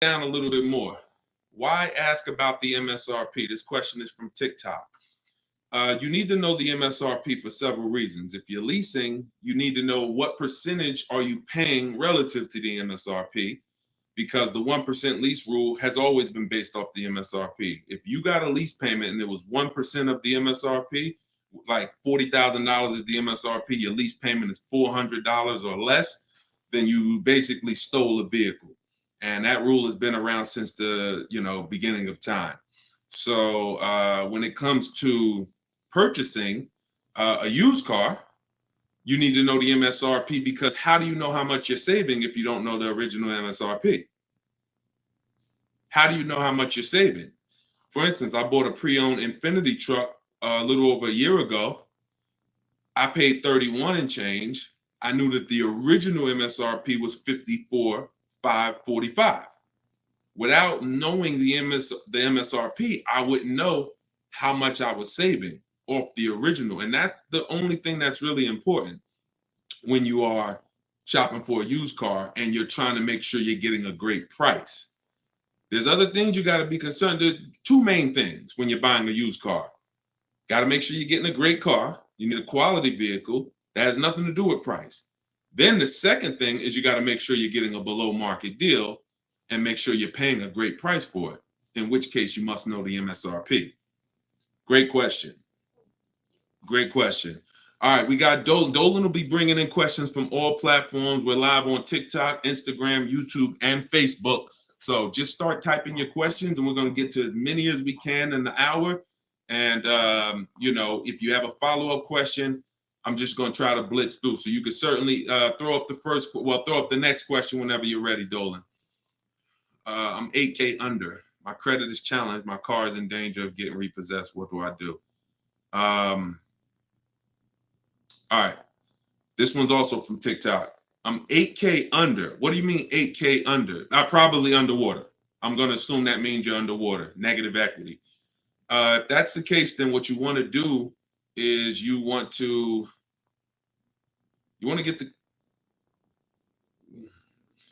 Down a little bit more. Why ask about the MSRP? This question is from TikTok. You need to know the MSRP for several reasons. If you're leasing, you need to know what percentage are you paying relative to the MSRP, because the 1% lease rule has always been based off the MSRP. If you got a lease payment and it was 1% of the MSRP, like $40,000 is the MSRP, your lease payment is $400 or less, then you basically stole a vehicle. And that rule has been around since the beginning of time. So when it comes to purchasing a used car, you need to know the MSRP, because how do you know how much you're saving if you don't know the original MSRP? How do you know how much you're saving? For instance, I bought a pre-owned Infinity truck a little over a year ago. I paid 31 and change. I knew that the original MSRP was 54,545. Without knowing the MSRP, I wouldn't know how much I was saving off the original. And that's the only thing that's really important when you are shopping for a used car and you're trying to make sure you're getting a great price. There's other things you got to be concerned. There's two main things when you're buying a used car. Got to make sure you're getting a great car. You need a quality vehicle. That has nothing to do with price. Then the second thing is you got to make sure you're getting a below market deal and make sure you're paying a great price for it, in which case you must know the MSRP. Great question. Great question. All right, we got Dolan. Dolan will be bringing in questions from all platforms. We're live on TikTok, Instagram, YouTube, and Facebook. So just start typing your questions, and we're going to get to as many as we can in the hour. And, if you have a follow-up question, I'm just going to try to blitz through. So you can certainly throw up the next question whenever you're ready, Dolan. I'm 8K under. My credit is challenged. My car is in danger of getting repossessed. What do I do? All right. This one's also from TikTok. I'm 8K under. What do you mean 8K under? I'm probably underwater. I'm going to assume that means you're underwater. Negative equity. If that's the case, then what you want to do is you want to get the.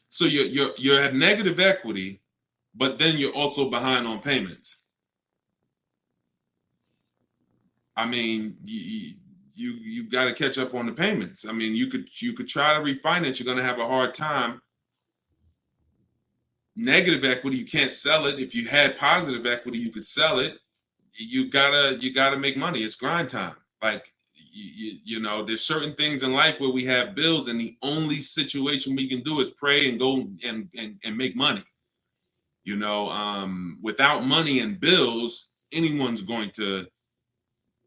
So you're at negative equity, but then you're also behind on payments. I mean, you got to catch up on the payments. I mean, you could try to refinance. You're going to have a hard time. Negative equity, you can't sell it. If you had positive equity, you could sell it. You gotta make money. It's grind time. Like there's certain things in life where we have bills, and the only situation we can do is pray and go and make money. Without money and bills, anyone's going to,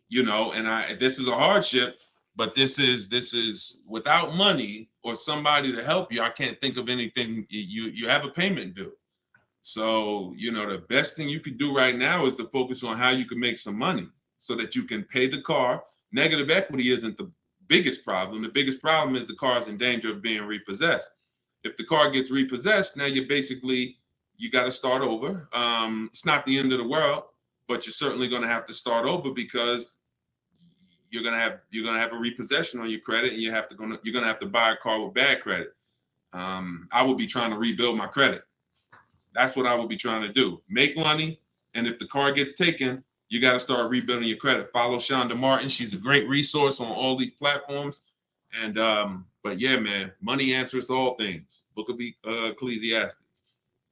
this is a hardship, but this is without money or somebody to help you. I can't think of anything. You have a payment due. So, the best thing you could do right now is to focus on how you can make some money so that you can pay the car. Negative equity isn't the biggest problem. The biggest problem is the car is in danger of being repossessed. If the car gets repossessed, now you got to start over. It's not the end of the world, but you're certainly going to have to start over, because you're going to have a repossession on your credit, and you're going to have to buy a car with bad credit. I would be trying to rebuild my credit. That's what I would be trying to do. Make money, and if the car gets taken, you got to start rebuilding your credit. Follow Shonda Martin. She's a great resource on all these platforms. And but yeah, man, money answers all things. Book of Ecclesiastes.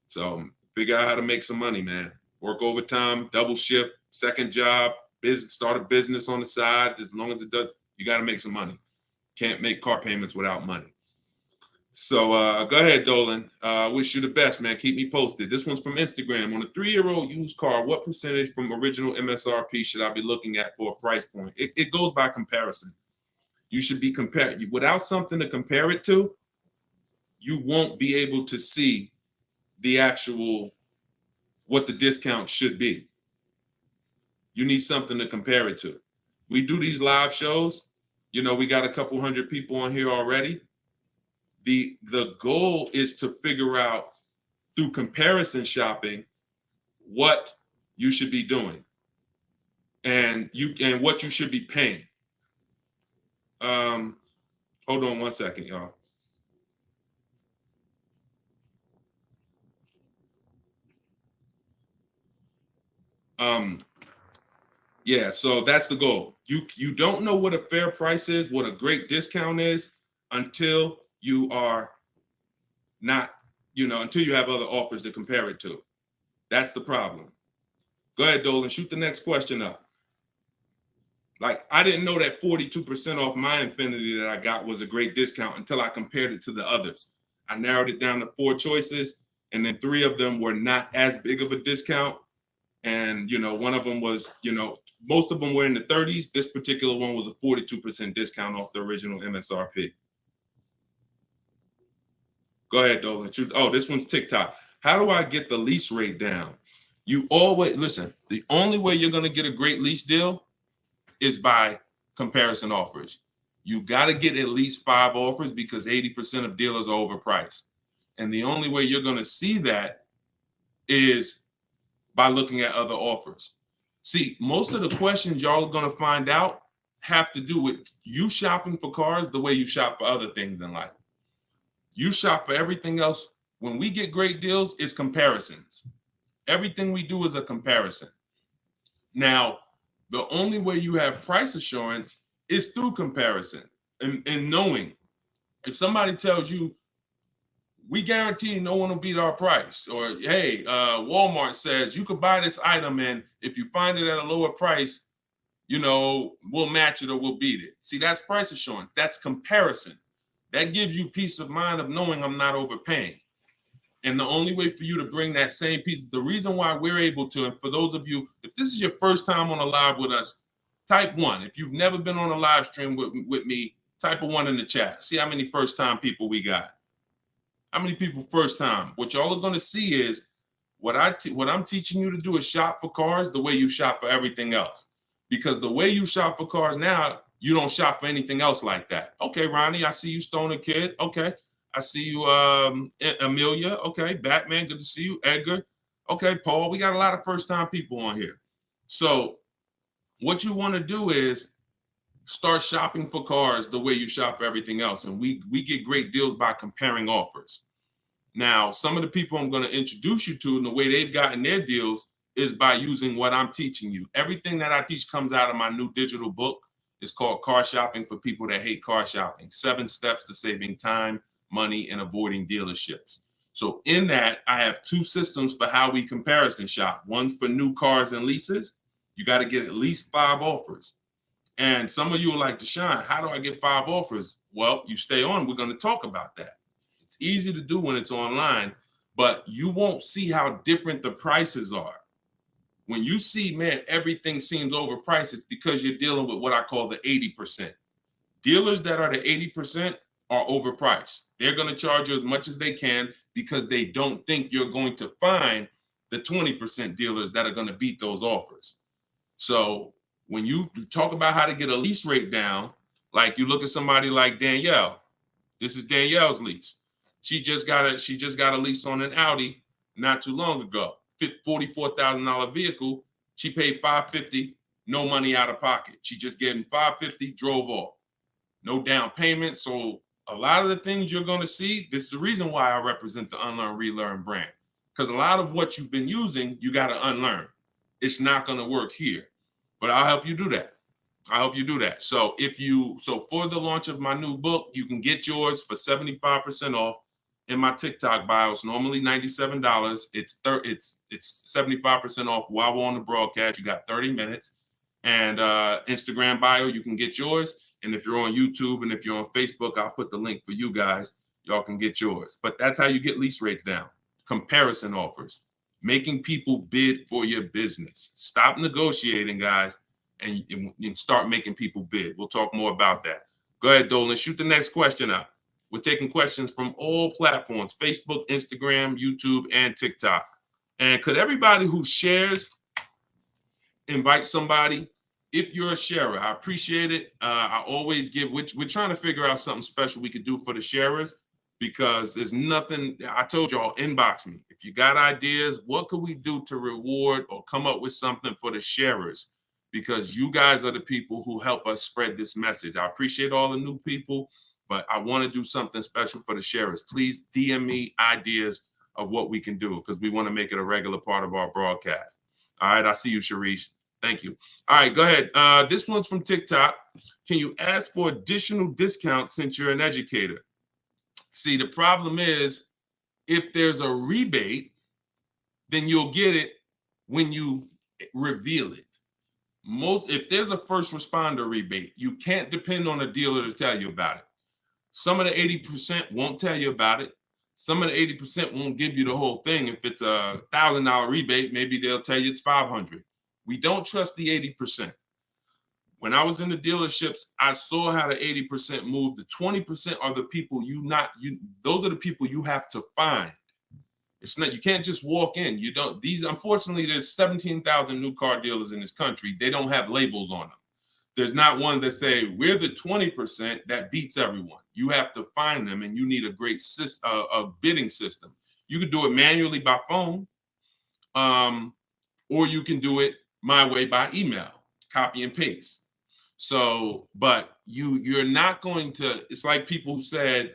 So figure out how to make some money, man. Work overtime, double shift, second job, start a business on the side. As long as it does, you got to make some money. Can't make car payments without money. So go ahead, Dolan. Wish you the best, man. Keep me posted. This one's from Instagram. On a 3-year-old used car, what percentage from original MSRP should I be looking at for a price point? It goes by comparison. You should be compared. Without something to compare it to, you won't be able to see the actual, what the discount should be. You need something to compare it to. We do these live shows. We got a couple hundred people on here already. The goal is to figure out through comparison shopping what you should be doing and what you should be paying. Hold on one second, y'all. Yeah, so that's the goal. You don't know what a fair price is, what a great discount is, until you are not, until you have other offers to compare it to. That's the problem. Go ahead, Dolan, shoot the next question up. Like, I didn't know that 42% off my Infinity that I got was a great discount until I compared it to the others. I narrowed it down to 4 choices, and then 3 of them were not as big of a discount. And, one of them was, most of them were in the 30s. This particular one was a 42% discount off the original MSRP. Go ahead, Dolan. Oh, this one's TikTok. How do I get the lease rate down? You always, listen, the only way you're going to get a great lease deal is by comparison offers. You got to get at least 5 offers because 80% of dealers are overpriced. And the only way you're going to see that is by looking at other offers. See, most of the questions y'all are going to find out have to do with you shopping for cars the way you shop for other things in life. You shop for everything else. When we get great deals, it's comparisons. Everything we do is a comparison. Now, the only way you have price assurance is through comparison and knowing. If somebody tells you, we guarantee no one will beat our price, or hey, Walmart says you could buy this item and if you find it at a lower price, we'll match it or we'll beat it. See, that's price assurance. That's comparison. That gives you peace of mind of knowing I'm not overpaying. And the only way for you to bring that same piece, the reason why we're able to, and for those of you, if this is your first time on a live with us, type 1. If you've never been on a live stream with me, type a 1 in the chat. See how many first time people we got. How many people first time? What y'all are going to see is what I'm teaching you to do is shop for cars the way you shop for everything else. Because the way you shop for cars now, you don't shop for anything else like that. Okay, Ronnie, I see you, Stoner Kid. Okay. I see you, Amelia. Okay, Batman, good to see you. Edgar. Okay, Paul, we got a lot of first-time people on here. So what you want to do is start shopping for cars the way you shop for everything else. And we get great deals by comparing offers. Now, some of the people I'm going to introduce you to and the way they've gotten their deals is by using what I'm teaching you. Everything that I teach comes out of my new digital book. It's called Car Shopping for People That Hate Car Shopping. 7 Steps to Saving Time, Money, and Avoiding Dealerships. So in that, I have 2 systems for how we comparison shop. One's for new cars and leases. You got to get at least 5 offers. And some of you are like, Deshone, how do I get 5 offers? Well, you stay on. We're going to talk about that. It's easy to do when it's online, but you won't see how different the prices are. When you see, man, everything seems overpriced, it's because you're dealing with what I call the 80%. Dealers that are the 80% are overpriced. They're going to charge you as much as they can because they don't think you're going to find the 20% dealers that are going to beat those offers. So when you talk about how to get a lease rate down, like you look at somebody like Danielle. This is Danielle's lease. She just got a lease on an Audi not too long ago. $44,000 vehicle. She paid $550, no money out of pocket. She just gave him $550, drove off. No down payment. So a lot of the things you're going to see, this is the reason why I represent the Unlearn, Relearn brand. Because a lot of what you've been using, you got to unlearn. It's not going to work here. But I'll help you do that. So for the launch of my new book, you can get yours for 75% off in my TikTok bio. It's normally $97. It's 75% off while we're on the broadcast. You got 30 minutes. And Instagram bio, you can get yours. And if you're on YouTube and if you're on Facebook, I'll put the link for you guys. Y'all can get yours. But that's how you get lease rates down. Comparison offers. Making people bid for your business. Stop negotiating, guys. And start making people bid. We'll talk more about that. Go ahead, Dolan. Shoot the next question up. We're taking questions from all platforms, Facebook, Instagram, YouTube, and TikTok. And could everybody who shares invite somebody? If you're a sharer, I appreciate it. I always give, we're trying to figure out something special we could do for the sharers because there's nothing, I told y'all, inbox me. If you got ideas, what could we do to reward or come up with something for the sharers? Because you guys are the people who help us spread this message. I appreciate all the new people, but I want to do something special for the sharers. Please DM me ideas of what we can do because we want to make it a regular part of our broadcast. All right, I see you, Sharice. Thank you. All right, go ahead. This one's from TikTok. Can you ask for additional discounts since you're an educator? See, the problem is if there's a rebate, then you'll get it when you reveal it. If there's a first responder rebate, you can't depend on a dealer to tell you about it. Some of the 80% won't tell you about it. Some of the 80% won't give you the whole thing. If it's $1,000 rebate, maybe they'll tell you it's 500. We don't trust the 80%. When I was in the dealerships, I saw how the 80% moved. The 20% are the people those are the people you have to find. It's not, you can't just walk in. You don't, unfortunately, there's 17,000 new car dealers in this country. They don't have labels on them. There's not one that say, we're the 20% that beats everyone. You have to find them, and you need a great a bidding system. You can do it manually by phone, or you can do it my way by email, copy and paste. So, but you're not going to, it's like people who said,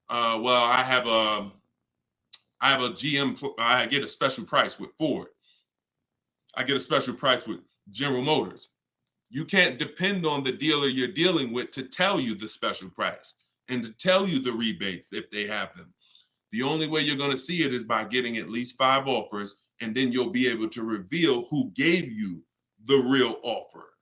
well, I have a GM, I get a special price with Ford. I get a special price with General Motors. You can't depend on the dealer you're dealing with to tell you the special price and to tell you the rebates if they have them. The only way you're going to see it is by getting at least 5 offers, and then you'll be able to reveal who gave you the real offer.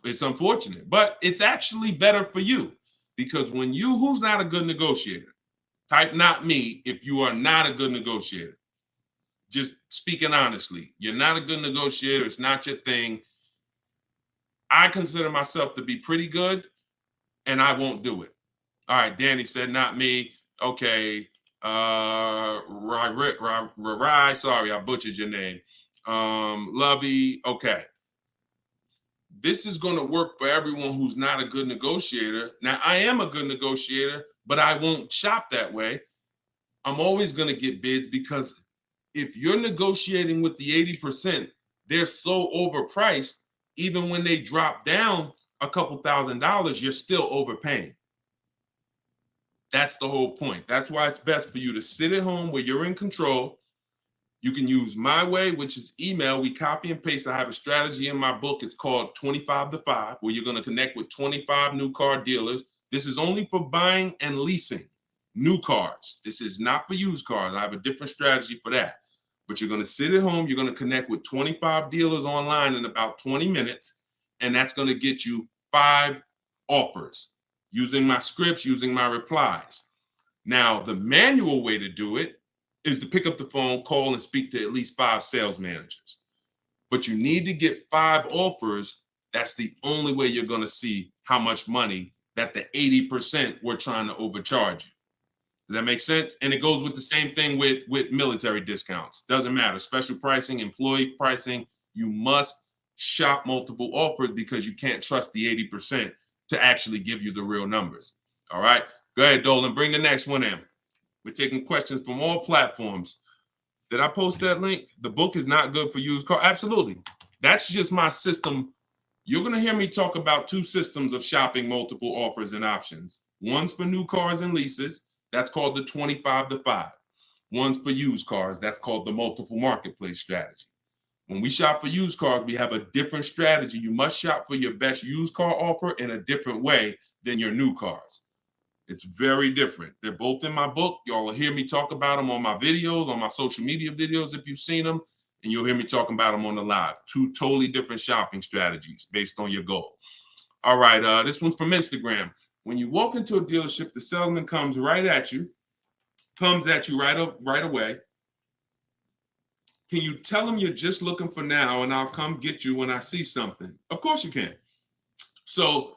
It's unfortunate, but it's actually better for you, because who's not a good negotiator? Type not me if you are not a good negotiator. Just speaking honestly, you're not a good negotiator. It's not your thing. I consider myself to be pretty good, and I won't do it. All right, Danny said not me. Okay. Rai, sorry, I butchered your name. Lovey, okay. This is going to work for everyone who's not a good negotiator. Now, I am a good negotiator, but I won't shop that way. I'm always going to get bids, because if you're negotiating with the 80%, they're so overpriced. Even when they drop down a couple $1,000s, you're still overpaying. That's the whole point. That's why it's best for you to sit at home where you're in control. You can use my way, which is email. We copy and paste. I have a strategy in my book. It's called 25 to 5, where you're going to connect with 25 new car dealers. This is only for buying and leasing new cars. This is not for used cars. I have a different strategy for that. But you're going to sit at home. You're going to connect with 25 dealers online in about 20 minutes. And that's going to get you 5 offers using my scripts, using my replies. Now, the manual way to do it is to pick up the phone, call, and speak to at least 5 sales managers. But you need to get 5 offers. That's the only way you're going to see how much money that the 80% we're trying to overcharge you. Does that make sense? And it goes with the same thing with military discounts. Doesn't matter. Special pricing, employee pricing. You must shop multiple offers, because you can't trust the 80% to actually give you the real numbers. All right. Go ahead, Dolan. Bring the next one in. We're taking questions from all platforms. Did I post that link? The book is not good for used car. Absolutely. That's just my system. You're going to hear me talk about 2 systems of shopping multiple offers and options. One's for new cars and leases. That's called the 25 to 5. One's for used cars. That's called the multiple marketplace strategy. When we shop for used cars, we have a different strategy. You must shop for your best used car offer in a different way than your new cars. It's very different. They're both in my book. Y'all will hear me talk about them on my videos, on my social media videos if you've seen them, and you'll hear me talking about them on the live. 2 totally different shopping strategies based on your goal. All right, this one's from Instagram. When you walk into a dealership, the salesman comes at you right away. Can you tell him you're just looking for now, and I'll come get you when I see something? Of course you can. So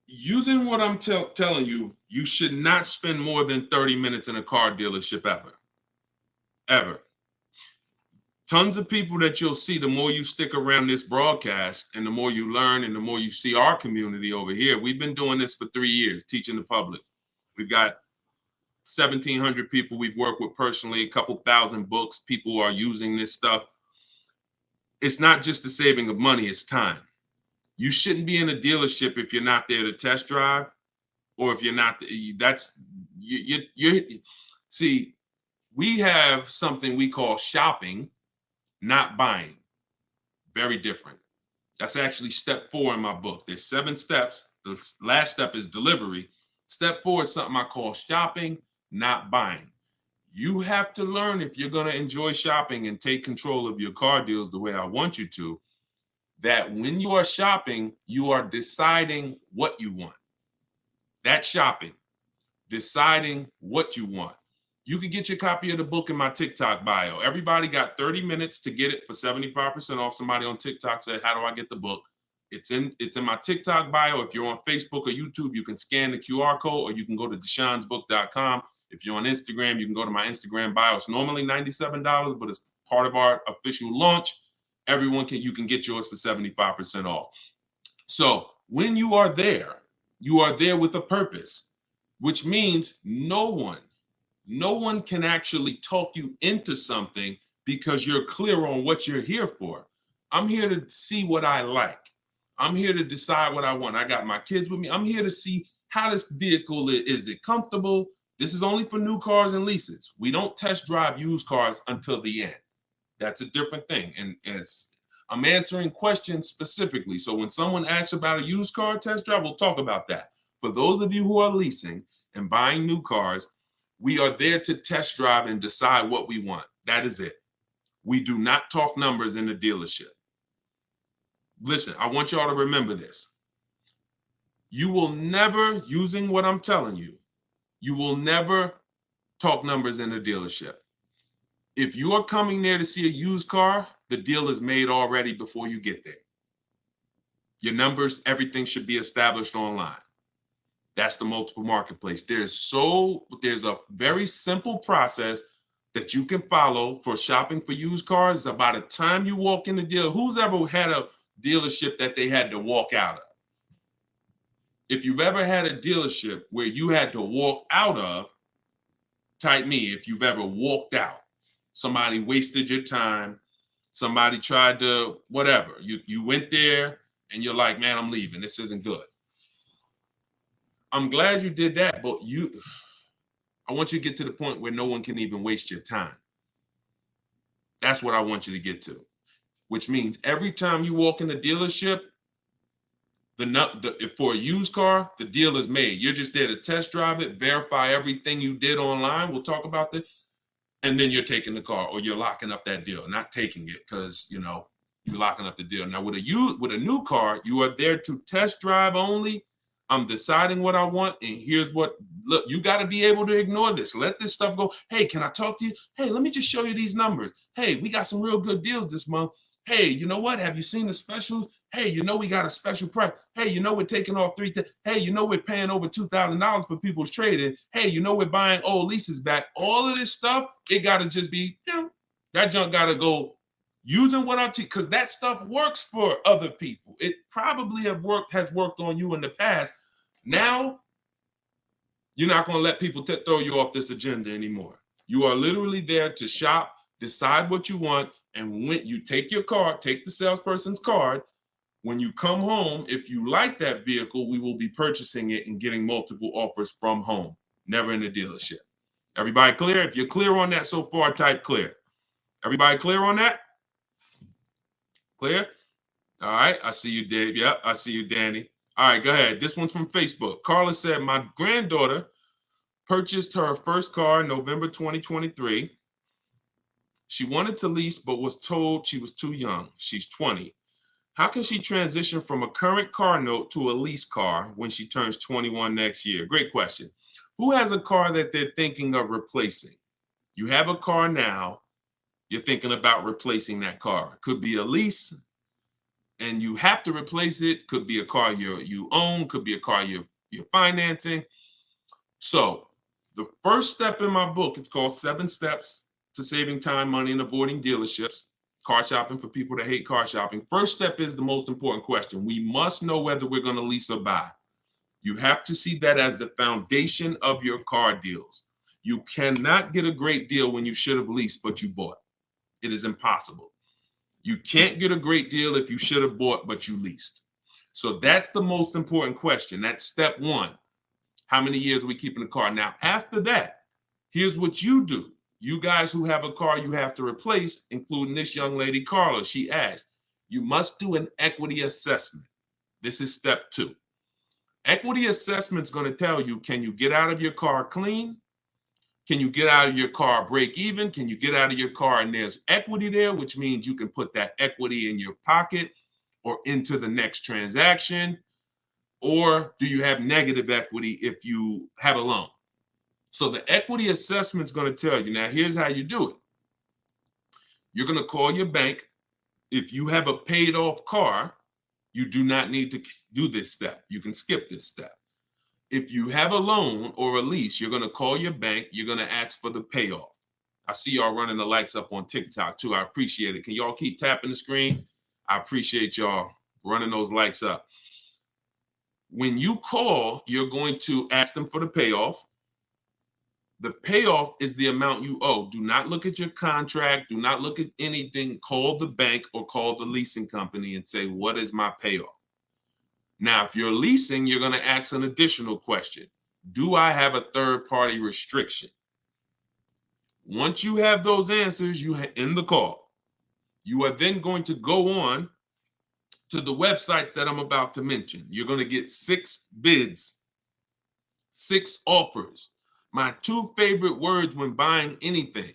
using what I'm telling you, you should not spend more than 30 minutes in a car dealership ever. Tons of people that you'll see, the more you stick around this broadcast and the more you learn and the more you see our community over here. We've been doing this for 3 years, teaching the public. We've got 1,700 people we've worked with personally, a couple thousand books. People are using this stuff. It's not just the saving of money, it's time. You shouldn't be in a dealership if you're not there to test drive, or if you're not, see, We have something we call shopping, not buying. Very different. That's actually step 4 in my book. There's 7 steps. The last step is delivery. Step 4 is something I call shopping, not buying. You have to learn, if you're going to enjoy shopping and take control of your car deals the way I want you to, that when you are shopping, you are deciding what you want. That's shopping, deciding what you want. You can get your copy of the book in my TikTok bio. Everybody got 30 minutes to get it for 75% off. Somebody on TikTok said, how do I get the book? It's in my TikTok bio. If you're on Facebook or YouTube, you can scan the QR code, or you can go to deshonesbook.com. If you're on Instagram, you can go to my Instagram bio. It's normally $97, but it's part of our official launch. You can get yours for 75% off. So when you are there with a purpose, which means no one can actually talk you into something because you're clear on what you're here for. I'm here to see what I like. I'm here to decide what I want. I got my kids with me. I'm here to see how this vehicle is. It comfortable? This is only for new cars and leases. We don't test drive used cars until the end. That's a different thing. And I'm answering questions specifically. So when someone asks about a used car test drive, we'll talk about that. For those of you who are leasing and buying new cars, we are there to test drive and decide what we want. That is it. We do not talk numbers in the dealership. Listen, I want y'all to remember this. You will never, using what I'm telling you, you will never talk numbers in the dealership. If you are coming there to see a used car, the deal is made already before you get there. Your numbers, everything should be established online. That's the multiple marketplace. There's a very simple process that you can follow for shopping for used cars. By the time you walk in the deal, who's ever had a dealership that they had to walk out of? If you've ever had a dealership where you had to walk out of, type me if you've ever walked out. Somebody wasted your time. Somebody tried to, whatever. You went there and you're like, man, I'm leaving. This isn't good. I'm glad you did that, but I want you to get to the point where no one can even waste your time. That's what I want you to get to, which means every time you walk in the dealership, for a used car, the deal is made. You're just there to test drive it, verify everything you did online. We'll talk about this. And then you're taking the car, or you're locking up that deal. Not taking it, because you're locking up the deal. Now with a new car, you are there to test drive only. I'm deciding what I want, and look, you got to be able to ignore this. Let this stuff go. Hey, can I talk to you? Hey, let me just show you these numbers. Hey, we got some real good deals this month. Hey, you know what? Have you seen the specials? Hey, we got a special price. Hey, we're taking off Hey, we're paying over $2,000 for people's trading. Hey, we're buying old leases back. All of this stuff, it got to just be, that junk got to go using what I'm teaching, because that stuff works for other people. It probably has worked on you in the past. Now, you're not going to let people throw you off this agenda anymore. You are literally there to shop, decide what you want, and when you take the salesperson's card, when you come home, if you like that vehicle, we will be purchasing it and getting multiple offers from home, never in the dealership. Everybody clear? If you're clear on that so far, type clear. Everybody clear on that? Clear? All right, I see you, Dave. Yep, I see you, Danny. All right, go ahead. This one's from Facebook. Carla said, my granddaughter purchased her first car in November 2023. She wanted to lease, but was told she was too young. She's 20. How can she transition from a current car note to a lease car when she turns 21 next year? Great question. Who has a car that they're thinking of replacing? You have a car now. You're thinking about replacing that car. Could be a lease, and you have to replace it. Could be a car you own. Could be a car you're financing. So the first step in my book, it's called 7 Steps to Saving Time, Money, and Avoiding Dealerships. Car shopping for people that hate car shopping. First step is the most important question. We must know whether we're going to lease or buy. You have to see that as the foundation of your car deals. You cannot get a great deal when you should have leased, but you bought. It is impossible. You can't get a great deal if you should have bought, but you leased. So that's the most important question. That's step 1. How many years are we keeping the car? Now, after that, here's what you do. you guys who have a car you have to replace, including this young lady, Carla, she asked, you must do an equity assessment. This is step 2. Equity assessment is going to tell you, can you get out of your car clean? Can you get out of your car break even? Can you get out of your car and there's equity there, which means you can put that equity in your pocket or into the next transaction? Or do you have negative equity if you have a loan? So the equity assessment is going to tell you. Now, here's how you do it. You're going to call your bank. If you have a paid off car, you do not need to do this step. You can skip this step. If you have a loan or a lease, you're going to call your bank. You're going to ask for the payoff. I see y'all running the likes up on TikTok too. I appreciate it. Can y'all keep tapping the screen? I appreciate y'all running those likes up. When you call, you're going to ask them for the payoff. The payoff is the amount you owe. Do not look at your contract. Do not look at anything. Call the bank or call the leasing company and say, what is my payoff? Now, if you're leasing, you're going to ask an additional question. Do I have a third-party restriction? Once you have those answers, you end the call. You are then going to go on to the websites that I'm about to mention. You're going to get 6 bids, 6 offers. My 2 favorite words when buying anything.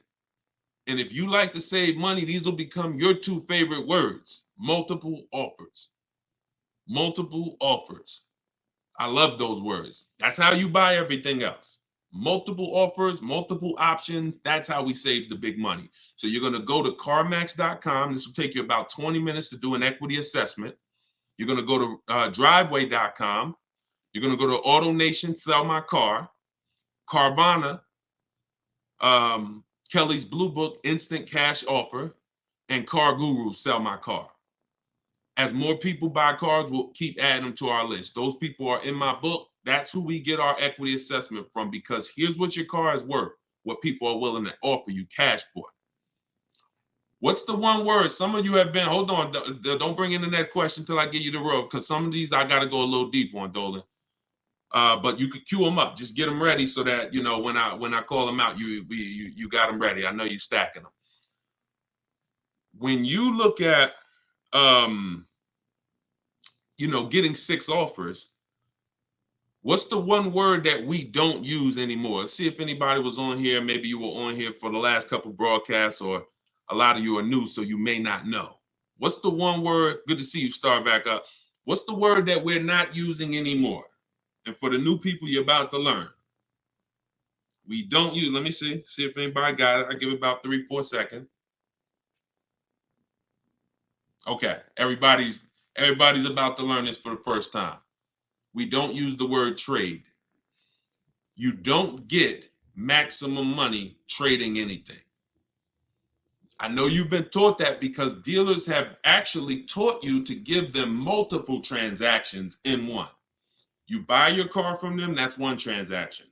And if you like to save money, these will become your 2 favorite words. Multiple offers. Multiple offers. I love those words. That's how you buy everything else. Multiple offers, multiple options. That's how we save the big money. So you're going to go to CarMax.com. This will take you about 20 minutes to do an equity assessment. You're going to go to Driveway.com. You're going to go to AutoNation, Sell My Car. Carvana, Kelly's Blue Book, Instant Cash Offer, and Car Guru, Sell My Car. As more people buy cars, we'll keep adding them to our list. Those people are in my book. That's who we get our equity assessment from, because here's what your car is worth, what people are willing to offer you cash for. What's the one word? Some of you have been, hold on, don't bring in the next question until I give you the road, because some of these I got to go a little deep on, Dolan. But you could queue them up. Just get them ready so that, you know, when I call them out, you got them ready. I know you're stacking them. When you look at, getting 6 offers, what's the one word that we don't use anymore? Let's see if anybody was on here. Maybe you were on here for the last couple broadcasts, or a lot of you are new, so you may not know. What's the one word? Good to see you start back up. What's the word that we're not using anymore? And for the new people, you're about to learn. We don't use, let me see if anybody got it. I give it about 3-4 seconds. Okay, everybody's about to learn this for the first time. We don't use the word trade. You don't get maximum money trading anything. I know you've been taught that because dealers have actually taught you to give them multiple transactions in one. You buy your car from them, that's one transaction.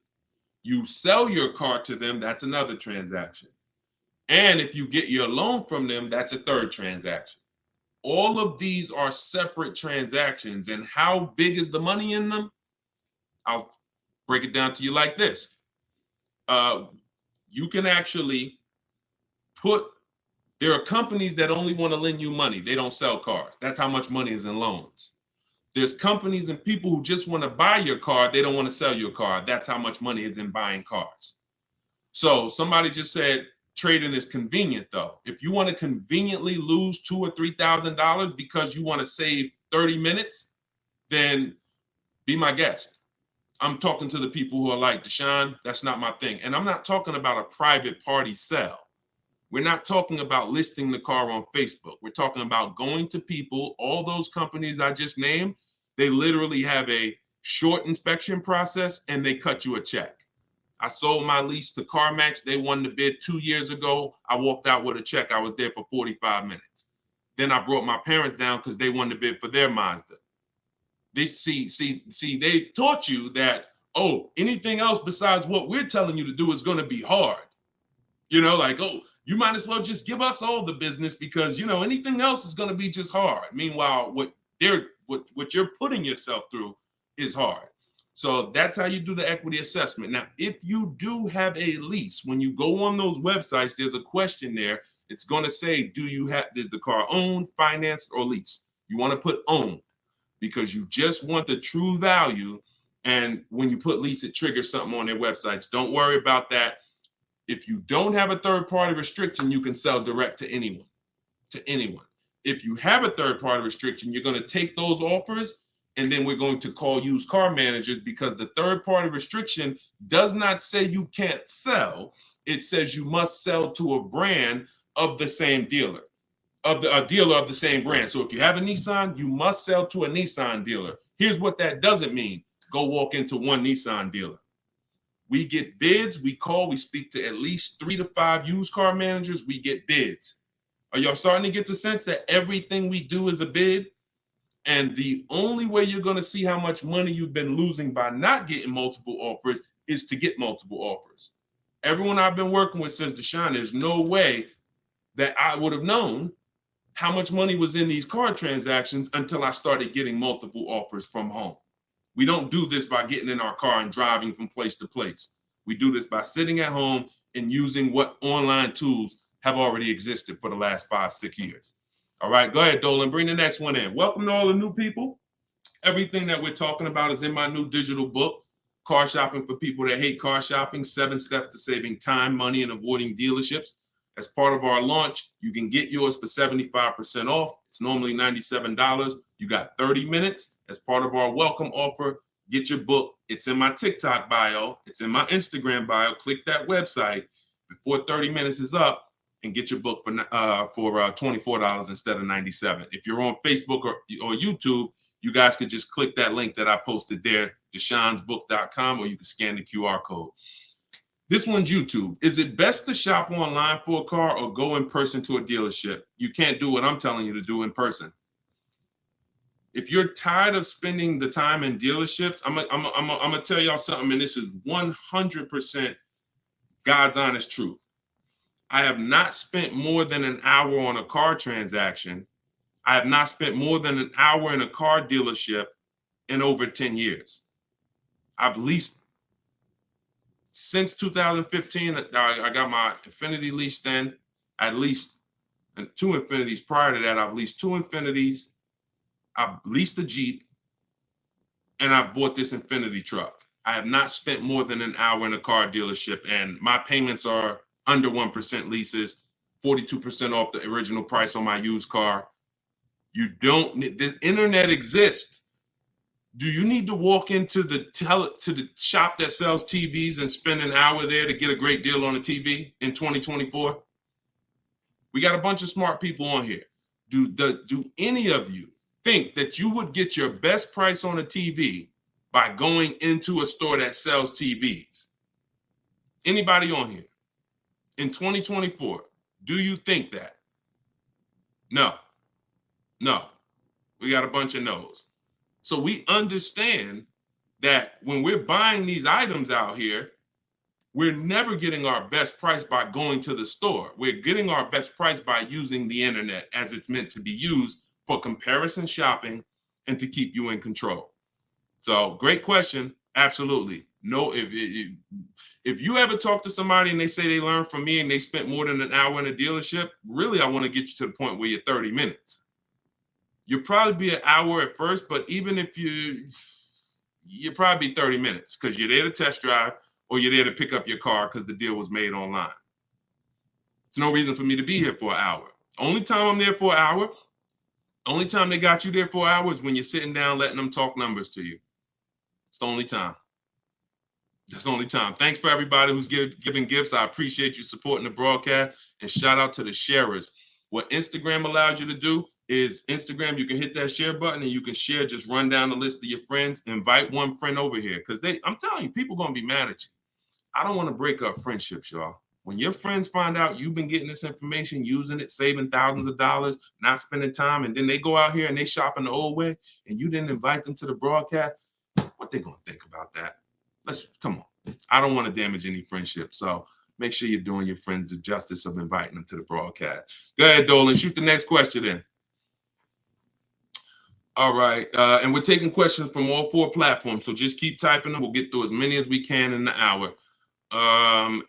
You sell your car to them, that's another transaction. And if you get your loan from them, that's a third transaction. All of these are separate transactions. And how big is the money in them? I'll break it down to you like this. You can actually there are companies that only want to lend you money. They don't sell cars. That's how much money is in loans. There's companies and people who just want to buy your car. They don't want to sell your car. That's how much money is in buying cars. So somebody just said trading is convenient, though. If you want to conveniently lose $2,000 or $3,000 because you want to save 30 minutes, then be my guest. I'm talking to the people who are like, Deshone, that's not my thing. And I'm not talking about a private party sale. We're not talking about listing the car on Facebook. We're talking about going to people. All those companies I just named, they literally have a short inspection process and they cut you a check. I sold my lease to CarMax. They won the bid 2 years ago. I walked out with a check. I was there for 45 minutes. Then I brought my parents down because they won the bid for their Mazda. They taught you that, oh, anything else besides what we're telling you to do is going to be hard. Like, oh, you might as well just give us all the business because, anything else is going to be just hard. Meanwhile, what you're putting yourself through is hard. So that's how you do the equity assessment. Now, if you do have a lease, when you go on those websites, there's a question there. It's going to say, is the car owned, financed, or leased? You want to put owned because you just want the true value. And when you put lease, it triggers something on their websites. Don't worry about that. If you don't have a third-party restriction, you can sell direct to anyone. If you have a third-party restriction, you're going to take those offers, and then we're going to call used car managers, because the third-party restriction does not say you can't sell. It says you must sell to a brand of the same dealer, a dealer of the same brand. So if you have a Nissan, you must sell to a Nissan dealer. Here's what that doesn't mean. Go walk into one Nissan dealer. We get bids, we speak to at least 3 to 5 used car managers, we get bids. Are y'all starting to get the sense that everything we do is a bid? And the only way you're going to see how much money you've been losing by not getting multiple offers is to get multiple offers. Everyone I've been working with says, Deshone, there's no way that I would have known how much money was in these car transactions until I started getting multiple offers from home. We don't do this by getting in our car and driving from place to place. We do this by sitting at home and using what online tools have already existed for the last 5-6 years. All right, go ahead, Dolan, bring the next one in. Welcome to all the new people. Everything that we're talking about is in my new digital book, Car Shopping for People That Hate Car Shopping, 7 Steps to Saving Time, Money, and Avoiding Dealerships. As part of our launch, you can get yours for 75% off. It's normally $97. You got 30 minutes. As part of our welcome offer, get your book. It's in my TikTok bio. It's in my Instagram bio. Click that website before 30 minutes is up and get your book for $24 instead of $97. If you're on Facebook or YouTube, you guys could just click that link that I posted there, deshonsbook.com, or you can scan the QR code. This one's YouTube. Is it best to shop online for a car or go in person to a dealership? You can't do what I'm telling you to do in person. If you're tired of spending the time in dealerships, I'm gonna tell y'all something, and this is 100% God's honest truth. I have not spent more than an hour on a car transaction. I have not spent more than an hour in a car dealership in over 10 years. I've leased since 2015. I got my Infiniti lease then. I leased 2 Infinitis prior to that. I've leased 2 Infinitis. I've leased a Jeep, and I bought this Infiniti truck. I have not spent more than an hour in a car dealership, and my payments are under 1% leases, 42% off the original price on my used car. You don't need, the internet exists. Do you need to walk into the shop that sells TVs and spend an hour there to get a great deal on a TV in 2024? We got a bunch of smart people on here. Do any of you think that you would get your best price on a TV by going into a store that sells TVs? Anybody on here? In 2024, do you think that? No. We got a bunch of no's. So we understand that when we're buying these items out here, we're never getting our best price by going to the store. We're getting our best price by using the internet as it's meant to be used for comparison shopping and to keep you in control. So great question. Absolutely. No, if you ever talk to somebody and they say they learned from me and they spent more than an hour in a dealership, really, I want to get you to the point where you're 30 minutes. You'll probably be an hour at first, but even if you'll probably be 30 minutes because you're there to test drive or you're there to pick up your car because the deal was made online. It's no reason for me to be here for an hour. Only time I'm there for an hour, only time they got you there for an hour is when you're sitting down letting them talk numbers to you. It's the only time. That's the only time. Thanks for everybody who's giving gifts. I appreciate you supporting the broadcast, and shout out to the sharers. What Instagram allows you to do is Instagram, you can hit that share button and you can share, just run down the list of your friends, invite one friend over here. Because I'm telling you, people going to be mad at you. I don't want to break up friendships, y'all. When your friends find out you've been getting this information, using it, saving thousands of dollars, not spending time, and then they go out here and they shop in the old way, and you didn't invite them to the broadcast, what they going to think about that? Come on. I don't want to damage any friendship. So make sure you're doing your friends the justice of inviting them to the broadcast. Go ahead, Dolan. Shoot the next question in. All right. And we're taking questions from all 4 platforms. So just keep typing them. We'll get through as many as we can in the hour.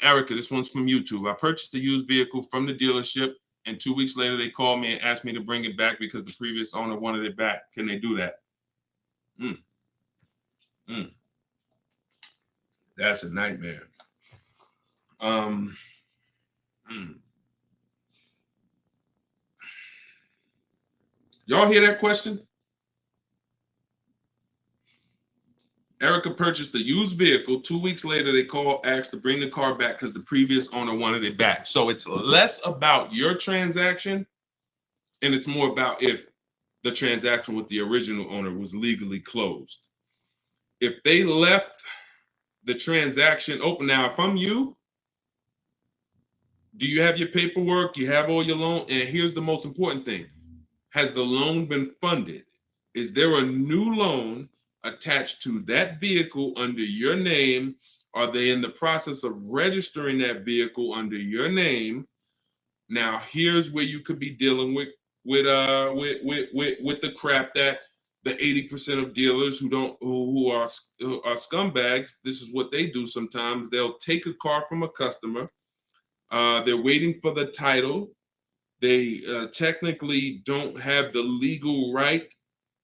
Erica, this one's from YouTube. I purchased a used vehicle from the dealership, and 2 weeks later they called me and asked me to bring it back because the previous owner wanted it back. Can they do that? Mm, mm, that's a nightmare. Mm. Y'all hear that question? Erica purchased a used vehicle. 2 weeks later, they called, asked to bring the car back because the previous owner wanted it back. So it's less about your transaction, and it's more about if the transaction with the original owner was legally closed. If they left the transaction open, now if I'm you, do you have your paperwork? You have all your loan? And here's the most important thing. Has the loan been funded? Is there a new loan attached to that vehicle under your name? Are they in the process of registering that vehicle under your name? Now, here's where you could be dealing with the crap that the 80% of dealers who are scumbags. This is what they do sometimes. They'll take a car from a customer. They're waiting for the title. They technically don't have the legal right.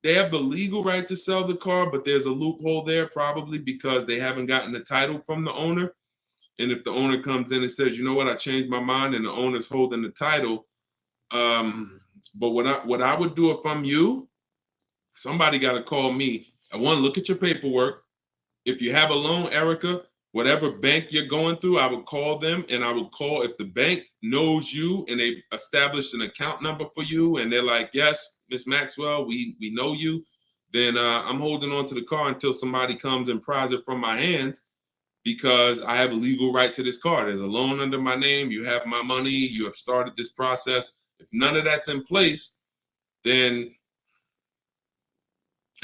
They have the legal right to sell the car, but there's a loophole there probably because they haven't gotten the title from the owner. And if the owner comes in and says, you know what, I changed my mind, and the owner's holding the title. But what I would do if I'm you, somebody got to call me. I want to look at your paperwork. If you have a loan, Erica, whatever bank you're going through, I would call them, and I would call if the bank knows you and they've established an account number for you, and they're like, yes, Miss Maxwell, we know you. Then I'm holding on to the car until somebody comes and pries it from my hands because I have a legal right to this car. There's a loan under my name. You have my money. You have started this process. If none of that's in place, then,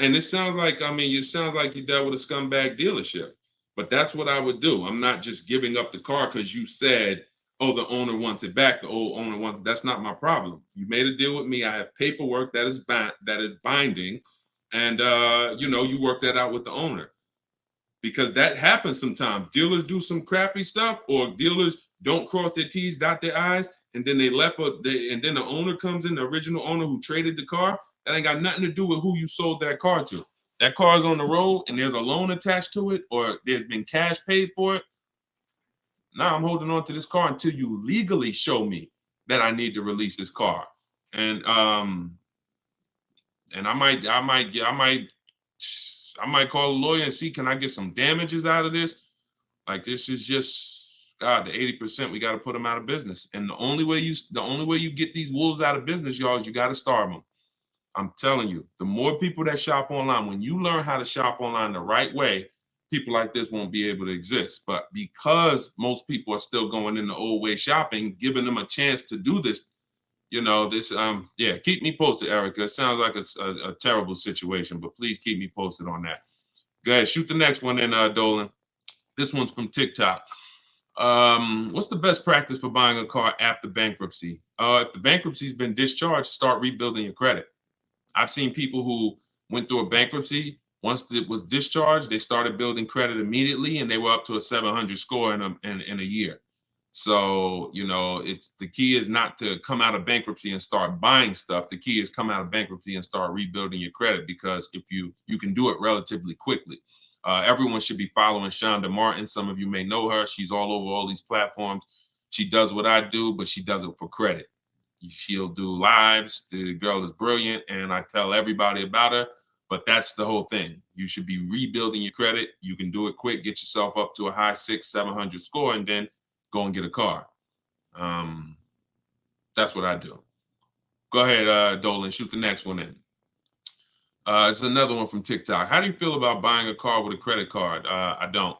and it sounds like, I mean, it sounds like you dealt with a scumbag dealership, but that's what I would do. I'm not just giving up the car because you said, oh, the owner wants it back. The old owner wants it. That's not my problem. You made a deal with me. I have paperwork that is binding. And, you work that out with the owner because that happens sometimes. Dealers do some crappy stuff, or dealers don't cross their T's, dot their I's, and then and then the owner comes in, the original owner who traded the car. That ain't got nothing to do with who you sold that car to. That car is on the road and there's a loan attached to it, or there's been cash paid for it. Now I'm holding on to this car until you legally show me that I need to release this car. And I might call a lawyer and see, can I get some damages out of this? Like, this is just, God, the 80%, we got to put them out of business. And the only way you get these wolves out of business, y'all, is you got to starve them. I'm telling you, the more people that shop online, when you learn how to shop online the right way, people like this won't be able to exist. But because most people are still going in the old way shopping, giving them a chance to do this, keep me posted, Erica. It sounds like it's a terrible situation, but please keep me posted on that. Go ahead, shoot the next one in, Dolan. This one's from TikTok. What's the best practice for buying a car after bankruptcy? If the bankruptcy's been discharged, start rebuilding your credit. I've seen people who went through a bankruptcy. Once it was discharged, they started building credit immediately, and they were up to a 700 score in a year. So, it's the key is not to come out of bankruptcy and start buying stuff. The key is come out of bankruptcy and start rebuilding your credit, because if you can do it relatively quickly. Everyone should be following Shonda Martin. Some of you may know her. She's all over all these platforms. She does what I do, but she does it for credit. She'll do lives. The girl is brilliant, and I tell everybody about her. But that's the whole thing. You should be rebuilding your credit. You can do it quick. Get yourself up to a high 600-700 score, and then go and get a car. That's what I do. Go ahead, Dolan. Shoot the next one in. It's another one from TikTok. How do you feel about buying a car with a credit card? I don't.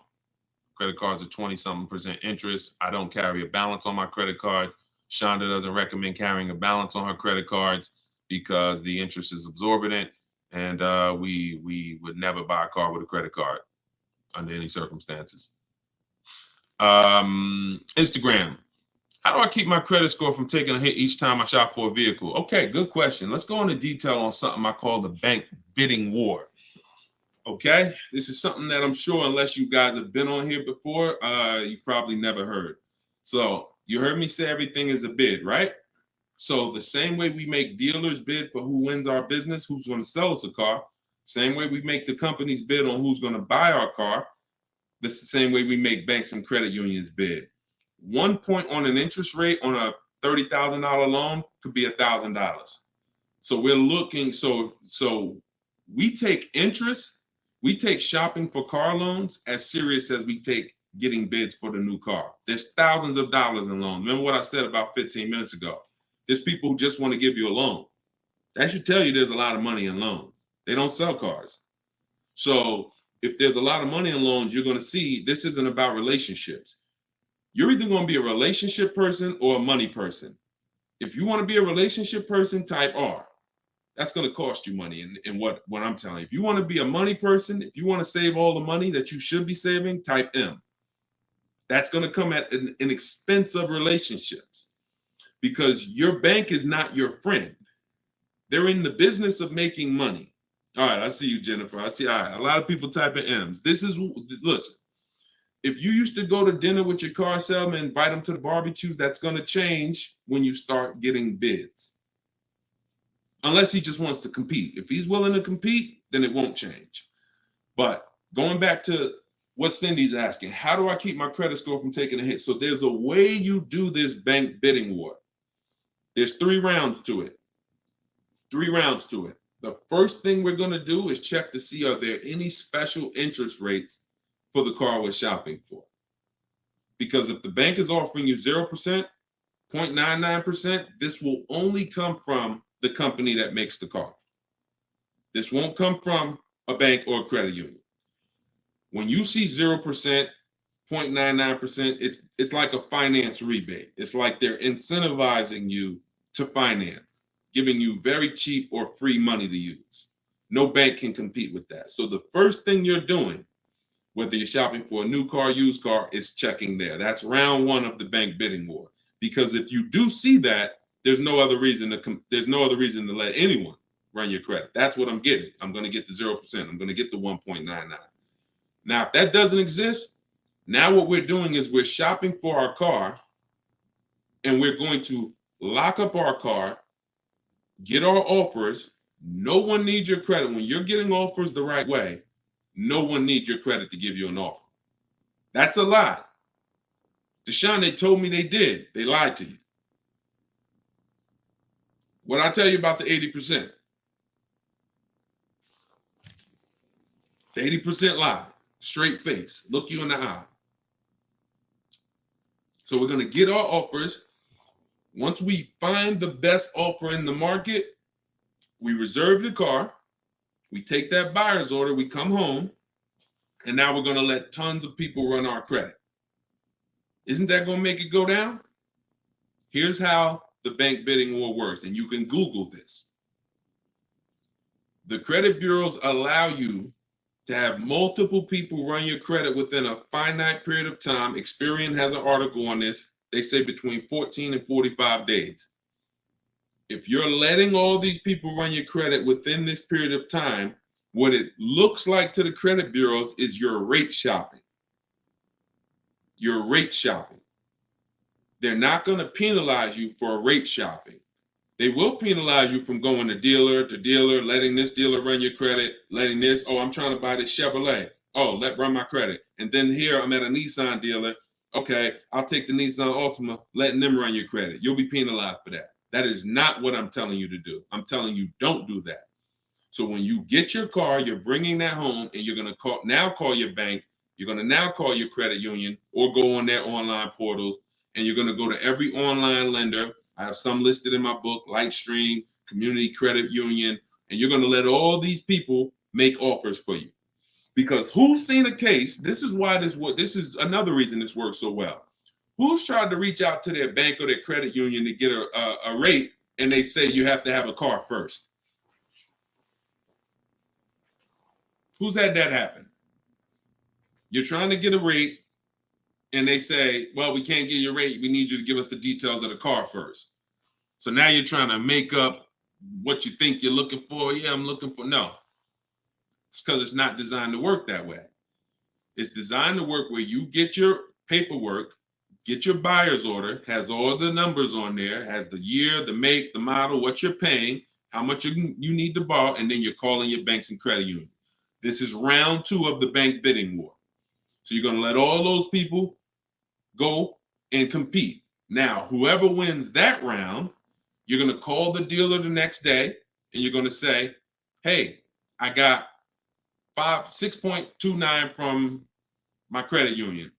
Credit cards are 20-something% interest. I don't carry a balance on my credit cards. Shonda doesn't recommend carrying a balance on her credit cards because the interest is exorbitant, and we would never buy a car with a credit card under any circumstances. Instagram. How do I keep my credit score from taking a hit each time I shop for a vehicle? Okay, good question. Let's go into detail on something I call the bank bidding war. Okay, this is something that I'm sure, unless you guys have been on here before, you've probably never heard. So you heard me say everything is a bid, right? So the same way we make dealers bid for who wins our business, who's going to sell us a car, same way we make the companies bid on who's going to buy our car, that's the same way we make banks and credit unions bid. 1 point on an interest rate on a $30,000 loan could be $1,000. So we're looking, so we take interest, we take shopping for car loans as serious as we take getting bids for the new car. There's thousands of dollars in loans. Remember what I said about 15 minutes ago? There's people who just want to give you a loan. That should tell you there's a lot of money in loans. They don't sell cars. So if there's a lot of money in loans, you're going to see this isn't about relationships. You're either going to be a relationship person or a money person. If you want to be a relationship person, type R. That's going to cost you money in what I'm telling you. If you want to be a money person, if you want to save all the money that you should be saving, type M. That's going to come at an expense of relationships because your bank is not your friend. They're in the business of making money. All right, I see you, Jennifer. I see. All right, a lot of people typing M's. Listen, if you used to go to dinner with your car salesman, invite him to the barbecues, that's going to change when you start getting bids. Unless he just wants to compete. If he's willing to compete, then it won't change. But going back to what Cindy's asking, how do I keep my credit score from taking a hit? So there's a way you do this bank bidding war. There's 3 rounds to it. 3 rounds to it. The first thing we're going to do is check to see are there any special interest rates for the car we're shopping for. Because if the bank is offering you 0%, 0.99%, this will only come from the company that makes the car. This won't come from a bank or a credit union. When you see 0%, 0.99%, it's like a finance rebate. It's like they're incentivizing you to finance, giving you very cheap or free money to use. No bank can compete with that. So the first thing you're doing, whether you're shopping for a new car, used car, is checking there. That's round 1 of the bank bidding war. Because if you do see that, there's no other reason to let anyone run your credit. That's what I'm getting. I'm going to get the 0%. I'm going to get the 1.99. Now, if that doesn't exist, now what we're doing is we're shopping for our car and we're going to lock up our car, get our offers. No one needs your credit. When you're getting offers the right way, no one needs your credit to give you an offer. That's a lie. Deshone, they told me they did. They lied to you. What I tell you about the 80%? The 80% lie. Straight face. Look you in the eye. So we're going to get our offers. Once we find the best offer in the market, we reserve the car. We take that buyer's order. We come home. And now we're going to let tons of people run our credit. Isn't that going to make it go down? Here's how the bank bidding war works. And you can Google this. The credit bureaus allow you to have multiple people run your credit within a finite period of time. Experian has an article on this. They say between 14 and 45 days. If you're letting all these people run your credit within this period of time, what it looks like to the credit bureaus is you're rate shopping. You're rate shopping. They're not going to penalize you for rate shopping. They will penalize you from going to dealer, letting this dealer run your credit, letting this, oh, I'm trying to buy this Chevrolet. Oh, let run my credit. And then here I'm at a Nissan dealer. Okay, I'll take the Nissan Altima, letting them run your credit. You'll be penalized for that. That is not what I'm telling you to do. I'm telling you, don't do that. So when you get your car, you're bringing that home and you're going to call your bank. You're going to now call your credit union or go on their online portals and you're going to go to every online lender. I have some listed in my book, Lightstream, Community Credit Union, and you're going to let all these people make offers for you. Because who's seen a case? This is another reason this works so well. Who's tried to reach out to their bank or their credit union to get a rate and they say you have to have a car first? Who's had that happen? You're trying to get a rate and they say, well, we can't give you a rate. We need you to give us the details of the car first. So now you're trying to make up what you think you're looking for. Yeah, I'm looking for. No, it's because it's not designed to work that way. It's designed to work where you get your paperwork, get your buyer's order, has all the numbers on there, has the year, the make, the model, what you're paying, how much you need to borrow, and then you're calling your banks and credit unions. This is round 2 of the bank bidding war. So you're going to let all those people go and compete. Now, whoever wins that round, you're going to call the dealer the next day and you're going to say, hey, I got 6.29 from my credit union.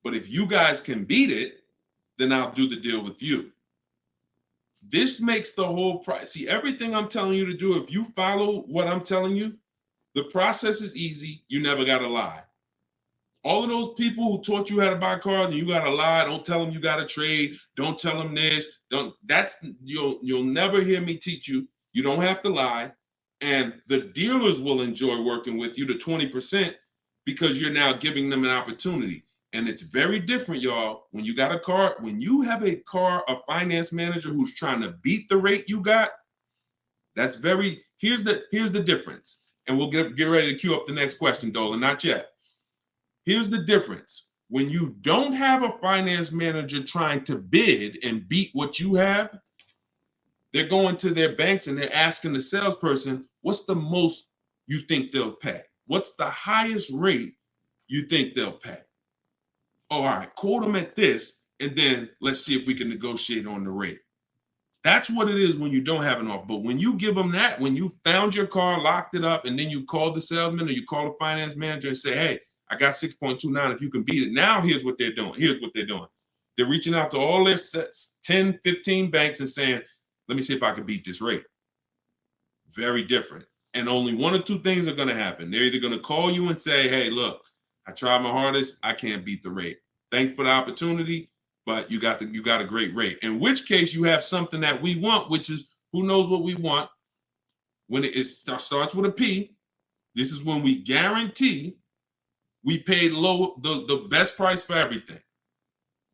But if you guys can beat it, then I'll do the deal with you. This makes the whole price. See, everything I'm telling you to do, if you follow what I'm telling you, the process is easy. You never got to lie. All of those people who taught you how to buy cars and you got to lie, don't tell them you got to trade, don't tell them this, you'll never hear me teach you. You don't have to lie. And the dealers will enjoy working with you to 20% because you're now giving them an opportunity. And it's very different, y'all. When you got a car, when you have a finance manager who's trying to beat the rate you got, here's the difference. And we'll get ready to queue up the next question, Dolan, not yet. Here's the difference. When you don't have a finance manager trying to bid and beat what you have, they're going to their banks and they're asking the salesperson, what's the most you think they'll pay? What's the highest rate you think they'll pay? All right, quote them at this, and then let's see if we can negotiate on the rate. That's what it is when you don't have an offer. But when you give them that, when you found your car, locked it up, and then you call the salesman or you call the finance manager and say, hey, I got 6.29 if you can beat it. Now here's what they're doing. They're reaching out to all their 10, 15 banks and saying, let me see if I can beat this rate. Very different. And only one or two things are going to happen. They're either going to call you and say, hey, look, I tried my hardest. I can't beat the rate. Thanks for the opportunity, but you got a great rate. In which case you have something that we want, which is who knows what we want. When it starts with a P, this is when we guarantee we paid low, the best price for everything.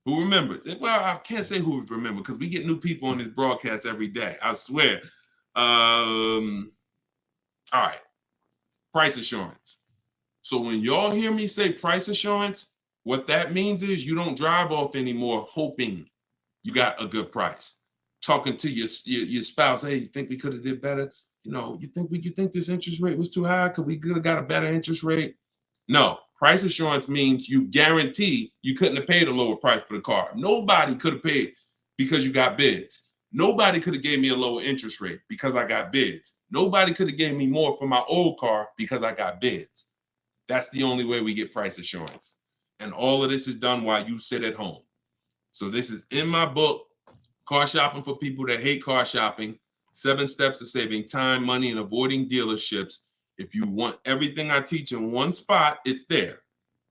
Who remembers? Well, I can't say who remembers because we get new people on this broadcast every day. I swear. All right. Price assurance. So when y'all hear me say price assurance, what that means is you don't drive off anymore hoping you got a good price. Talking to your spouse, hey, you think we could have did better? You think this interest rate was too high? Could we have got a better interest rate? No. Price assurance means you guarantee you couldn't have paid a lower price for the car. Nobody could have paid because you got bids. Nobody could have gave me a lower interest rate because I got bids. Nobody could have gave me more for my old car because I got bids. That's the only way we get price assurance. And all of this is done while you sit at home. So this is in my book, Car Shopping for People That Hate Car Shopping, 7 Steps to Saving Time, Money, and Avoiding Dealerships. If you want everything I teach in one spot, it's there.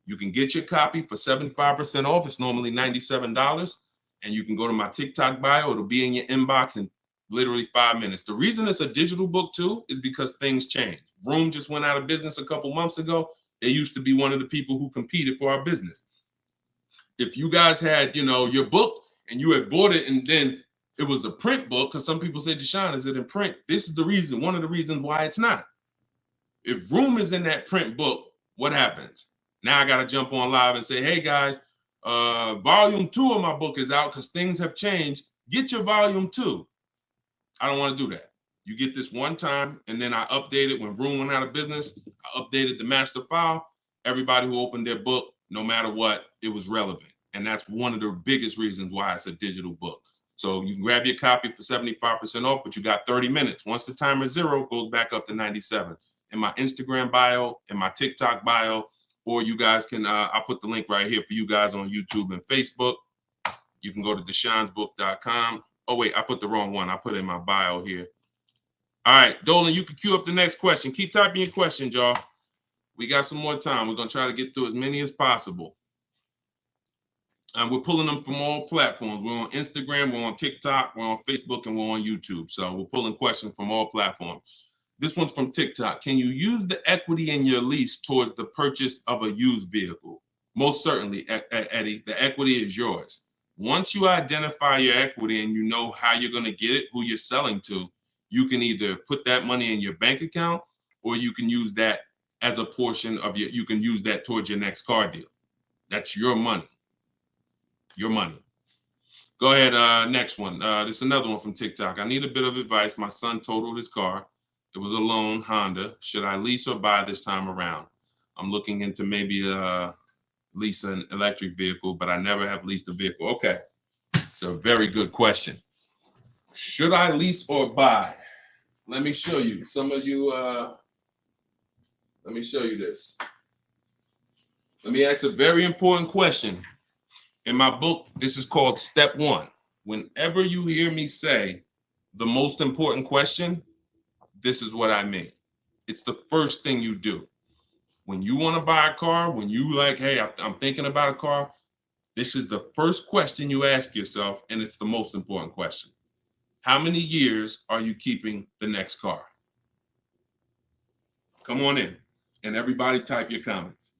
You can get your copy for 75% off. It's normally $97. And you can go to my TikTok bio. It'll be in your inbox in literally 5 minutes. The reason it's a digital book too is because things change. Vroom just went out of business a couple months ago. They used to be one of the people who competed for our business. If you guys had, your book and you had bought it and then it was a print book, because some people say, Deshone, is it in print? This is the reason, one of the reasons why it's not. If Vroom is in that print book, what happens? Now I got to jump on live and say, hey guys, volume 2 of my book is out because things have changed. Get your volume 2. I don't want to do that. You get this one time, and then I update it when Vroom went out of business. I updated the master file. Everybody who opened their book, no matter what, it was relevant. And that's one of the biggest reasons why it's a digital book. So you can grab your copy for 75% off, but you got 30 minutes. Once the timer is 0, it goes back up to 97. In my Instagram bio, in my TikTok bio, or you guys can, I'll put the link right here for you guys on YouTube and Facebook. You can go to deshonesbook.com. Oh, wait, I put the wrong one. I put it in my bio here. All right, Dolan, you can queue up the next question. Keep typing your questions, y'all. We got some more time. We're going to try to get through as many as possible. And we're pulling them from all platforms. We're on Instagram, we're on TikTok, we're on Facebook, and we're on YouTube. So we're pulling questions from all platforms. This one's from TikTok. Can you use the equity in your lease towards the purchase of a used vehicle? Most certainly, Eddie, the equity is yours. Once you identify your equity and you know how you're going to get it, who you're selling to, you can either put that money in your bank account or you can use that as a portion of you can use that towards your next car deal. That's your money. Your money. Go ahead, next one. This is another one from TikTok. I need a bit of advice. My son totaled his car. It was a loan Honda. Should I lease or buy this time around? I'm looking into maybe lease an electric vehicle, but I never have leased a vehicle. Okay, it's a very good question. Should I lease or buy? Let me show you. Some of you, let me show you this. Let me ask a very important question. In my book, this is called Step One. Whenever you hear me say the most important question, this is what I mean. It's the first thing you do. When you want to buy a car, when you like, hey, I'm thinking about a car, this is the first question you ask yourself, and it's the most important question. How many years are you keeping the next car? Come on in, and everybody type your comments.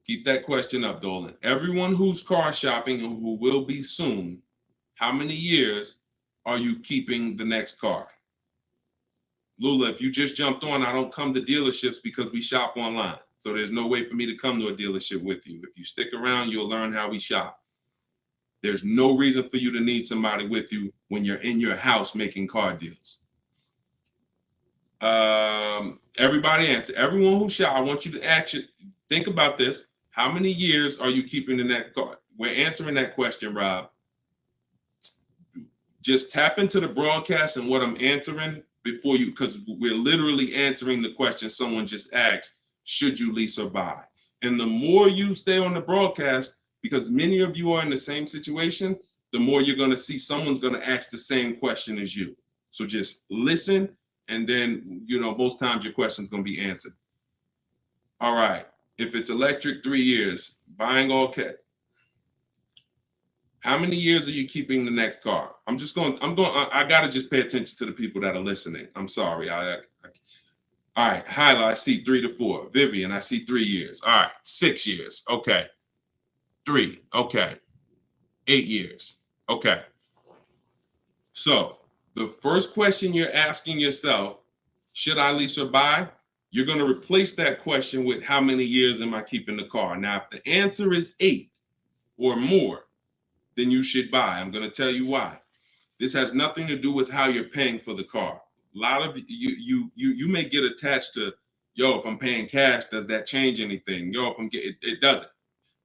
Keep that question up, Dolan. Everyone who's car shopping and who will be soon, how many years are you keeping the next car? Lula, if you just jumped on, I don't come to dealerships because we shop online. So there's no way for me to come to a dealership with you. If you stick around, you'll learn how we shop. There's no reason for you to need somebody with you when you're in your house making car deals. Everybody answer. Everyone who shop, I want you to actually think about this. How many years are you keeping in that car? We're answering that question, Rob. Just tap into the broadcast and what I'm answering before you, because we're literally answering the question someone just asked, should you lease or buy? And the more you stay on the broadcast, because many of you are in the same situation, the more you're going to see someone's going to ask the same question as you. So just listen, and then, most times your question's going to be answered. All right. If it's electric, 3 years. Buying all cash. How many years are you keeping the next car? I got to just pay attention to the people that are listening. I'm sorry. All right. Hyla, I see 3 to 4. Vivian, I see 3 years. All right. 6 years. Okay. 3. Okay. 8 years. Okay. So the first question you're asking yourself, should I lease or buy? You're going to replace that question with how many years am I keeping the car? Now, if the answer is 8 or more, then you should buy. I'm going to tell you why. This has nothing to do with how you're paying for the car. A lot of you may get attached to, if I'm paying cash, does that change anything? If I'm getting, it doesn't,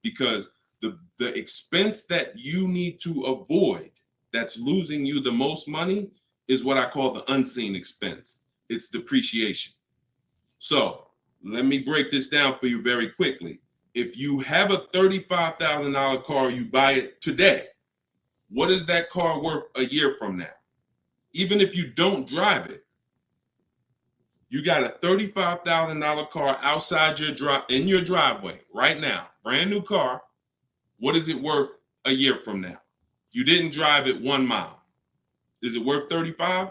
because the expense that you need to avoid that's losing you the most money is what I call the unseen expense. It's depreciation. So let me break this down for you very quickly. If you have a $35,000 car, you buy it today. What is that car worth a year from now? Even if you don't drive it, you got a $35,000 car outside in your driveway right now, brand new car. What is it worth a year from now? You didn't drive it 1 mile. Is it worth 35?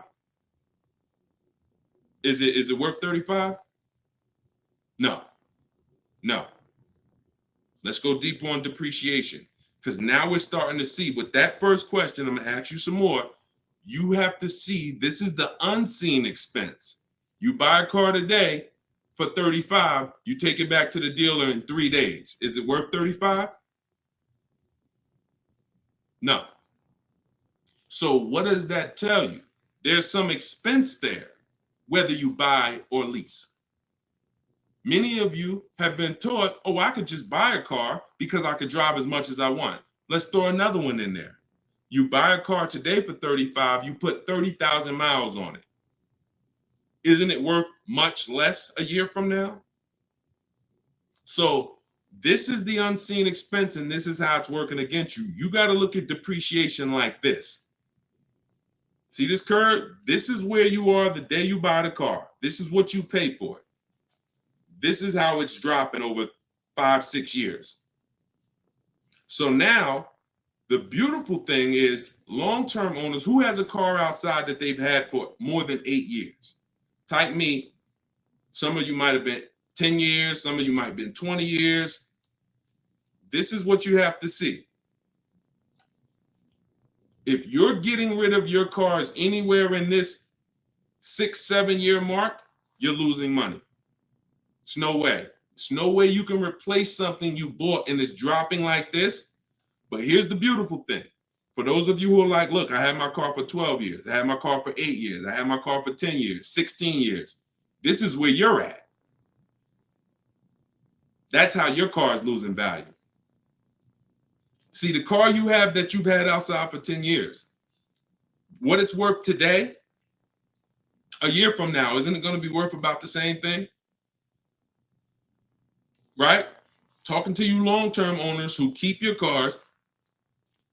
Is it worth 35? No. Let's go deeper on depreciation, because now we're starting to see with that first question. I'm going to ask you some more. You have to see this is the unseen expense. You buy a car today for 35, you take it back to the dealer in 3 days. Is it worth 35? No. So what does that tell you? There's some expense there, whether you buy or lease. Many of you have been taught, I could just buy a car because I could drive as much as I want. Let's throw another one in there. You buy a car today for 35, you put 30,000 miles on it. Isn't it worth much less a year from now? So this is the unseen expense, and this is how it's working against you. You got to look at depreciation like this. See this curve? This is where you are the day you buy the car. This is what you pay for it. This is how it's dropping over 5-6 years. So now the beautiful thing is long-term owners who has a car outside that they've had for more than 8 years. Type me. Some of you might have been 10 years. Some of you might have been 20 years. this is what you have to see. If you're getting rid of your cars anywhere in this 6-7 year mark, you're losing money. It's no way. It's no way you can replace something you bought and it's dropping like this. But here's the beautiful thing. For those of you who are like, look, I had my car for 12 years. I had my car for 8 years. I had my car for 10 years, 16 years. This is where you're at. That's how your car is losing value. See, the car you have that you've had outside for 10 years, what it's worth today, a year from now, isn't it going to be worth about the same thing? Right? Talking to you long-term owners who keep your cars,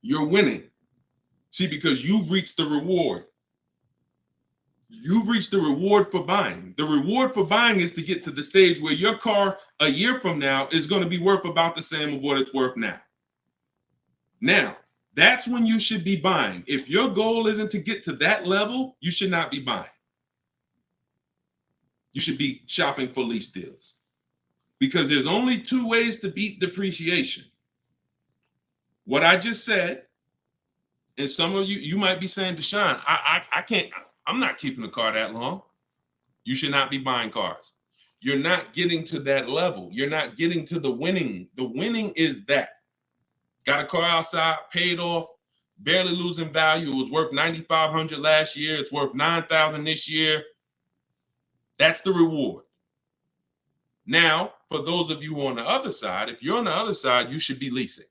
you're winning. See, because you've reached the reward. You've reached the reward for buying. The reward for buying is to get to the stage where your car a year from now is going to be worth about the same of what it's worth now. Now, that's when you should be buying. If your goal isn't to get to that level, you should not be buying. You should be shopping for lease deals. Because there's only two ways to beat depreciation. What I just said, and some of you might be saying, Deshone, I can't, I'm not keeping a car that long. You should not be buying cars. You're not getting to that level. You're not getting to the winning. The winning is that. Got a car outside, paid off, barely losing value. It was worth $9,500 last year. It's worth $9,000 this year. That's the reward. Now, for those of you on the other side, if you're on the other side, you should be leasing.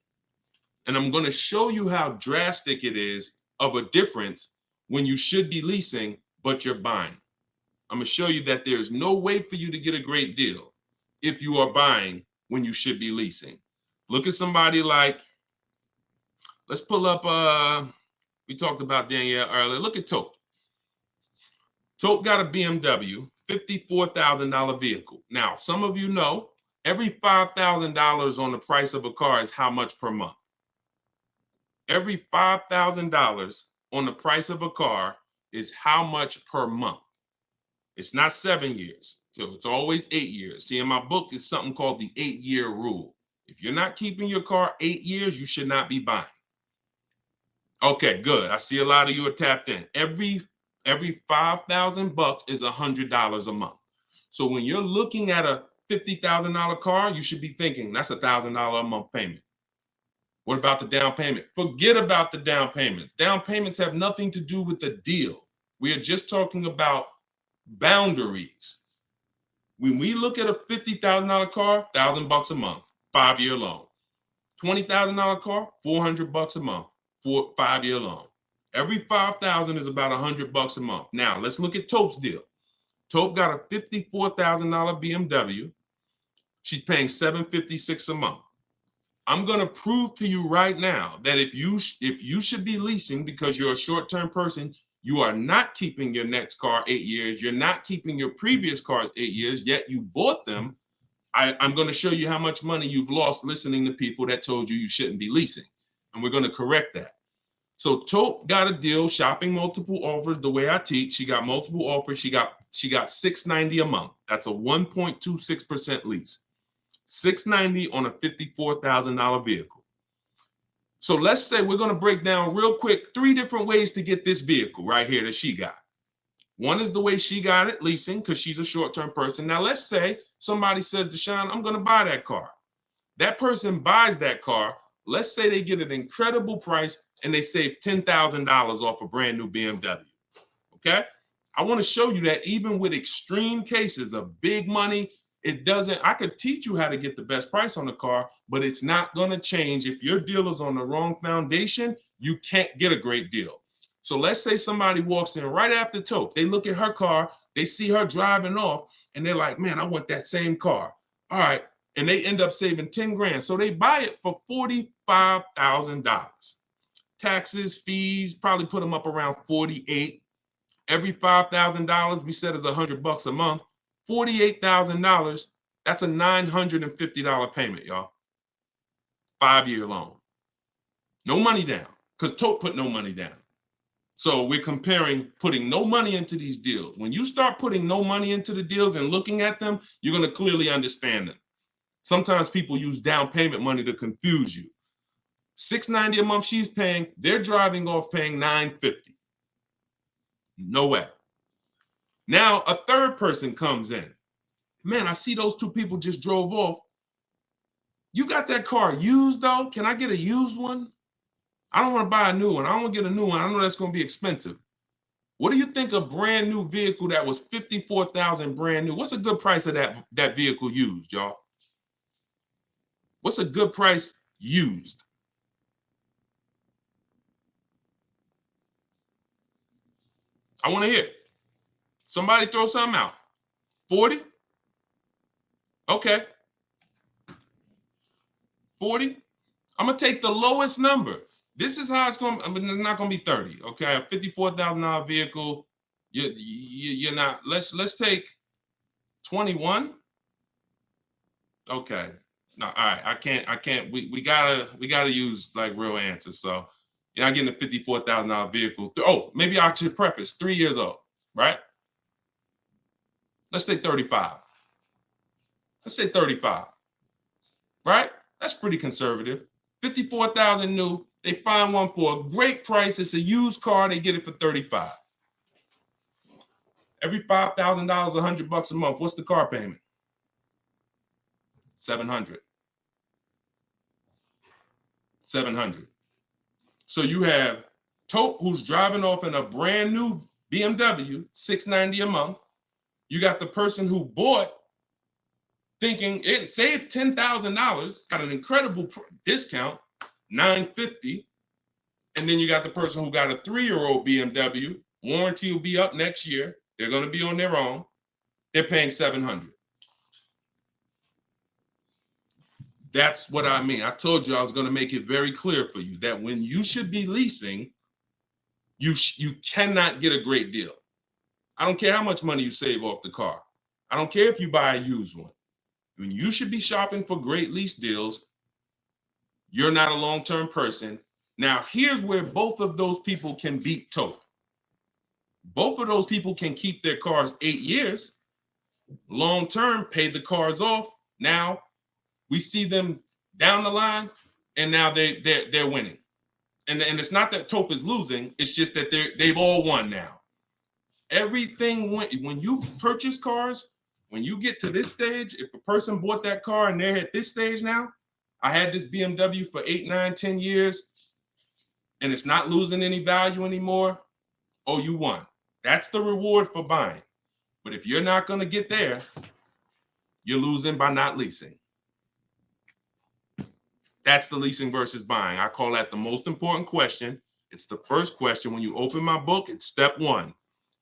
And I'm going to show you how drastic it is of a difference when you should be leasing, but you're buying. I'm going to show you that there's no way for you to get a great deal if you are buying when you should be leasing. Look at somebody like, let's pull up, we talked about Danielle earlier. Look at Tope. Tope got a BMW, $54,000 vehicle. Now, some of you know, every $5,000 on the price of a car is how much per month? Every $5,000 on the price of a car is how much per month? It's not 7 years, so it's always 8 years. See, in my book, it's something called the 8-year rule. If you're not keeping your car 8 years, you should not be buying. Okay, good. I see a lot of you are tapped in. Every $5,000 is $100 a month. So when you're looking at a $50,000 car, you should be thinking that's $1,000 a month payment. What about the down payment? Forget about the down payments. Down payments have nothing to do with the deal. We are just talking about boundaries. When we look at a $50,000 car, $1,000 a month, 5-year loan. $20,000 car, $400 a month, 5-year loan. Every 5,000 is about $100 a month. Now let's look at Tope's deal. Tope got a $54,000 BMW. She's paying $756 a month. I'm going to prove to you right now that if you should be leasing because you're a short-term person, you are not keeping your next car 8 years. You're not keeping your previous cars 8 years, yet you bought them. I'm going to show you how much money you've lost listening to people that told you shouldn't be leasing. And we're going to correct that. So Tope got a deal, shopping multiple offers the way I teach. She got multiple offers. She got $690 a month. That's a 1.26% lease. $690 on a $54,000 vehicle. So let's say we're going to break down real quick 3 different ways to get this vehicle right here that she got. One is the way she got it, leasing, because she's a short-term person. Now let's say somebody says, Deshone, I'm going to buy that car. That person buys that car. Let's say they get an incredible price and they save $10,000 off a brand new BMW. Okay? I want to show you that even with extreme cases of big money, I could teach you how to get the best price on the car, but it's not going to change. If your deal is on the wrong foundation, you can't get a great deal. So let's say somebody walks in right after Tope. They look at her car, they see her driving off, and they're like, man, I want that same car. All right. And they end up saving 10 grand. So they buy it for $45,000. Taxes, fees, probably put them up around 48. Every $5,000 we said is $100 a month. $48,000, that's a $950 payment, y'all. 5-year loan. No money down, because Tope put no money down. So we're comparing putting no money into these deals. When you start putting no money into the deals and looking at them, you're going to clearly understand them. Sometimes people use down payment money to confuse you. $690 a month she's paying, they're driving off paying $950. No way. Now a third person comes in. Man, I see those two people just drove off. You got that car used though? Can I get a used one? I don't want to buy a new one. I don't want to get a new one. I know that's going to be expensive. What do you think a brand new vehicle that was $54,000 brand new? What's a good price of that vehicle used, y'all? What's a good price used? I want to hear it. Somebody throw something out. 40? Okay. 40? I'm going to take the lowest number. This is how it's going. I mean, it's not going to be 30. Okay, a $54,000 vehicle. You're not. Let's take 21. Okay. No, all right. I can't. We gotta use like real answers. So you're not getting a $54,000 vehicle. Oh, maybe I should preface 3 years old, right? Let's say 35. Let's say 35. Right? That's pretty conservative. 54,000 new. They find one for a great price. It's a used car. They get it for 35. Every $5,000, $100 a month. What's the car payment? 700. 700. So you have Tope, who's driving off in a brand new BMW, $690 a month. You got the person who bought thinking it saved $10,000, got an incredible discount, $950. And then you got the person who got a 3-year-old BMW. Warranty will be up next year. They're going to be on their own. They're paying $700. That's what I mean. I told you I was going to make it very clear for you that when you should be leasing, you cannot get a great deal. I don't care how much money you save off the car. I don't care if you buy a used one. When you should be shopping for great lease deals, you're not a long-term person. Now, here's where both of those people can beat Tope. Both of those people can keep their cars 8 years. Long-term, pay the cars off. Now, we see them down the line, and now they're winning. And it's not that Tope is losing. It's just that they've all won now. Everything when you purchase cars, when you get to this stage, if a person bought that car and they're at this stage now, I had this BMW for 8, 9, 10 years, and it's not losing any value anymore. Oh, you won. That's the reward for buying. But if you're not going to get there, you're losing by not leasing. That's the leasing versus buying. I call that the most important question. It's the first question. When you open my book, it's step 1.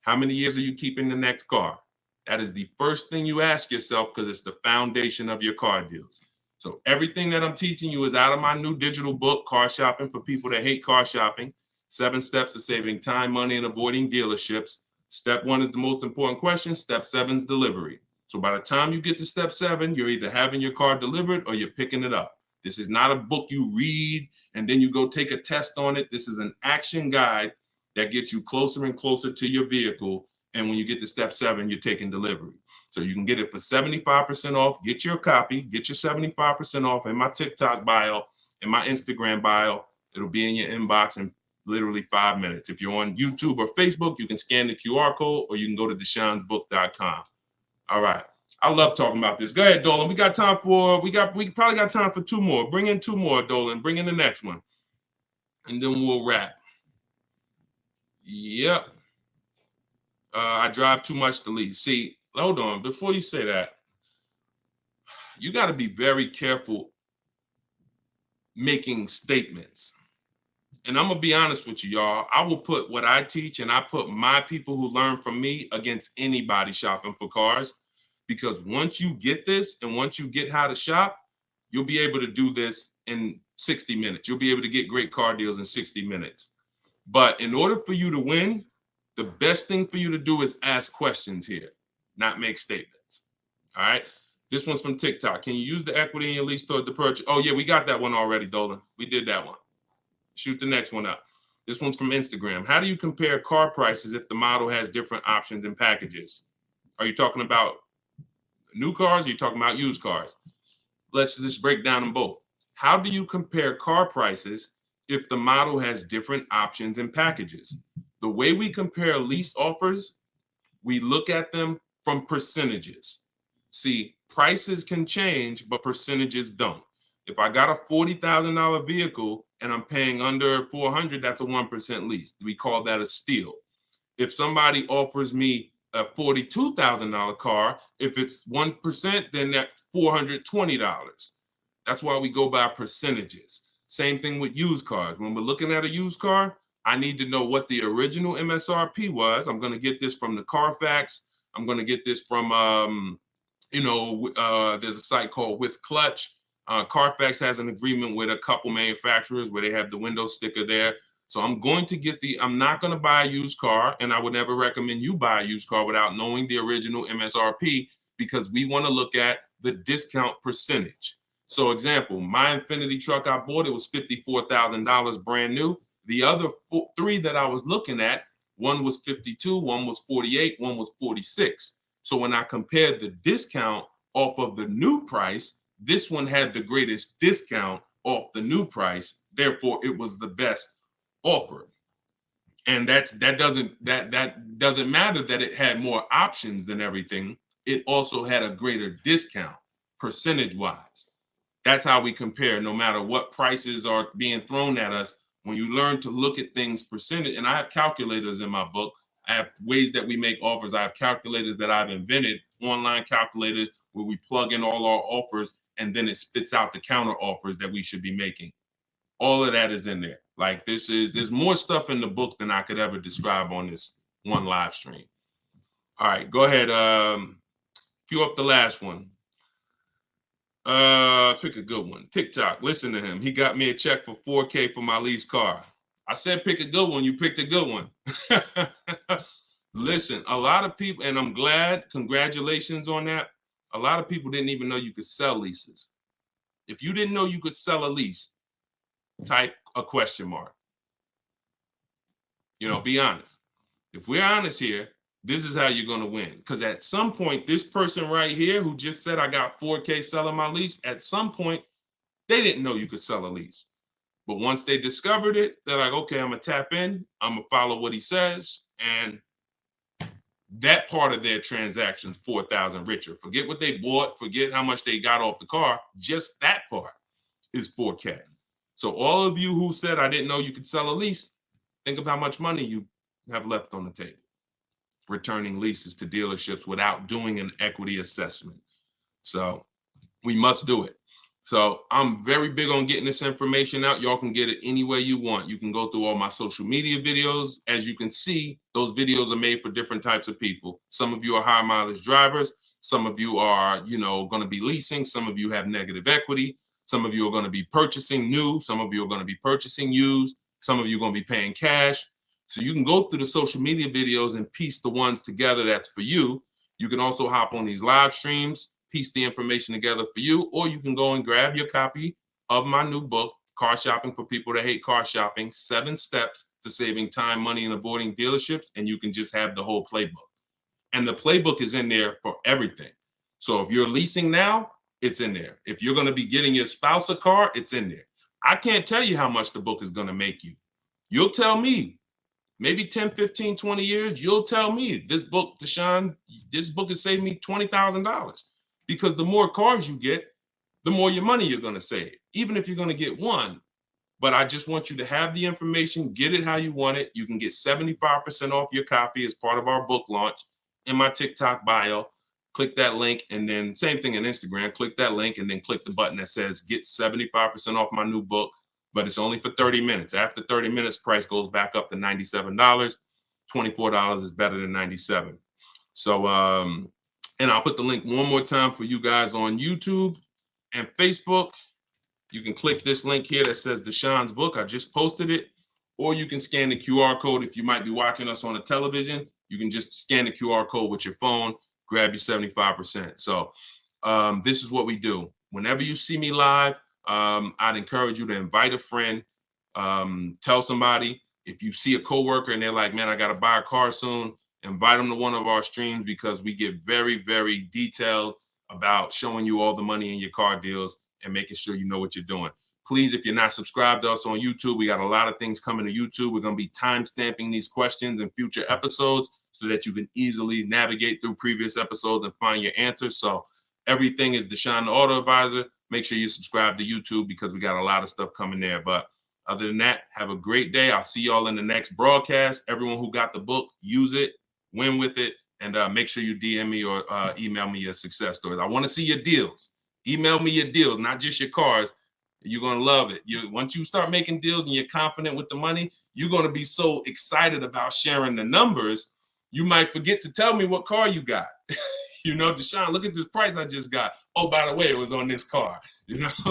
How many years are you keeping the next car? That is the first thing you ask yourself because it's the foundation of your car deals. So everything that I'm teaching you is out of my new digital book, Car Shopping for People That Hate Car Shopping. 7 steps to saving time, money, and avoiding dealerships. Step 1 is the most important question. Step 7 is delivery. So by the time you get to step 7, you're either having your car delivered or you're picking it up. This is not a book you read and then you go take a test on it. This is an action guide that gets you closer and closer to your vehicle. And when you get to step 7, you're taking delivery. So you can get it for 75% off. Get your copy. Get your 75% off in my TikTok bio, in my Instagram bio. It'll be in your inbox in literally 5 minutes. If you're on YouTube or Facebook, you can scan the QR code or you can go to Deshone'sBook.com. All right. I love talking about this. Go ahead, Dolan. We probably got time for 2 more. Bring in 2 more, Dolan. Bring in the next one. And then we'll wrap. Yep. I drive too much to lease. See, hold on. Before you say that, you got to be very careful making statements. And I'm going to be honest with you, y'all. I will put what I teach and I put my people who learn from me against anybody shopping for cars. Because once you get this and once you get how to shop, you'll be able to do this in 60 minutes. You'll be able to get great car deals in 60 minutes. But in order for you to win, the best thing for you to do is ask questions here, not make statements. All right. This one's from TikTok. Can you use the equity in your lease toward the purchase? Oh, yeah, we got that one already, Dolan. We did that one. Shoot the next one up. This one's from Instagram. How do you compare car prices if the model has different options and packages? Are you talking about new cars? Or are you talking about used cars? let's just break down them both. How do you compare car prices if the model has different options and packages? The way we compare lease offers, we look at them from percentages. See, prices can change, but percentages don't. If I got a $40,000 vehicle and I'm paying under 400, that's a 1% lease. We call that a steal. If somebody offers me a $42,000 car, if it's 1%, then that's $420. That's why we go by percentages. Same thing with used cars. When we're looking at a used car, I need to know what the original MSRP was. I'm going to get this from the Carfax. I'm going to get this from, there's a site called With Clutch. Carfax has an agreement with a couple manufacturers where they have the window sticker there. So I'm going to get I'm not going to buy a used car, and I would never recommend you buy a used car without knowing the original MSRP, because we want to look at the discount percentage. So example, my Infiniti truck I bought, it was $54,000 brand new. The other three that I was looking at, one was 52, one was 48, one was 46. So when I compared the discount off of the new price, this one had the greatest discount off the new price. Therefore, it was the best offer. And that doesn't matter that it had more options than everything. It also had a greater discount percentage wise. That's how we compare, no matter what prices are being thrown at us. When you learn to look at things percentage, and I have calculators in my book, I have ways that we make offers. I have calculators that I've invented, online calculators where we plug in all our offers and then it spits out the counter offers that we should be making. All of that is in there. Like there's more stuff in the book than I could ever describe on this one live stream. All right, go ahead. Cue up the last one. Pick a good one. TikTok. Listen to him. He got me a check for $4K for my lease car. I said pick a good one. You picked a good one. Listen, a lot of people, and I'm glad. Congratulations on that. A lot of people didn't even know you could sell leases. If you didn't know you could sell a lease, type a question mark. Be honest. If we're honest here, this is how you're going to win. Because at some point, this person right here who just said I got $4K selling my lease, at some point, they didn't know you could sell a lease. But once they discovered it, they're like, okay, I'm going to tap in. I'm going to follow what he says. And that part of their transaction's 4,000 richer. Forget what they bought. Forget how much they got off the car. Just that part is 4K. So all of you who said I didn't know you could sell a lease, think of how much money you have left on the table returning leases to dealerships without doing an equity assessment. So we must do it. So I'm very big on getting this information out. Y'all can get it any way you want. You can go through all my social media videos. As you can see, those videos are made for different types of people. Some of you are high mileage drivers. Some of you are, going to be leasing. Some of you have negative equity. Some of you are going to be purchasing new. Some of you are going to be purchasing used. Some of you are going to be paying cash. So you can go through the social media videos and piece the ones together that's for you. You can also hop on these live streams, piece the information together for you, or you can go and grab your copy of my new book, Car Shopping for People That Hate Car Shopping, 7 Steps to Saving Time, Money, and Avoiding Dealerships, and you can just have the whole playbook. And the playbook is in there for everything. So if you're leasing now, it's in there. If you're going to be getting your spouse a car, it's in there. I can't tell you how much the book is going to make you. You'll tell me. Maybe 10, 15, 20 years, you'll tell me, this book, Deshone, this book has saved me $20,000. Because the more cars you get, the more your money you're going to save, even if you're going to get one. But I just want you to have the information, get it how you want it. You can get 75% off your copy as part of our book launch in my TikTok bio. Click that link, and then same thing on Instagram. Click that link and then click the button that says get 75% off my new book. But it's only for 30 minutes. After 30 minutes, price goes back up to $97. $24 is better than $97. So, and I'll put the link one more time for you guys on YouTube and Facebook. You can click this link here that says Deshone's book. I just posted it. Or you can scan the QR code. If you might be watching us on a television, you can just scan the QR code with your phone, grab your 75%. So this is what we do. Whenever you see me live, I'd encourage you to invite a friend, tell somebody. If you see a coworker and they're like, man, I got to buy a car soon, invite them to one of our streams, because we get very, very detailed about showing you all the money in your car deals. and making sure you know what you're doing. Please, if you're not subscribed to us on YouTube, we got a lot of things coming to YouTube. We're going to be time stamping these questions in future episodes so that you can easily navigate through previous episodes and find your answers. So everything is Deshone the Auto Advisor. Make sure you subscribe to YouTube because we got a lot of stuff coming there. But other than that, have a great day. I'll see y'all in the next broadcast. Everyone who got the book, use it, win with it, and make sure you DM me or email me your success stories. I want to see your deals. Email me your deals, not just your cars. You're going to love it. Once you start making deals and you're confident with the money, you're going to be so excited about sharing the numbers, you might forget to tell me what car you got. Deshone, look at this price I just got. Oh, by the way, it was on this car.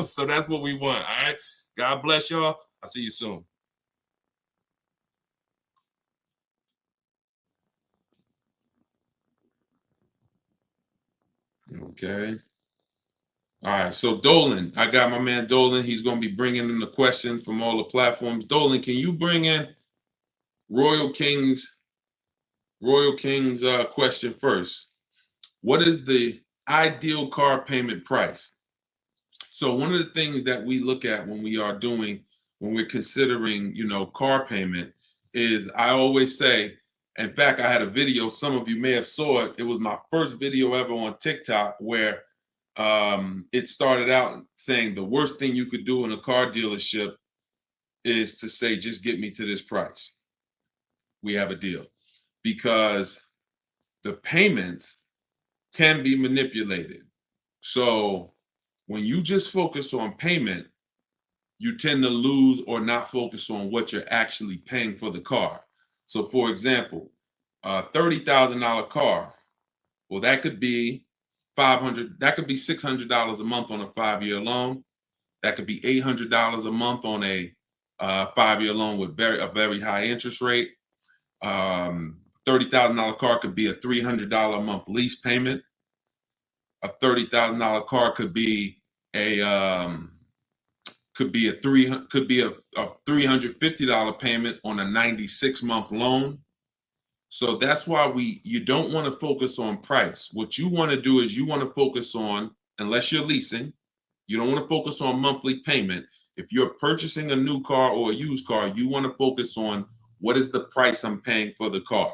So that's what we want. All right. God bless y'all. I'll see you soon. Okay. All right, so Dolan, I got my man Dolan. He's going to be bringing in the questions from all the platforms. Dolan, can you bring in Royal King's question first? What is the ideal car payment price? So one of the things that we look at when we're considering, car payment is, I always say, in fact, I had a video, some of you may have saw it. It was my first video ever on TikTok where it started out saying the worst thing you could do in a car dealership is to say, just get me to this price. We have a deal. Because the payments can be manipulated. So when you just focus on payment, you tend to lose or not focus on what you're actually paying for the car. So for example, a $30,000 car, well, that could be $600 a month on a 5-year loan. That could be $800 a month on a 5-year loan with a very high interest rate. $30,000 car could be a $300 a month lease payment. A $30,000 car could be a $350 payment on a 96-month loan. So that's why you don't want to focus on price. What you want to do is you want to focus on, unless you're leasing, you don't want to focus on monthly payment. If you're purchasing a new car or a used car, you want to focus on what is the price I'm paying for the car.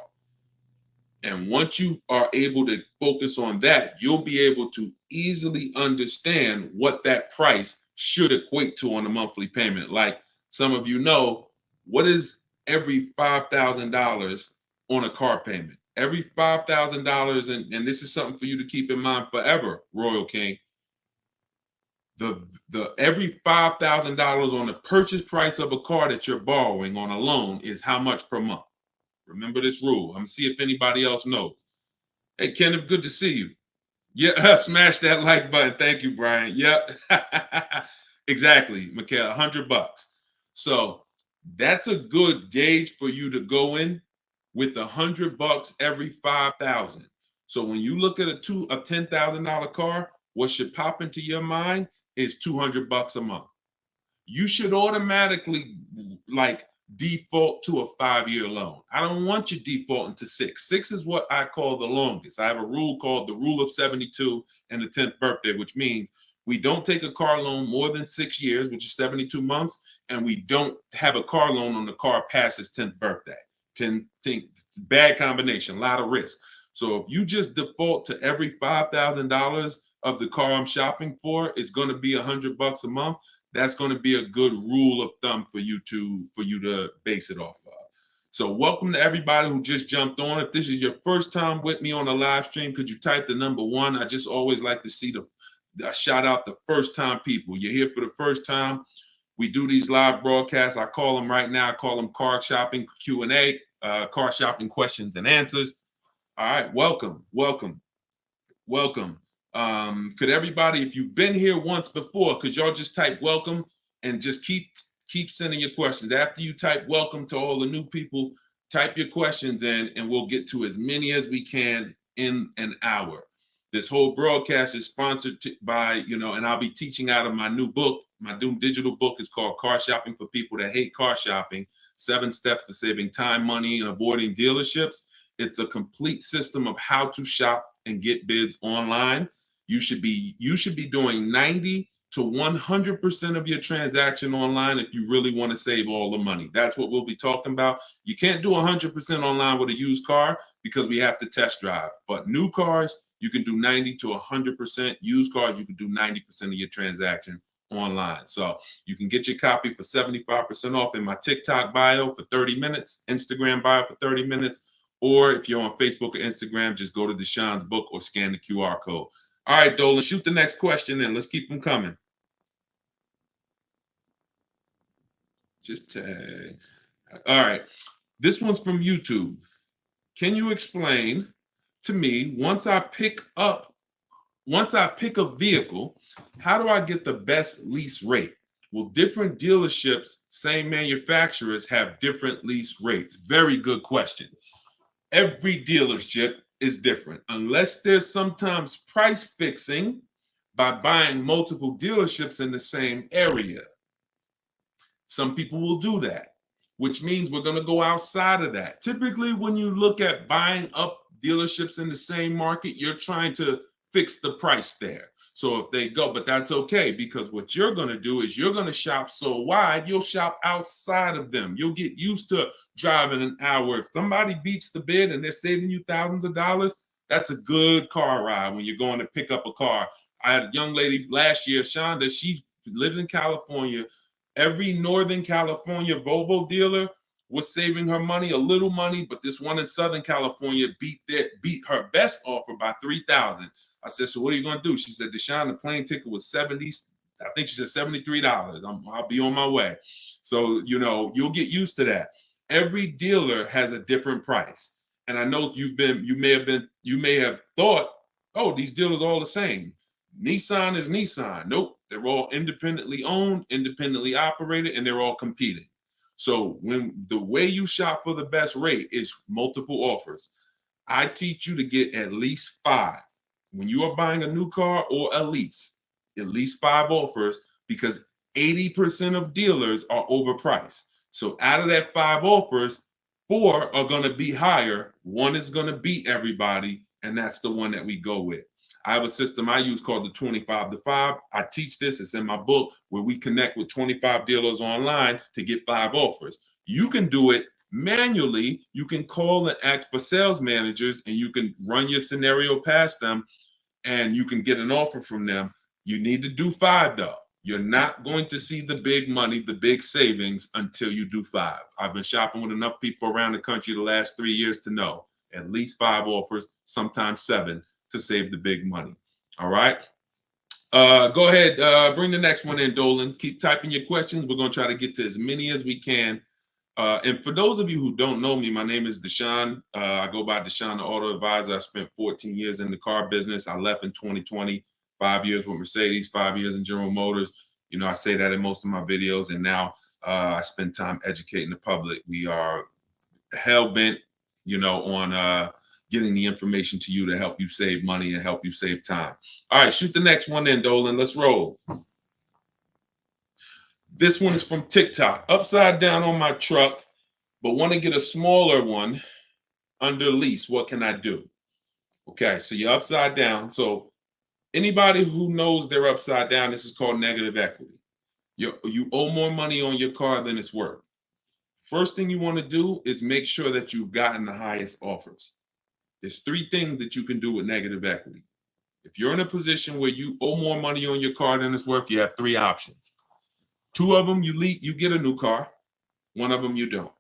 And once you are able to focus on that, you'll be able to easily understand what that price should equate to on a monthly payment. Like some of you know, what is every $5,000 on a car payment? Every $5,000, and this is something for you to keep in mind forever, Royal King. The every $5,000 on the purchase price of a car that you're borrowing on a loan is how much per month? Remember this rule. I'm gonna see if anybody else knows. Hey, Kenneth, good to see you. Yeah, smash that like button. Thank you, Brian. Yep. Exactly, Michaela, $100. So that's a good gauge for you to go in with $100 every 5,000. So when you look at a $10,000 car, what should pop into your mind is $200 a month. You should automatically default to a 5-year loan. I don't want you defaulting to 6. 6 is what I call the longest. I have a rule called the rule of 72 and the 10th birthday, which means we don't take a car loan more than 6 years, which is 72 months, and we don't have a car loan on the car past its 10th birthday. Bad combination, a lot of risk. So if you just default to every $5,000 of the car I'm shopping for, it's going to be $100 a month. That's going to be a good rule of thumb for you to base it off of. So welcome to everybody who just jumped on. If this is your first time with me on a live stream, could you type the number 1? I just always like to see the shout out the first time people. You're here for the first time. We do these live broadcasts. I call them right now. I call them car shopping Q&A, car shopping questions and answers. All right, welcome. Could everybody, if you've been here once before, could y'all just type welcome and just keep sending your questions. After you type welcome to all the new people, type your questions in and we'll get to as many as we can in an hour. This whole broadcast is sponsored by, and I'll be teaching out of my new book. My new digital book is called Car Shopping for People That Hate Car Shopping, 7 Steps to Saving Time, Money, and Avoiding Dealerships. It's a complete system of how to shop and get bids online. You should be doing 90 to 100% of your transaction online if you really want to save all the money. That's what we'll be talking about. You can't do 100% online with a used car because we have to test drive. But new cars, you can do 90 to 100%. Used cars, you can do 90% of your transaction online. So you can get your copy for 75% off in my TikTok bio for 30 minutes, Instagram bio for 30 minutes, or if you're on Facebook or Instagram, just go to Deshone's book or scan the QR code. All right, Dolan, shoot the next question and let's keep them coming. Just tag. All right, this one's from YouTube. Can you explain to me, once I pick a vehicle, how do I get the best lease rate? Well, different dealerships, same manufacturers, have different lease rates. Very good question. Every dealership is different, unless there's sometimes price fixing by buying multiple dealerships in the same area. Some people will do that, which means we're going to go outside of that. Typically, when you look at buying up dealerships in the same market, you're trying to fix the price there. So if they go, but that's okay, because what you're going to do is you're going to shop so wide, you'll shop outside of them. You'll get used to driving an hour. If somebody beats the bid and they're saving you thousands of dollars, that's a good car ride when you're going to pick up a car. I had a young lady last year, Shonda, she lives in California. Every Northern California Volvo dealer was saving her money, a little money, but this one in Southern California beat her best offer by $3,000. I said, so what are you going to do? She said, Deshone, the plane ticket was 70. I think she said $73. I'll be on my way. So, you'll get used to that. Every dealer has a different price. And I know you may have thought, oh, these dealers are all the same. Nissan is Nissan. Nope. They're all independently owned, independently operated, and they're all competing. So when the way you shop for the best rate is multiple offers, I teach you to get at least 5. When you are buying a new car or a lease, at least 5 offers, because 80% of dealers are overpriced. So out of that 5 offers, 4 are going to be higher. 1 is going to beat everybody, and that's the one that we go with. I have a system I use called the 25 to 5. I teach this. It's in my book, where we connect with 25 dealers online to get 5 offers. You can do it manually. You can call and ask for sales managers, and you can run your scenario past them, and you can get an offer from them. You need to do 5 though. You're not going to see the big money, the big savings until you do 5. I've been shopping with enough people around the country the last 3 years to know at least 5 offers, sometimes 7, to save the big money. All right. Go ahead. Bring the next one in, Dolan. Keep typing your questions. We're going to try to get to as many as we can. And for those of you who don't know me, my name is Deshone. I go by Deshone the Auto Advisor. I spent 14 years in the car business. I left in 2020, 5 years with Mercedes, 5 years in General Motors. I say that in most of my videos. And now I spend time educating the public. We are hell-bent, on getting the information to you to help you save money and help you save time. All right, shoot the next one in, Dolan. Let's roll. This one is from TikTok. Upside down on my truck, but want to get a smaller one under lease. What can I do? Okay, so you're upside down. So anybody who knows they're upside down, this is called negative equity. You owe more money on your car than it's worth. First thing you want to do is make sure that you've gotten the highest offers. There's 3 things that you can do with negative equity. If you're in a position where you owe more money on your car than it's worth, you have 3 options. 2 of them, you get a new car. 1 of them, you don't.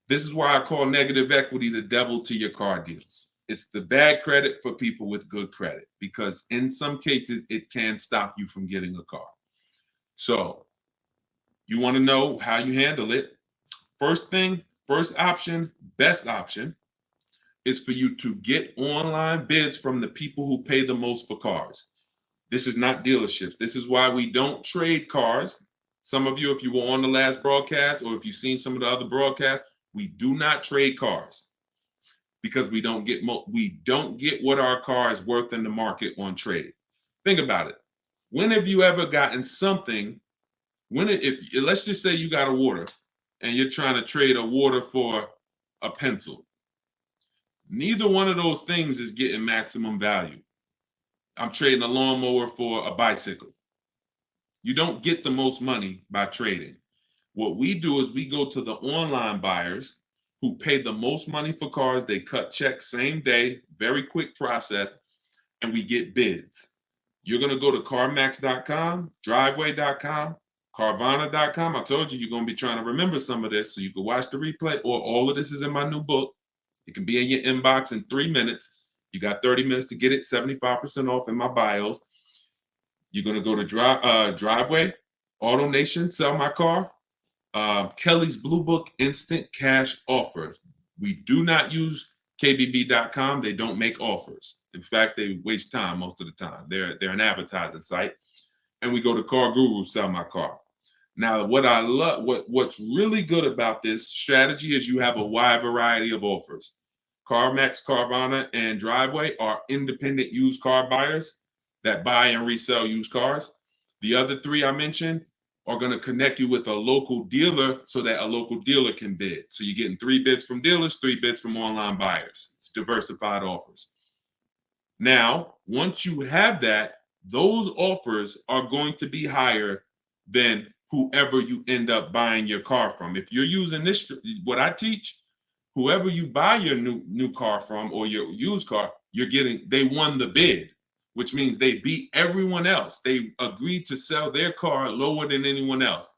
This is why I call negative equity the devil to your car deals. It's the bad credit for people with good credit, because in some cases, it can stop you from getting a car. So you want to know how you handle it. First option, best option, is for you to get online bids from the people who pay the most for cars. This is not dealerships. This is why we don't trade cars. Some of you, if you were on the last broadcast, or if you've seen some of the other broadcasts, we do not trade cars, because we don't get what our car is worth in the market on trade. Think about it. When have you ever gotten something? Let's just say you got a water, and you're trying to trade a water for a pencil. Neither one of those things is getting maximum value. I'm trading a lawnmower for a bicycle. You don't get the most money by trading. What we do is we go to the online buyers who pay the most money for cars. They cut checks same day, very quick process, and we get bids. You're going to go to CarMax.com, Driveway.com, Carvana.com. I told you you're going to be trying to remember some of this so you can watch the replay, or all of this is in my new book. It can be in your inbox in 3 minutes. You got 30 minutes to get it, 75% off in my bios. You're going to go to Driveway, Auto Nation, Sell My Car, Kelly's Blue Book Instant Cash Offers. We do not use KBB.com. They don't make offers. In fact, they waste time most of the time. They're an advertising site. And we go to Car Guru, Sell My Car. Now, what I love, what's really good about this strategy is you have a wide variety of offers. CarMax, Carvana, and Driveway are independent used car buyers that buy and resell used cars. The other three I mentioned are going to connect you with a local dealer so that a local dealer can bid. So you're getting 3 bids from dealers, 3 bids from online buyers. It's diversified offers. Now, once you have that, those offers are going to be higher than whoever you end up buying your car from. If you're using this, what I teach, whoever you buy your new car from or your used car, they won the bid, which means they beat everyone else. They agreed to sell their car lower than anyone else.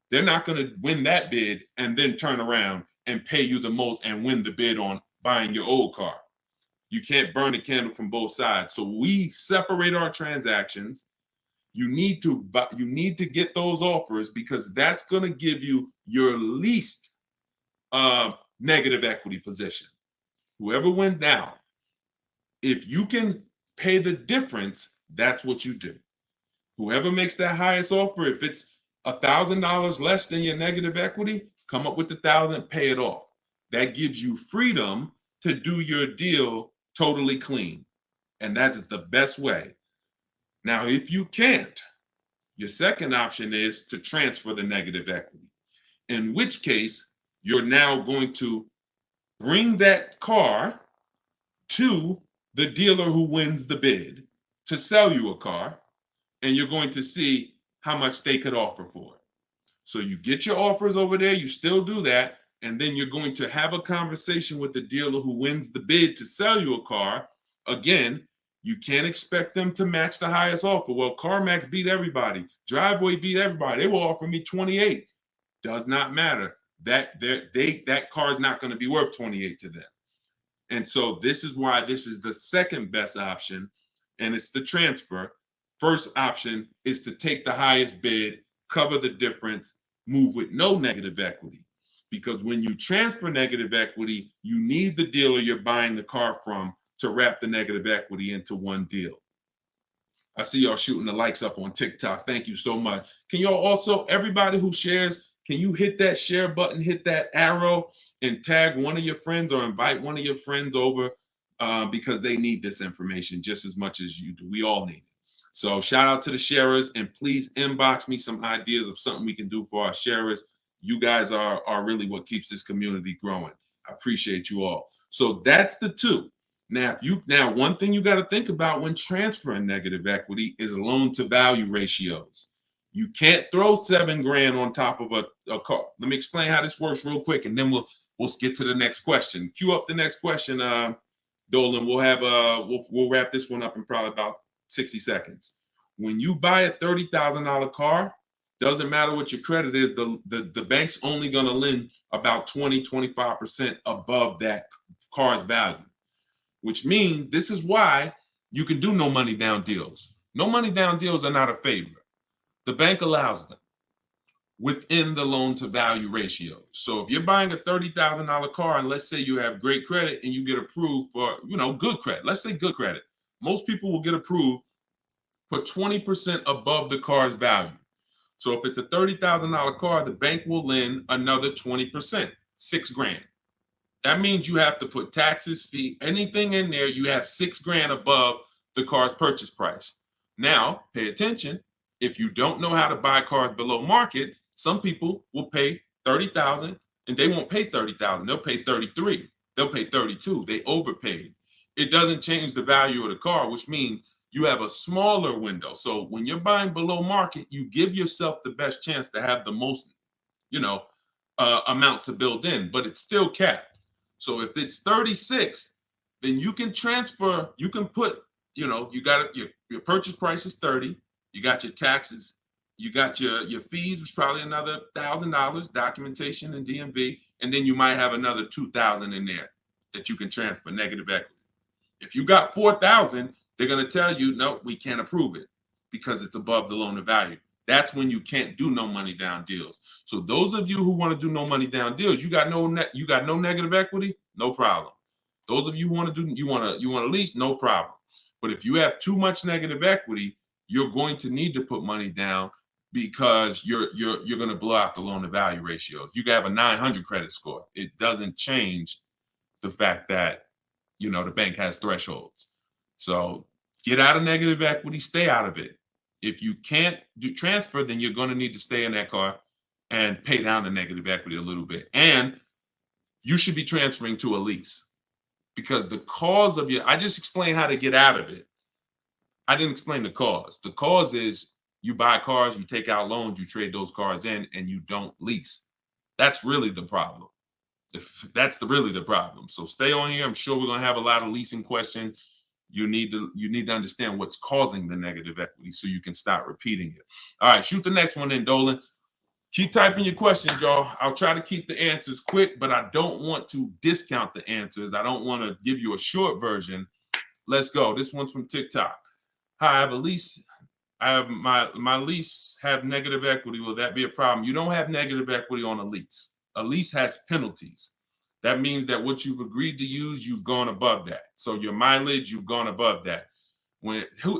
They're not going to win that bid and then turn around and pay you the most and win the bid on buying your old car. You can't burn the candle from both sides. So we separate our transactions. You need to get those offers because that's going to give you your least negative equity position. Whoever went down, if you can pay the difference, that's what you do. Whoever makes that highest offer, if it's $1,000 less than your negative equity, come up with $1,000, pay it off. That gives you freedom to do your deal totally clean. And that is the best way. Now, if you can't, your second option is to transfer the negative equity, in which case you're now going to bring that car to the dealer who wins the bid to sell you a car, and you're going to see how much they could offer for it. So you get your offers over there, you still do that, and then you're going to have a conversation with the dealer who wins the bid to sell you a car. Again, you can't expect them to match the highest offer. Well, CarMax beat everybody. Driveway beat everybody. They will offer me 28. Does not matter. That car is not going to be worth 28 to them. And so this is why this is the second best option, and it's the transfer. First option is to take the highest bid, cover the difference, move with no negative equity. Because when you transfer negative equity, you need the dealer you're buying the car from to wrap the negative equity into one deal. I see y'all shooting the likes up on TikTok. Thank you so much. Can y'all also, everybody who shares, can you hit that share button, hit that arrow, and tag one of your friends or invite one of your friends over because they need this information just as much as you do. We all need it. So shout out to the sharers, and please inbox me some ideas of something we can do for our sharers. You guys are really what keeps this community growing. I appreciate you all. So that's the two. Now, one thing you got to think about when transferring negative equity is loan to value ratios. You can't throw $7,000 on top of a car. Let me explain how this works real quick, and then we'll get to the next question. Cue up the next question, Dolan. We'll wrap this one up in probably about 60 seconds. When you buy a $30,000 car, doesn't matter what your credit is, the bank's only going to lend about 20-25% above that car's value, which means this is why you can do no money down deals. No money down deals are not a favor. The bank allows them within the loan to value ratio. So if you're buying a $30,000 car, and let's say you have great credit and you get approved for, good credit, let's say good credit, most people will get approved for 20% above the car's value. So if it's a $30,000 car, the bank will lend another 20%, $6,000. That means you have to put taxes, fee, anything in there. You have $6,000 above the car's purchase price. Now, pay attention. If you don't know how to buy cars below market, some people will pay $30,000 and they won't pay $30,000. They'll pay $33,000. They'll pay $32,000. They overpaid. It doesn't change the value of the car, which means you have a smaller window. So when you're buying below market, you give yourself the best chance to have the most, amount to build in, but it's still capped. So if it's 36, then you can transfer, you can put, you got your purchase price is 30, you got your taxes, you got your fees, which is probably another $1,000, documentation and DMV, and then you might have another 2,000 in there that you can transfer negative equity. If you got 4,000, they're going to tell you, no, we can't approve it because it's above the loan to value. That's when you can't do no money down deals. So those of you who want to do no money down deals, you got no negative equity, no problem. Those of you who want to do you want to lease, no problem. But if you have too much negative equity, you're going to need to put money down because you're going to blow out the loan to value ratios. You can have a 900 credit score. It doesn't change the fact that the bank has thresholds. So get out of negative equity, stay out of it. If you can't do transfer, then you're going to need to stay in that car and pay down the negative equity a little bit. And you should be transferring to a lease because the cause of I just explained how to get out of it. I didn't explain the cause. The cause is you buy cars, you take out loans, you trade those cars in, and you don't lease. That's really the problem. That's really the problem. So stay on here. I'm sure we're going to have a lot of leasing questions. You need to understand what's causing the negative equity so you can start repeating it. All right, shoot the next one in, Dolan. Keep typing your questions, y'all. I'll try to keep the answers quick, but I don't want to discount the answers. I don't want to give you a short version. Let's go. This one's from TikTok. Hi, I have a lease. I have my lease have negative equity. Will that be a problem? You don't have negative equity on a lease. A lease has penalties. That means that what you've agreed to use, you've gone above that. So your mileage, you've gone above that.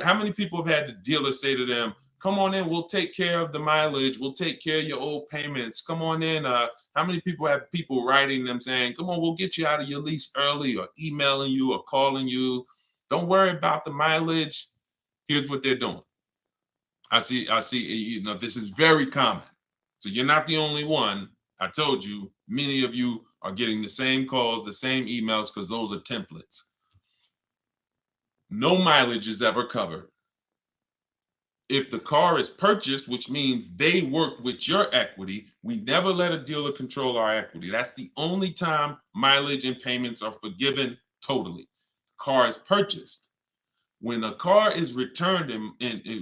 How many people have had the dealer say to them, come on in, we'll take care of the mileage, we'll take care of your old payments, come on in. How many people have people writing them saying, come on, we'll get you out of your lease early, or emailing you or calling you. Don't worry about the mileage. Here's what they're doing. I see, this is very common. So you're not the only one. I told you, many of you are getting the same calls, the same emails, because those are templates. No mileage is ever covered. If the car is purchased, which means they worked with your equity, we never let a dealer control our equity. That's the only time mileage and payments are forgiven totally. Car is purchased. When a car is returned,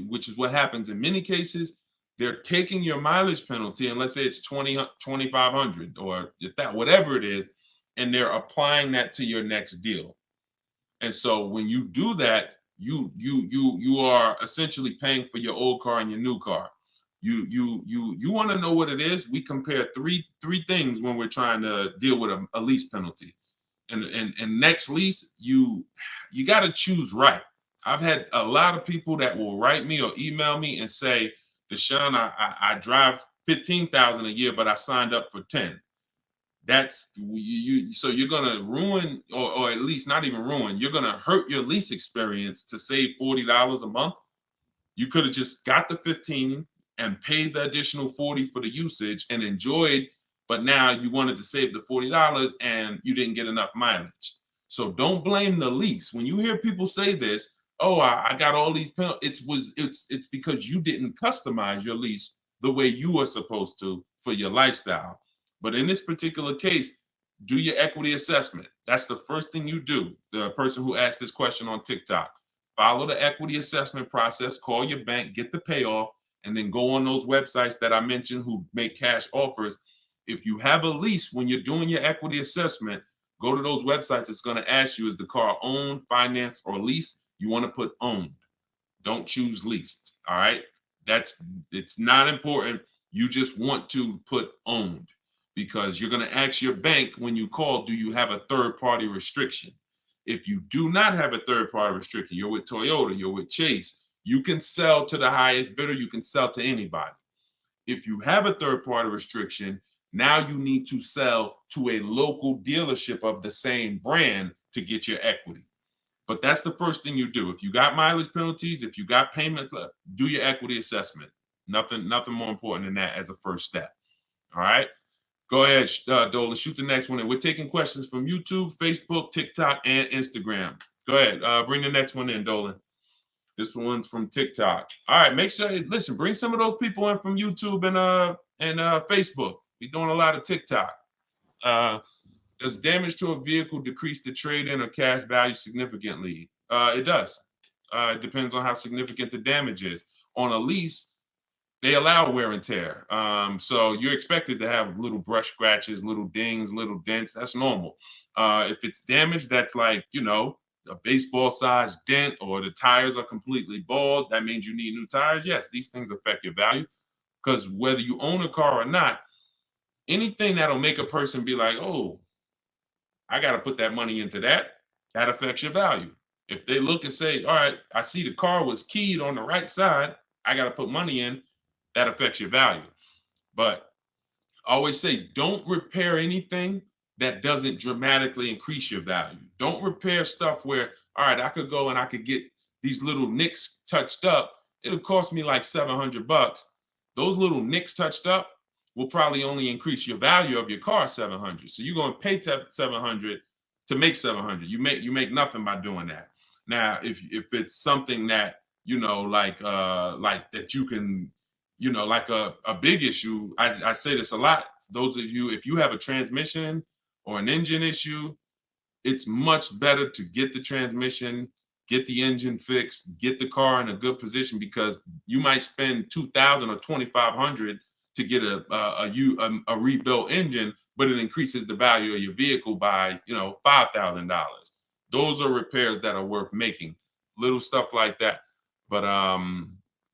which is what happens in many cases, they're taking your mileage penalty, and let's say it's 2,500 or whatever it is, and they're applying that to your next deal. And so when you do that, you are essentially paying for your old car and your new car. You want to know what it is? We compare three things when we're trying to deal with a lease penalty. And next lease, you got to choose right. I've had a lot of people that will write me or email me and say, Deshone, I drive 15,000 a year, but I signed up for 10. That's so you're gonna ruin, or at least not even ruin, you're gonna hurt your lease experience to save $40 a month. You could have just got the 15 and paid the additional 40 for the usage and enjoyed, but now you wanted to save the $40 and you didn't get enough mileage. So don't blame the lease. When you hear people say this, oh, I got all these penalties, it's because you didn't customize your lease the way you were supposed to for your lifestyle. But in this particular case, do your equity assessment. That's the first thing you do. The person who asked this question on TikTok, follow the equity assessment process, call your bank, get the payoff, and then go on those websites that I mentioned who make cash offers. If you have a lease, when you're doing your equity assessment, go to those websites. It's going to ask you, is the car owned, financed, or leased? You want to put owned. Don't choose leased. All right. It's not important. You just want to put owned, because you're going to ask your bank when you call, do you have a third party restriction? If you do not have a third party restriction, you're with Toyota, you're with Chase, you can sell to the highest bidder, you can sell to anybody. If you have a third party restriction, now you need to sell to a local dealership of the same brand to get your equity. But that's the first thing you do. If you got mileage penalties, if you got payment, do your equity assessment. Nothing more important than that as a first step. All right. Go ahead, Dolan, shoot the next one in. We're taking questions from YouTube, Facebook, TikTok, and Instagram. Go ahead, bring the next one in, Dolan. This one's from TikTok. All right, make sure, listen, bring some of those people in from YouTube and Facebook. We're doing a lot of TikTok. Does damage to a vehicle decrease the trade-in or cash value significantly? It does. It depends on how significant the damage is. On a lease, they allow wear and tear. So you're expected to have little brush scratches, little dings, little dents. That's normal. If it's damaged, that's like, a baseball size dent, or the tires are completely bald, that means you need new tires. Yes, these things affect your value, because whether you own a car or not, anything that'll make a person be like, oh, I got to put that money into that, that affects your value. If they look and say, all right, I see the car was keyed on the right side, I got to put money in, that affects your value. But I always say, don't repair anything that doesn't dramatically increase your value. Don't repair stuff where, all right, I could go and I could get these little nicks touched up. It'll cost me like $700. Those little nicks touched up will probably only increase your value of your car $700. So you're going to pay $700 to make $700. You make nothing by doing that. Now, if it's something that, like that you can, like a big issue, I say this a lot. Those of you, if you have a transmission or an engine issue, it's much better to get the transmission, get the engine fixed, get the car in a good position, because you might spend $2,000 or $2,500 to get a rebuilt engine, but it increases the value of your vehicle by $5,000. Those are repairs that are worth making. Little stuff like that. But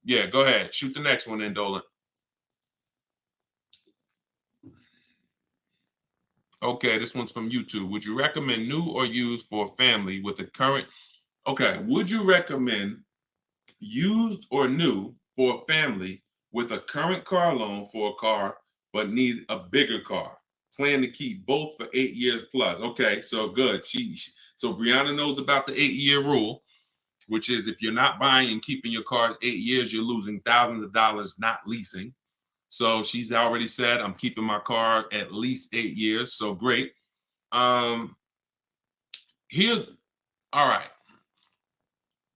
yeah, go ahead, shoot the next one in, Dolan. Okay, this one's from YouTube. Would you recommend new or used for a family with a current? Okay, would you recommend used or new for a family with a current car loan for a car but need a bigger car? Plan to keep both for 8 years plus. Okay, so good. So Brianna knows about the 8-year rule, which is if you're not buying and keeping your cars 8 years, you're losing thousands of dollars not leasing. So she's already said, I'm keeping my car at least 8 years. So great. Here's, all right.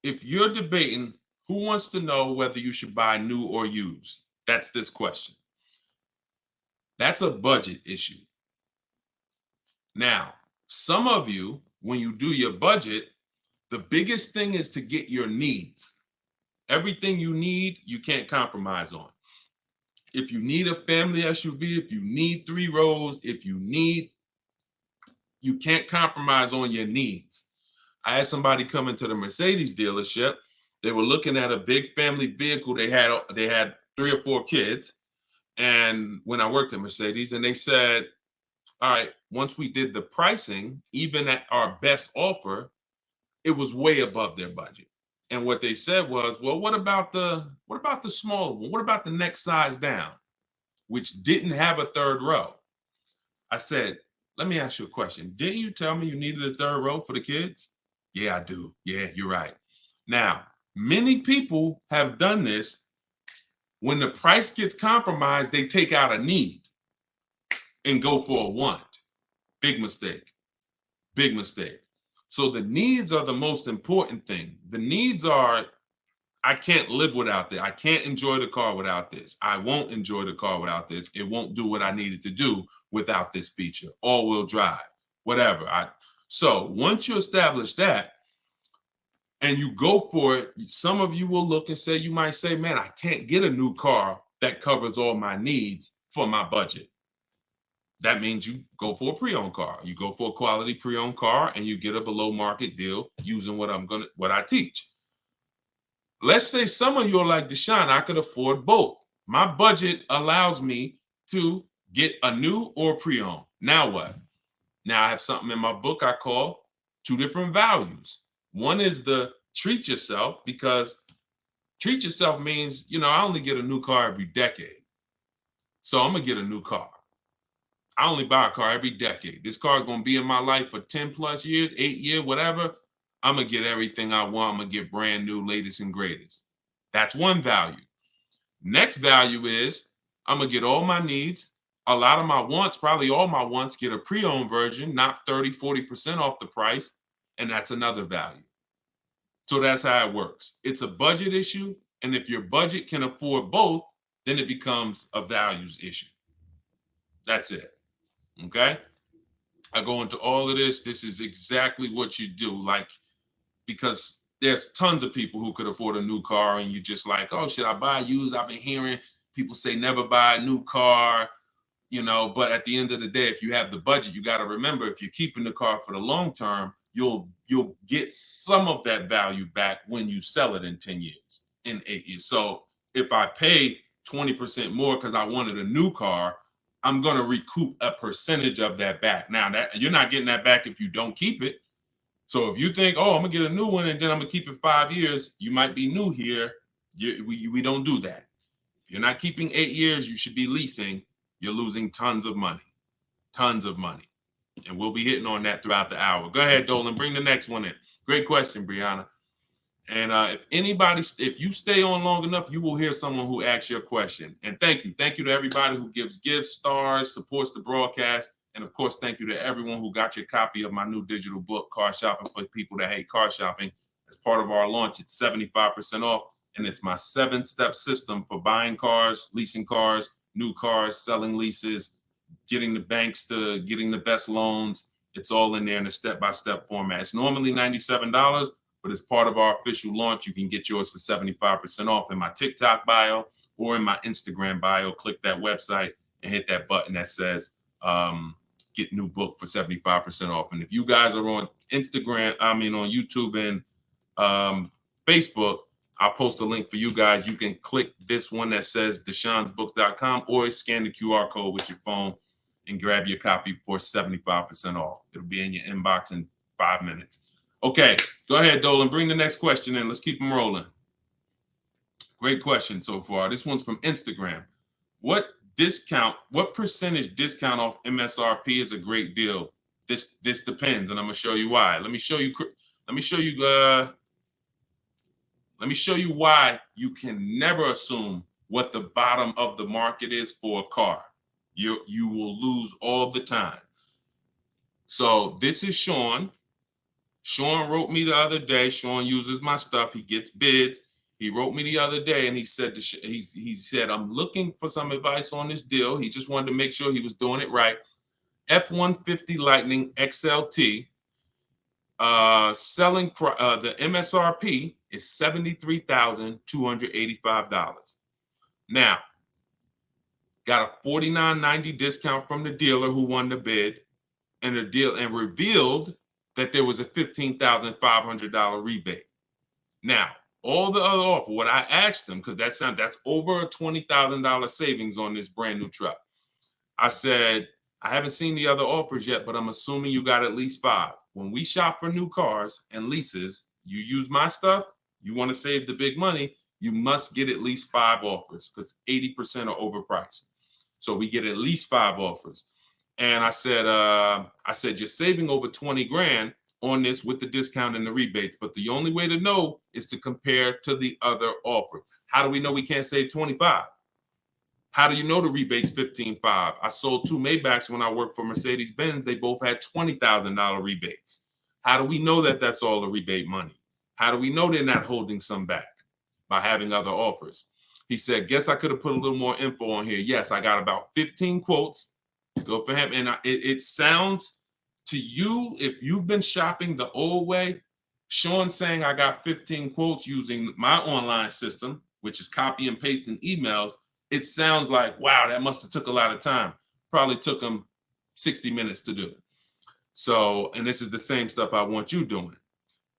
If you're debating who wants to know whether you should buy new or used, that's this question. That's a budget issue. Now, some of you, when you do your budget, the biggest thing is to get your needs. Everything you need, you can't compromise on. If you need a family SUV, if you need 3 rows, you can't compromise on your needs. I had somebody come into the Mercedes dealership. They were looking at a big family vehicle. They had 3 or 4 kids. And when I worked at Mercedes, and they said, all right, once we did the pricing, even at our best offer, it was way above their budget. And what they said was, well, what about the smaller one? What about the next size down, which didn't have a 3rd row? I said, let me ask you a question. Didn't you tell me you needed a 3rd row for the kids? Yeah, I do. Yeah, you're right. Now, many people have done this. When the price gets compromised, they take out a need and go for a want. Big mistake. Big mistake. So the needs are the most important thing. The needs are, I can't live without this. I can't enjoy the car without this. I won't enjoy the car without this. It won't do what I needed to do without this feature. All-wheel drive, whatever. So once you establish that and you go for it, some of you will look and say, you might say, man, I can't get a new car that covers all my needs for my budget. That means you go for a pre-owned car. You go for a quality pre-owned car and you get a below market deal using what I teach. Let's say some of you are like, Deshone, I could afford both. My budget allows me to get a new or pre-owned. Now what? Now I have something in my book I call 2 different values. One is the treat yourself, because treat yourself means, I only get a new car every decade. So I'm going to get a new car. I only buy a car every decade. This car is going to be in my life for 10 plus years, 8 years, whatever. I'm going to get everything I want. I'm going to get brand new, latest and greatest. That's one value. Next value is I'm going to get all my needs. A lot of my wants, probably all my wants, get a pre-owned version, not 30, 40% off the price. And that's another value. So that's how it works. It's a budget issue. And if your budget can afford both, then it becomes a values issue. That's it. Okay. I go into all of this. This is exactly what you do. Like, because there's tons of people who could afford a new car and you just like, oh, should I buy used? I've been hearing people say never buy a new car, you know, but at the end of the day, if you have the budget, you got to remember, if you're keeping the car for the long term, you'll get some of that value back when you sell it in 10 years, in 8 years. So if I pay 20% more because I wanted a new car, I'm going to recoup a percentage of that back. Now, that you're not getting that back if you don't keep it. So if you think, oh, I'm gonna get a new one and then I'm gonna keep it 5 years, you might be new here. We don't do that. If you're not keeping 8 years, you should be leasing. You're losing tons of money, and we'll be hitting on that throughout the hour. Go ahead, Dolan, bring the next one in. Great question, Brianna. And if you stay on long enough, you will hear someone who asks your question. And thank you to everybody who gives gifts, stars, supports the broadcast. And of course, thank you to everyone who got your copy of my new digital book, Car Shopping for People That Hate Car Shopping. As part of our launch, it's 75% off. And it's my 7-step system for buying cars, leasing cars, new cars, selling leases, getting the banks to getting the best loans. It's all in there in a step-by-step format. It's normally $97, but as part of our official launch, you can get yours for 75% off in my TikTok bio or in my Instagram bio. Click that website and hit that button that says, get new book for 75% off. And if you guys are on Instagram, on YouTube and Facebook, I'll post a link for you guys. You can click this one that says deshonsbook.com or scan the QR code with your phone and grab your copy for 75% off. It'll be in your inbox in 5 minutes. Okay, go ahead, Dolan. Bring the next question in. Let's keep them rolling. Great question so far. This one's from Instagram. What percentage discount off MSRP is a great deal? This depends, and I'm gonna show you why. Let me show you why you can never assume what the bottom of the market is for a car. You will lose all the time. So this is Sean. Sean wrote me the other day. Sean uses my stuff. He gets bids. He wrote me the other day and he said, I'm looking for some advice on this deal. He just wanted to make sure he was doing it right. F-150 Lightning XLT, the MSRP is $73,285. Now, got a $49.90 discount from the dealer who won the bid, and the deal and revealed that there was a $15,500 rebate. Now, all the other offer, what I asked him, because that's over a $20,000 savings on this brand new truck. I said, I haven't seen the other offers yet, but I'm assuming you got at least 5. When we shop for new cars and leases, you use my stuff, you want to save the big money, you must get at least 5 offers because 80% are overpriced. So we get at least 5 offers. And I said, you're saving over 20 grand on this with the discount and the rebates. But the only way to know is to compare to the other offer. How do we know we can't save 25? How do you know the rebate's 15.5? I sold 2 Maybachs when I worked for Mercedes-Benz. They both had $20,000 rebates. How do we know that that's all the rebate money? How do we know they're not holding some back? By having other offers. He said, guess I could have put a little more info on here. Yes, I got about 15 quotes. Go for him. And it sounds to you, if you've been shopping the old way, Sean saying I got 15 quotes using my online system, which is copy and paste in emails, it sounds like, wow, that must have took a lot of time. Probably took him 60 minutes to do it. So, and this is the same stuff I want you doing.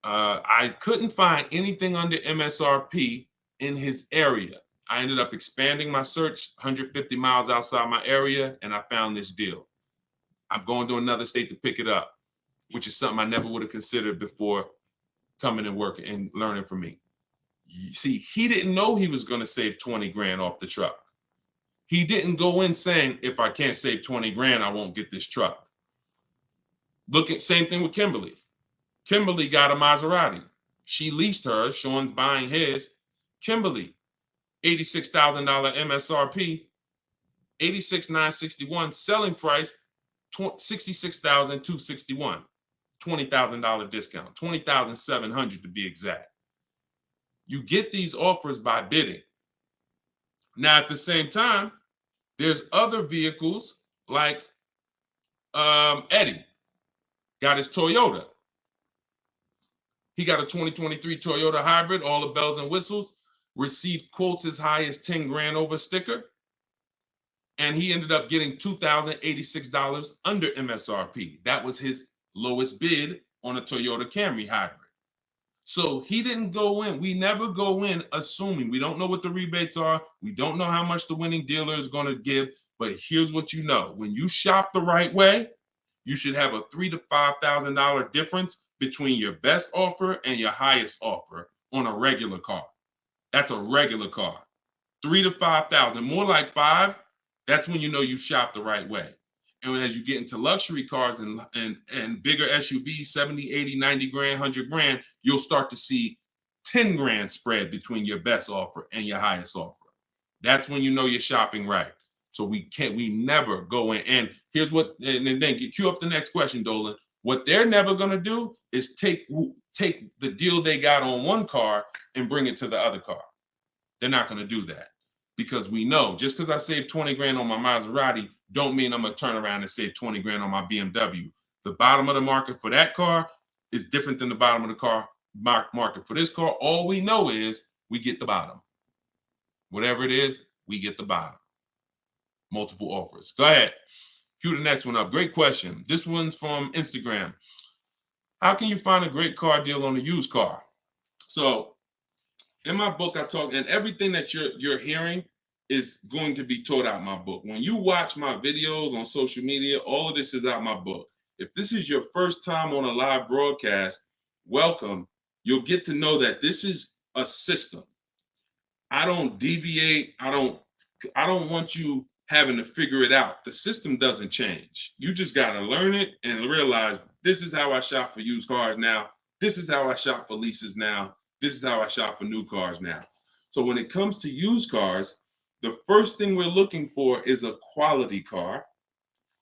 I couldn't find anything under MSRP in his area. I ended up expanding my search 150 miles outside my area, and I found this deal. I'm going to another state to pick it up, which is something I never would have considered before coming and working and learning from me. You see, he didn't know he was going to save 20 grand off the truck. He didn't go in saying, if I can't save 20 grand, I won't get this truck. Look at same thing with Kimberly. Kimberly got a Maserati. She leased her. Sean's buying his. Kimberly, $86,000 MSRP, $86,961 selling price, $66,261, $20,000 discount, $20,700 to be exact. You get these offers by bidding. Now, at the same time, there's other vehicles like Eddie got his Toyota. He got a 2023 Toyota hybrid, all the bells and whistles, received quotes as high as 10 grand over sticker. And he ended up getting $2,086 under MSRP. That was his lowest bid on a Toyota Camry hybrid. So he didn't go in. We never go in assuming. We don't know what the rebates are. We don't know how much the winning dealer is going to give. But here's what you know. When you shop the right way, you should have a $3,000 to $5,000 difference between your best offer and your highest offer on a regular car. That's a regular car. 3,000 to 5,000, more like 5. That's when you know you shop the right way. And as you get into luxury cars and bigger SUVs, 70, 80, 90 grand, 100 grand, you'll start to see 10 grand spread between your best offer and your highest offer. That's when you know you're shopping right. So we never go in. And here's what, and then cue up the next question, Dolan. What they're never going to do is take the deal they got on one car and bring it to the other car. They're not going to do that. Because we know just because I saved 20 grand on my Maserati don't mean I'm going to turn around and save 20 grand on my BMW. The bottom of the market for that car is different than the bottom of the car market for this car. All we know is we get the bottom. Whatever it is, we get the bottom. Multiple offers. Go ahead. Cue the next one up. Great question. This one's from Instagram. How can you find a great car deal on a used car? So in my book, I talk, and everything that you're hearing is going to be taught out in my book. When you watch my videos on social media, all of this is out my book. If this is your first time on a live broadcast, welcome. You'll get to know that this is a system. I don't deviate. I don't want you having to figure it out. The system doesn't change. You just got to learn it and realize this is how I shop for used cars now. This is how I shop for leases now. This is how I shop for new cars now. So when it comes to used cars, the first thing we're looking for is a quality car.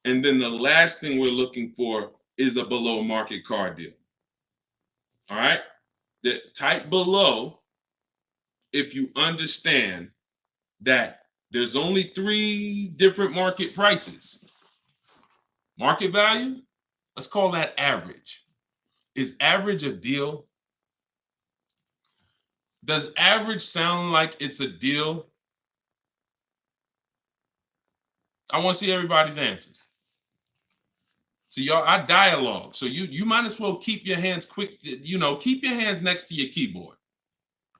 And then the last thing we're looking for is a below market car deal. All right? Type below if you understand that there's only 3 different market prices. Market value, let's call that average. Is average a deal? Does average sound like it's a deal? I want to see everybody's answers. So y'all, I dialogue. So you might as well keep your hands quick, keep your hands next to your keyboard.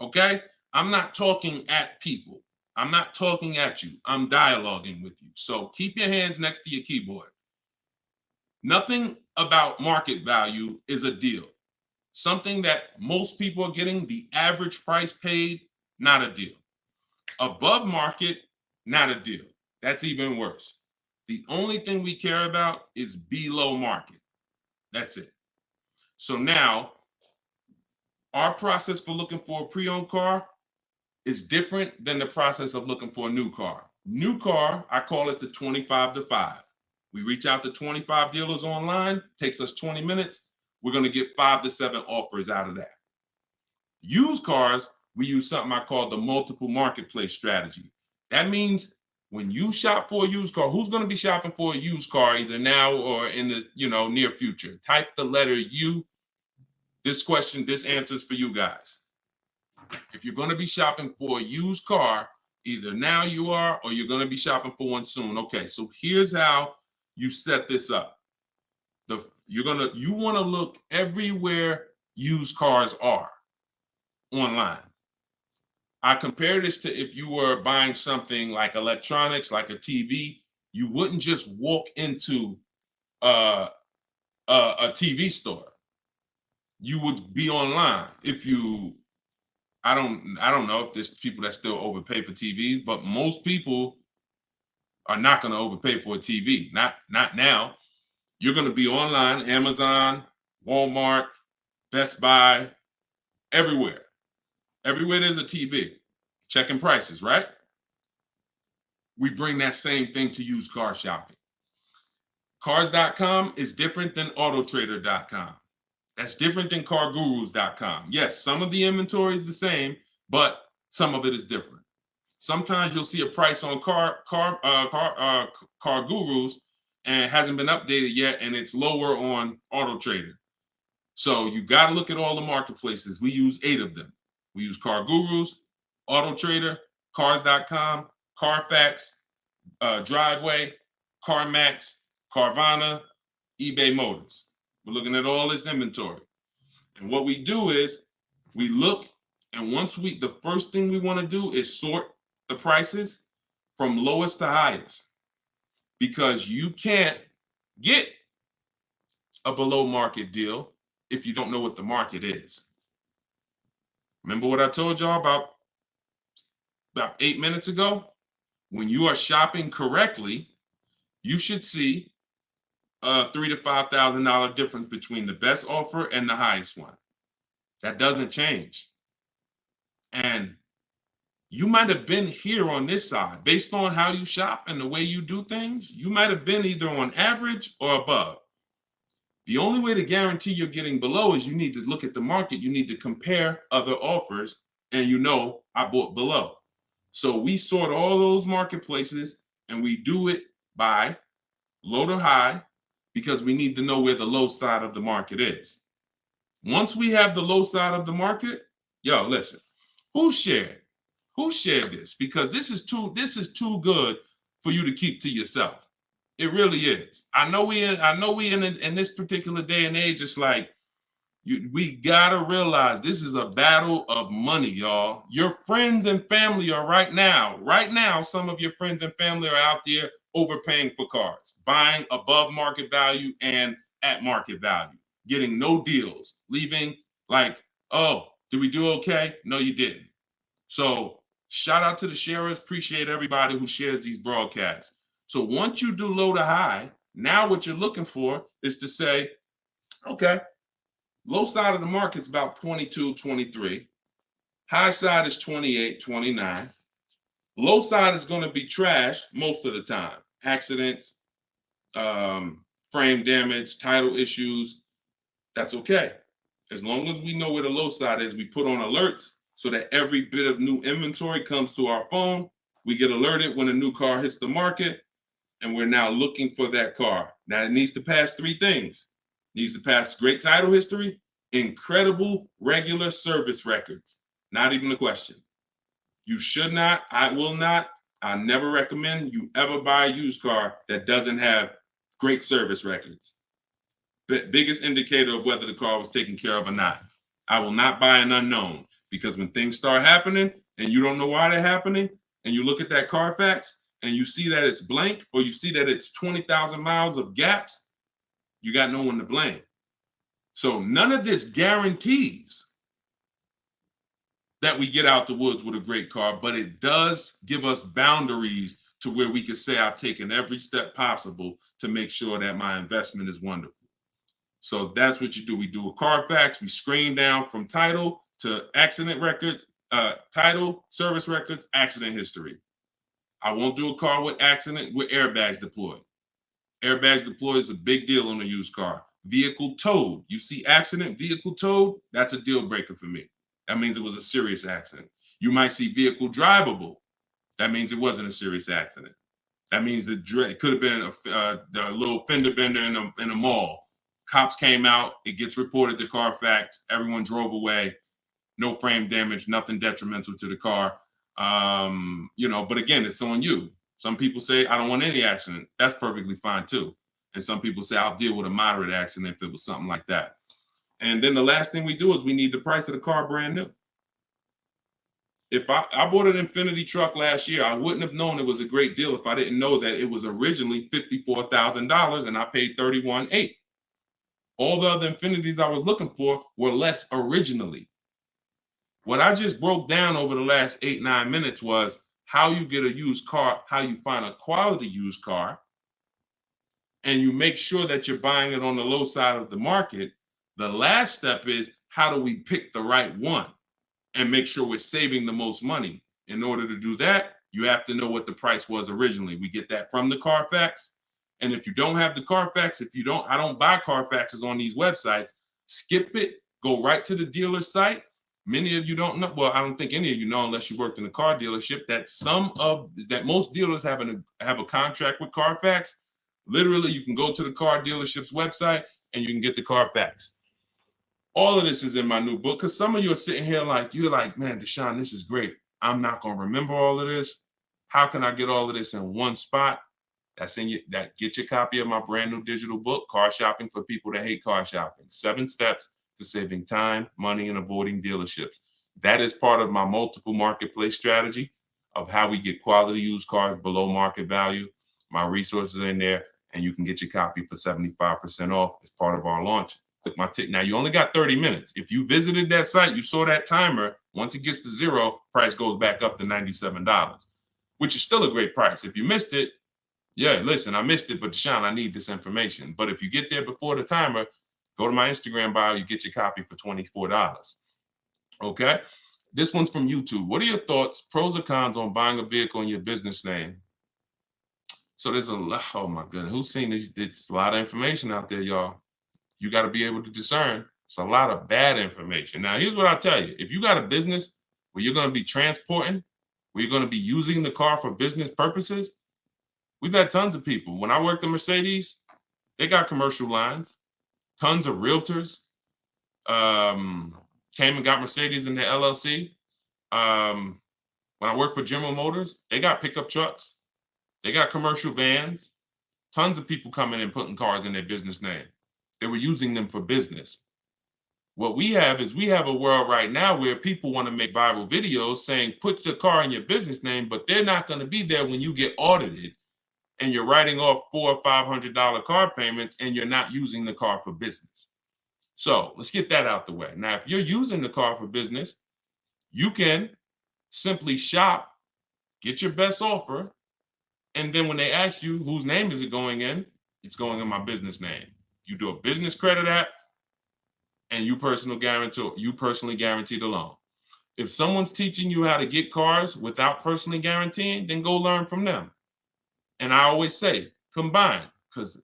Okay? I'm not talking at people. I'm not talking at you. I'm dialoguing with you. So keep your hands next to your keyboard. Nothing about market value is a deal. Something that most people are getting, the average price paid, not a deal. Above market, not a deal. That's even worse. The only thing we care about is below market. That's it. So now, our process for looking for a pre-owned car is different than the process of looking for a new car. New car, I call it the 25 to 5. We reach out to 25 dealers online, takes us 20 minutes. We're going to get 5 to 7 offers out of that. Used cars, we use something I call the multiple marketplace strategy. That means when you shop for a used car, who's going to be shopping for a used car either now or in the near future? Type the letter U. This answer is for you guys. If you're going to be shopping for a used car, either now you are or you're going to be shopping for one soon. Okay, so here's how you set this up. You want to look everywhere used cars are online. I compare this to if you were buying something like electronics, like a TV. You wouldn't just walk into a TV store. You would be online. I don't know if there's people that still overpay for TVs, but most people are not going to overpay for a TV. Not now. You're going to be online, Amazon, Walmart, Best Buy, everywhere. Everywhere there's a TV, checking prices, right? We bring that same thing to used car shopping. Cars.com is different than autotrader.com. That's different than cargurus.com. Yes, some of the inventory is the same, but some of it is different. Sometimes you'll see a price on car gurus and it hasn't been updated yet, and it's lower on Auto Trader. So you got to look at all the marketplaces. We use 8 of them. We use Car Gurus, Auto Trader, Cars.com, Carfax, Driveway, CarMax, Carvana, eBay Motors. We're looking at all this inventory. And what we do is we look, and the first thing we want to do is sort the prices from lowest to highest, because you can't get a below market deal if you don't know what the market is. Remember what I told y'all about 8 minutes ago? When you are shopping correctly, you should see a $3,000 to $5,000 difference between the best offer and the highest one. That doesn't change. And you might have been here on this side based on how you shop and the way you do things. You might have been either on average or above. The only way to guarantee you're getting below is you need to look at the market. You need to compare other offers, and I bought below. So we sort all those marketplaces, and we do it by low to high, because we need to know where the low side of the market is. Once we have the low side of the market, listen, who shared this? Because this is too good for you to keep to yourself. It really is. I know we in this particular day and age, it's like we gotta realize this is a battle of money, y'all. Your friends and family are right now, some of your friends and family are out there overpaying for cars, buying above market value and at market value, getting no deals, leaving like, oh, did we do okay? No, you didn't. So shout out to the sharers. Appreciate everybody who shares these broadcasts. So once you do low to high, now what you're looking for is to say, okay, low side of the market's about 22, 23. High side is 28, 29. Low side is going to be trash most of the time. Accidents, frame damage, title issues. That's okay. As long as we know where the low side is, we put on alerts so that every bit of new inventory comes to our phone. We get alerted when a new car hits the market, and we're now looking for that car. Now it needs to pass 3 things. It needs to pass great title history, incredible regular service records. Not even a question. You should not, I will not, I never recommend you ever buy a used car that doesn't have great service records. Biggest indicator of whether the car was taken care of or not. I will not buy an unknown, because when things start happening and you don't know why they're happening, and you look at that Carfax and you see that it's blank, or you see that it's 20,000 miles of gaps, you got no one to blame. So none of this guarantees that we get out the woods with a great car, but it does give us boundaries to where we can say I've taken every step possible to make sure that my investment is wonderful. So that's what you do. We do a Carfax. We screen down from title to accident records, title, service records, accident history. I won't do a car with airbags deployed. Airbags deployed is a big deal on a used car. Vehicle towed. You see accident, vehicle towed, that's a deal breaker for me. That means it was a serious accident. You might see vehicle drivable. That means it wasn't a serious accident. That means it could have been a little fender bender in a mall. Cops came out, it gets reported to Carfax, everyone drove away, no frame damage, nothing detrimental to the car. But again, it's on you. Some people say, I don't want any accident. That's perfectly fine too. And some people say, I'll deal with a moderate accident if it was something like that. And then the last thing we do is we need the price of the car brand new. If I bought an Infiniti truck last year, I wouldn't have known it was a great deal if I didn't know that it was originally $54,000 and I paid $31,800. All the other Infinitis I was looking for were less originally. What I just broke down over the last 8-9 minutes was how you get a used car, how you find a quality used car, and you make sure that you're buying it on the low side of the market. The last step is, how do we pick the right one and make sure we're saving the most money? In order to do that, you have to know what the price was originally. We get that from the Carfax. And if you don't have the Carfax, I don't buy Carfaxes on these websites, skip it, go right to the dealer site, Many of you don't know. Well, I don't think any of you know unless you worked in a car dealership that most dealers have a contract with Carfax. Literally, you can go to the car dealership's website and you can get the Carfax. All of this is in my new book because some of you are sitting here you're like, man, Deshone, this is great. I'm not going to remember all of this. How can I get all of this in one spot? Get your copy of my brand new digital book, Car Shopping for People That Hate Car Shopping. 7 steps to saving time, money, and avoiding dealerships. That is part of my multiple marketplace strategy of how we get quality used cars below market value. My resources are in there, and you can get your copy for 75% off as part of our launch. Click my tick. Now, you only got 30 minutes. If you visited that site, you saw that timer. Once it gets to 0, price goes back up to $97, which is still a great price. If you missed it, yeah, listen, I missed it, but Deshone, I need this information. But if you get there before the timer, go to my Instagram bio, you get your copy for $24. Okay? This one's from YouTube. What are your thoughts, pros or cons on buying a vehicle in your business name? So there's a lot, oh my goodness, who's seen this? It's a lot of information out there, y'all. You got to be able to discern. It's a lot of bad information. Now, here's what I'll tell you. If you got a business where you're going to be transporting, where you're going to be using the car for business purposes, we've had tons of people. When I worked at Mercedes, they got commercial lines. Tons of realtors came and got Mercedes in their LLC. When I worked for General Motors, they got pickup trucks. They got commercial vans. Tons of people coming and putting cars in their business name. They were using them for business. What we have a world right now where people want to make viral videos saying, put your car in your business name, but they're not going to be there when you get audited and you're writing off $400 or $500 car payments and you're not using the car for business. So let's get that out the way. Now, if you're using the car for business, you can simply shop, get your best offer, and then when they ask you whose name is it going in, it's going in my business name. You do a business credit app, and you personally guarantee the loan. If someone's teaching you how to get cars without personally guaranteeing, then go learn from them. And I always say, combine, because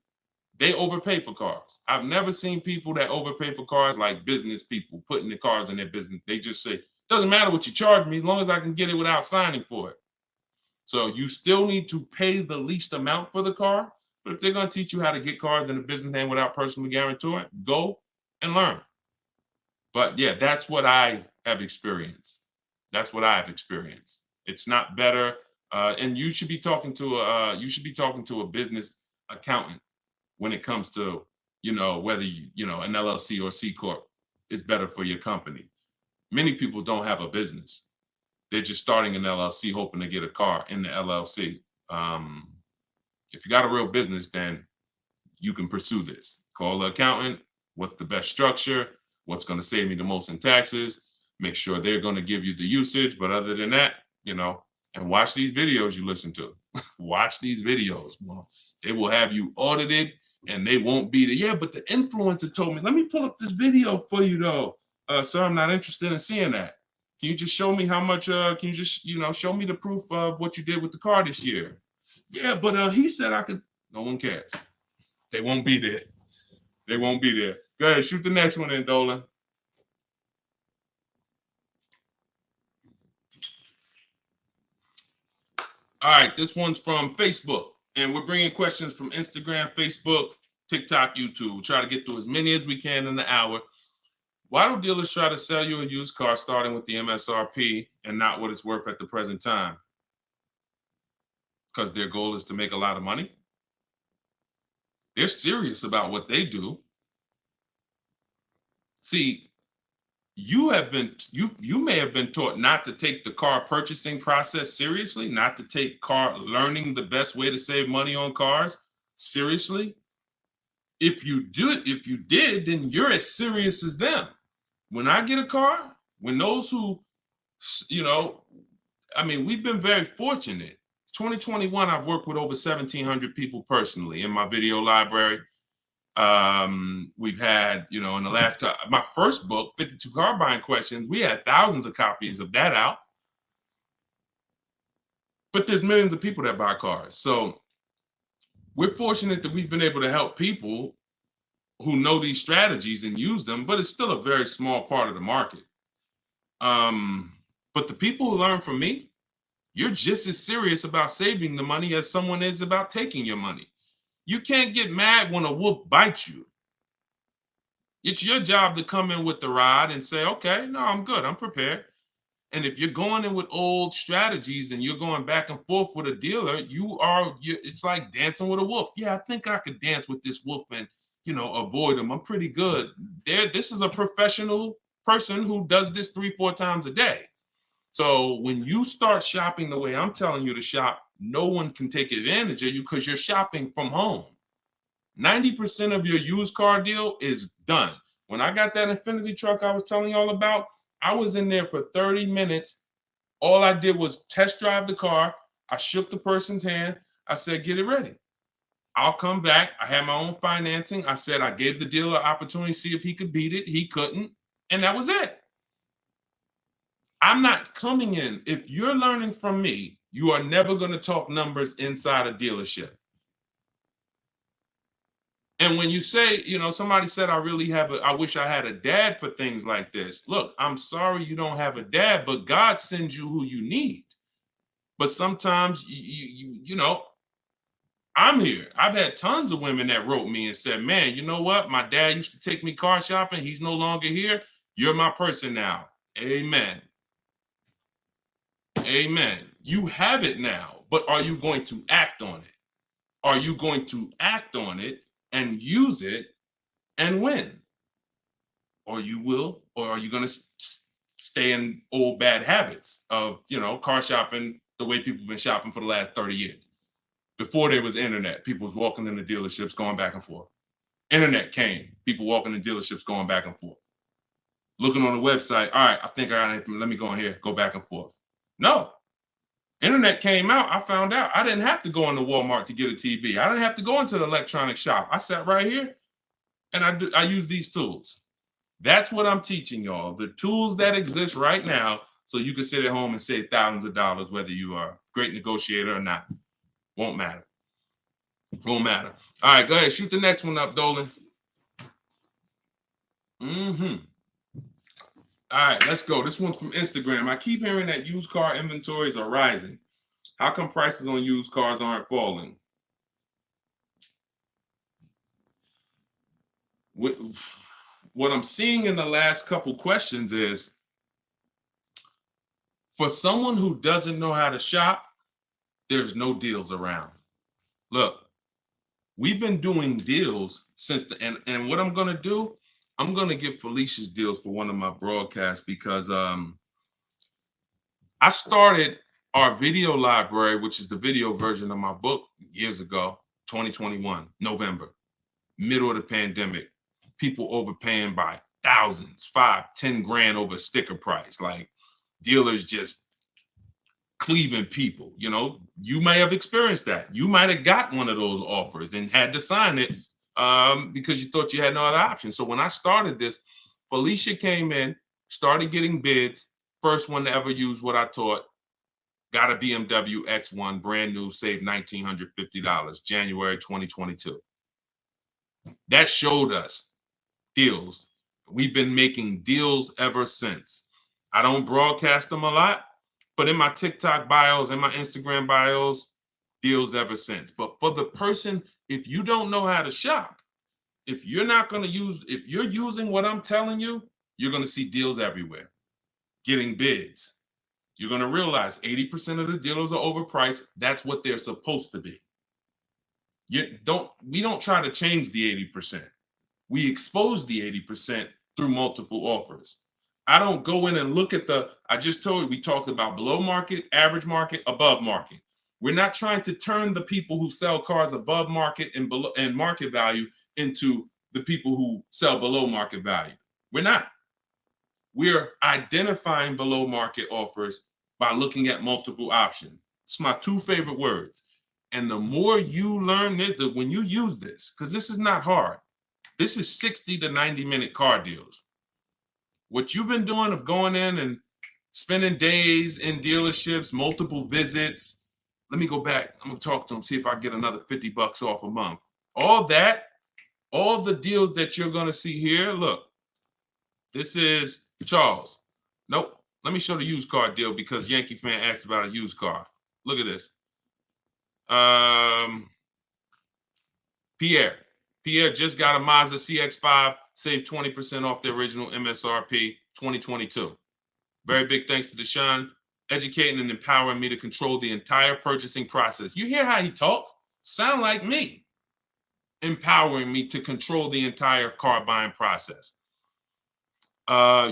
they overpay for cars. I've never seen people that overpay for cars like business people putting the cars in their business. They just say, doesn't matter what you charge me as long as I can get it without signing for it. So you still need to pay the least amount for the car. But if they're going to teach you how to get cars in a business name without personally guaranteeing, go and learn. But yeah, that's what I have experienced. It's not better. And you should be talking to a business accountant when it comes to, whether an LLC or C Corp is better for your company. Many people don't have a business. They're just starting an LLC hoping to get a car in the LLC. If you got a real business, then you can pursue this. Call the accountant. What's the best structure? What's going to save me the most in taxes? Make sure they're going to give you the usage. But other than that, and watch these videos you listen to. Watch these videos. Well, they will have you audited and they won't be there. Yeah, but the influencer told me, let me pull up this video for you though. Sir, I'm not interested in seeing that. Can you just show me how much, can you just, show me the proof of what you did with the car this year? Yeah, but he said I could. No one cares. They won't be there. They won't be there. Go ahead, shoot the next one in, Dolan. All right, this one's from Facebook. And we're bringing questions from Instagram, Facebook, TikTok, YouTube. We'll try to get through as many as we can in the hour. Why do dealers try to sell you a used car starting with the MSRP and not what it's worth at the present time? Because their goal is to make a lot of money. They're serious about what they do. See, you may have been taught not to take the car purchasing process seriously, not to take learning the best way to save money on cars seriously. If you did, then you're as serious as them. When I get a car, when those who, we've been very fortunate. 2021, I've worked with over 1,700 people personally in my video library. We've had, in the last, my first book, 52 Car Buying Questions, we had thousands of copies of that out. But there's millions of people that buy cars. So we're fortunate that we've been able to help people who know these strategies and use them, but it's still a very small part of the market. But the people who learn from me, you're just as serious about saving the money as someone is about taking your money. You can't get mad when a wolf bites you. It's your job to come in with the rod and say, okay, no, I'm good. I'm prepared. And if you're going in with old strategies and you're going back and forth with a dealer, it's like dancing with a wolf. Yeah, I think I could dance with this wolf and, avoid him. I'm pretty good. This is a professional person who does this 3-4 times a day. So when you start shopping the way I'm telling you to shop, no one can take advantage of you because you're shopping from home. 90% of your used car deal is done. When I got that Infinity truck I was telling y'all about, I was in there for 30 minutes. All I did was test drive the car. I shook the person's hand. I said, get it ready. I'll come back. I had my own financing. I said I gave the dealer an opportunity to see if he could beat it. He couldn't. And that was it. I'm not coming in. If you're learning from me, you are never going to talk numbers inside a dealership. And when you say, somebody said, I wish I had a dad for things like this. Look, I'm sorry you don't have a dad, but God sends you who you need. But sometimes, I'm here. I've had tons of women that wrote me and said, man, you know what? My dad used to take me car shopping. He's no longer here. You're my person now. Amen. Amen. You have it now, but are you going to act on it? Are you going to act on it and use it and win? Or are you going to stay in old bad habits of, car shopping the way people have been shopping for the last 30 years? Before there was internet, people was walking in the dealerships going back and forth. Internet came, people walking in dealerships going back and forth. Looking on the website, all right, I think I got anything, let me go in here, go back and forth. No. Internet came out, I found out I didn't have to go into Walmart to get a TV. I didn't have to go into the electronic shop. I sat right here and I use these tools. That's what I'm teaching y'all. The tools that exist right now, so you can sit at home and save thousands of dollars, whether you are a great negotiator or not. Won't matter. Won't matter. All right, go ahead. Shoot the next one up, Dolan. All right, let's go. This one's from Instagram. I keep hearing that used car inventories are rising. How come prices on used cars aren't falling? What I'm seeing in the last couple questions is, for someone who doesn't know how to shop, there's no deals around. Look, we've been doing deals since and what I'm gonna do, I'm gonna give Felicia's deals for one of my broadcasts because I started our video library, which is the video version of my book, years ago, 2021, November, middle of the pandemic. People overpaying by thousands, 5-10 grand over sticker price, like dealers just cleaving people. You may have experienced that. You might have got one of those offers and had to sign it because you thought you had no other option. So when I started this, Felicia came in, started getting bids. First one to ever use what I taught. Got a BMW X1, brand new, saved $1,950, January 2022. That showed us deals. We've been making deals ever since. I don't broadcast them a lot, but in my TikTok bios and my Instagram bios, deals ever since. But for the person, if you don't know how to shop, if you're using what I'm telling you, you're going to see deals everywhere, getting bids. You're going to realize 80% of the dealers are overpriced. That's what they're supposed to be. We don't try to change the 80%. We expose the 80% through multiple offers. I don't go in and look at I just told you, we talked about below market, average market, above market. We're not trying to turn the people who sell cars above market and market value into the people who sell below market value. We're not. We're identifying below market offers by looking at multiple options. It's my two favorite words. And the more you learn this, when you use this, because this is not hard, this is 60 to 90-minute car deals. What you've been doing of going in and spending days in dealerships, multiple visits. Let me go back. I'm going to talk to them, see if I get another $50 off a month. All the deals that you're going to see here, look, this is Charles. Nope, Let me show the used car deal because Yankee fan asked about a used car. Look at this. Pierre just got a Mazda CX-5, saved 20% off the original MSRP 2022. Very big thanks to Deshone, educating and empowering me to control the entire purchasing process. You hear how he talk? Sound like me. Empowering me to control the entire car buying process.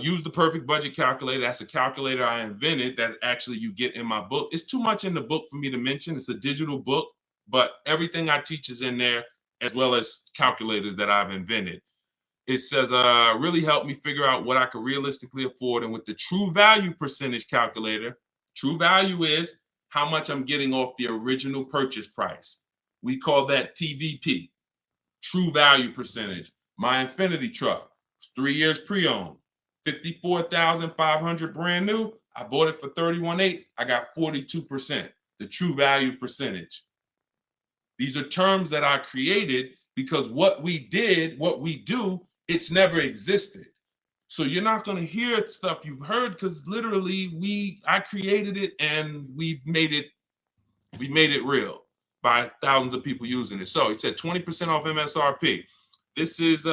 Use the perfect budget calculator. That's a calculator I invented that actually you get in my book. It's too much in the book for me to mention. It's a digital book, but everything I teach is in there, as well as calculators that I've invented. It says, really helped me figure out what I could realistically afford. And with the true value percentage calculator, true value is how much I'm getting off the original purchase price. We call that TVP, true value percentage. My Infinity truck, it's 3 years pre-owned, 54,500 brand new. I bought it for 31.8. I got 42%, the true value percentage. These are terms that I created because what we do, it's never existed. So you're not going to hear stuff you've heard because literally I created it and we made it real by thousands of people using it. So he said 20% off MSRP. This is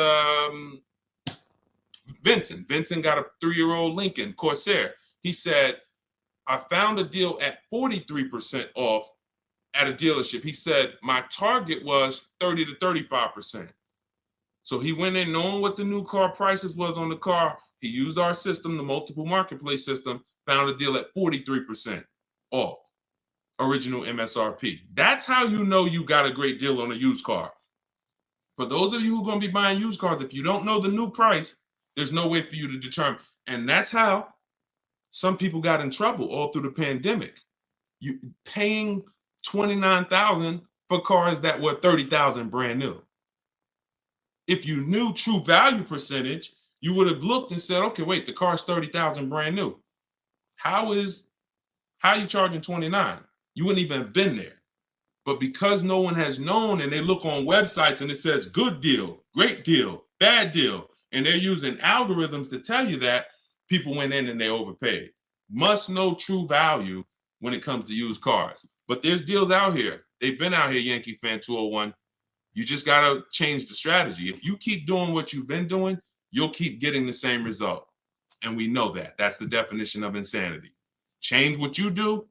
Vincent. Vincent got a 3-year-old Lincoln Corsair. He said, I found a deal at 43% off at a dealership. He said, my target was 30 to 35%. So he went in knowing what the new car prices was on the car. He used our system, the multiple marketplace system, found a deal at 43% off original MSRP. That's how you know you got a great deal on a used car. For those of you who are going to be buying used cars, if you don't know the new price, there's no way for you to determine. And that's how some people got in trouble all through the pandemic. You paying $29,000 for cars that were $30,000 brand new. If you knew true value percentage, you would have looked and said, okay, wait, the car's $30,000 brand new. How are you charging 29? You wouldn't even have been there. But because no one has known and they look on websites and it says good deal, great deal, bad deal, and they're using algorithms to tell you that, people went in and they overpaid. Must know true value when it comes to used cars. But there's deals out here. They've been out here, Yankee Fan 201. You just got to change the strategy. If you keep doing what you've been doing, you'll keep getting the same result. And we know that. That's the definition of insanity. Change what you do,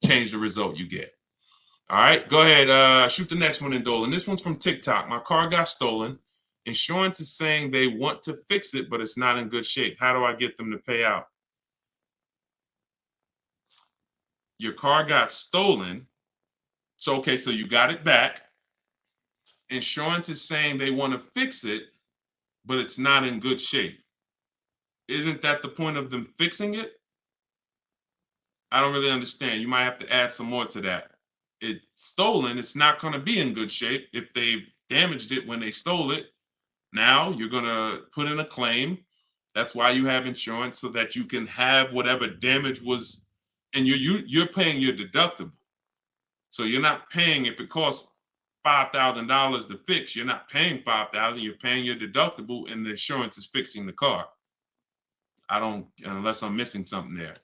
change the result you get. All right, go ahead. Shoot the next one in, Dolan. This one's from TikTok. My car got stolen. Insurance is saying they want to fix it, but it's not in good shape. How do I get them to pay out? Your car got stolen. So, okay, so you got it back. Insurance is saying they want to fix it, but it's not in good shape. Isn't that the point of them fixing it? I don't really understand. You might have to add some more to that. It's stolen. It's not going to be in good shape if they damaged it when they stole it. Now you're going to put in a claim. That's why you have insurance, so that you can have whatever damage was, and you're paying your deductible. So you're not paying, if it costs $5,000 to fix, you're not paying $5,000, you're paying your deductible, and the insurance is fixing the car. Unless I'm missing something there.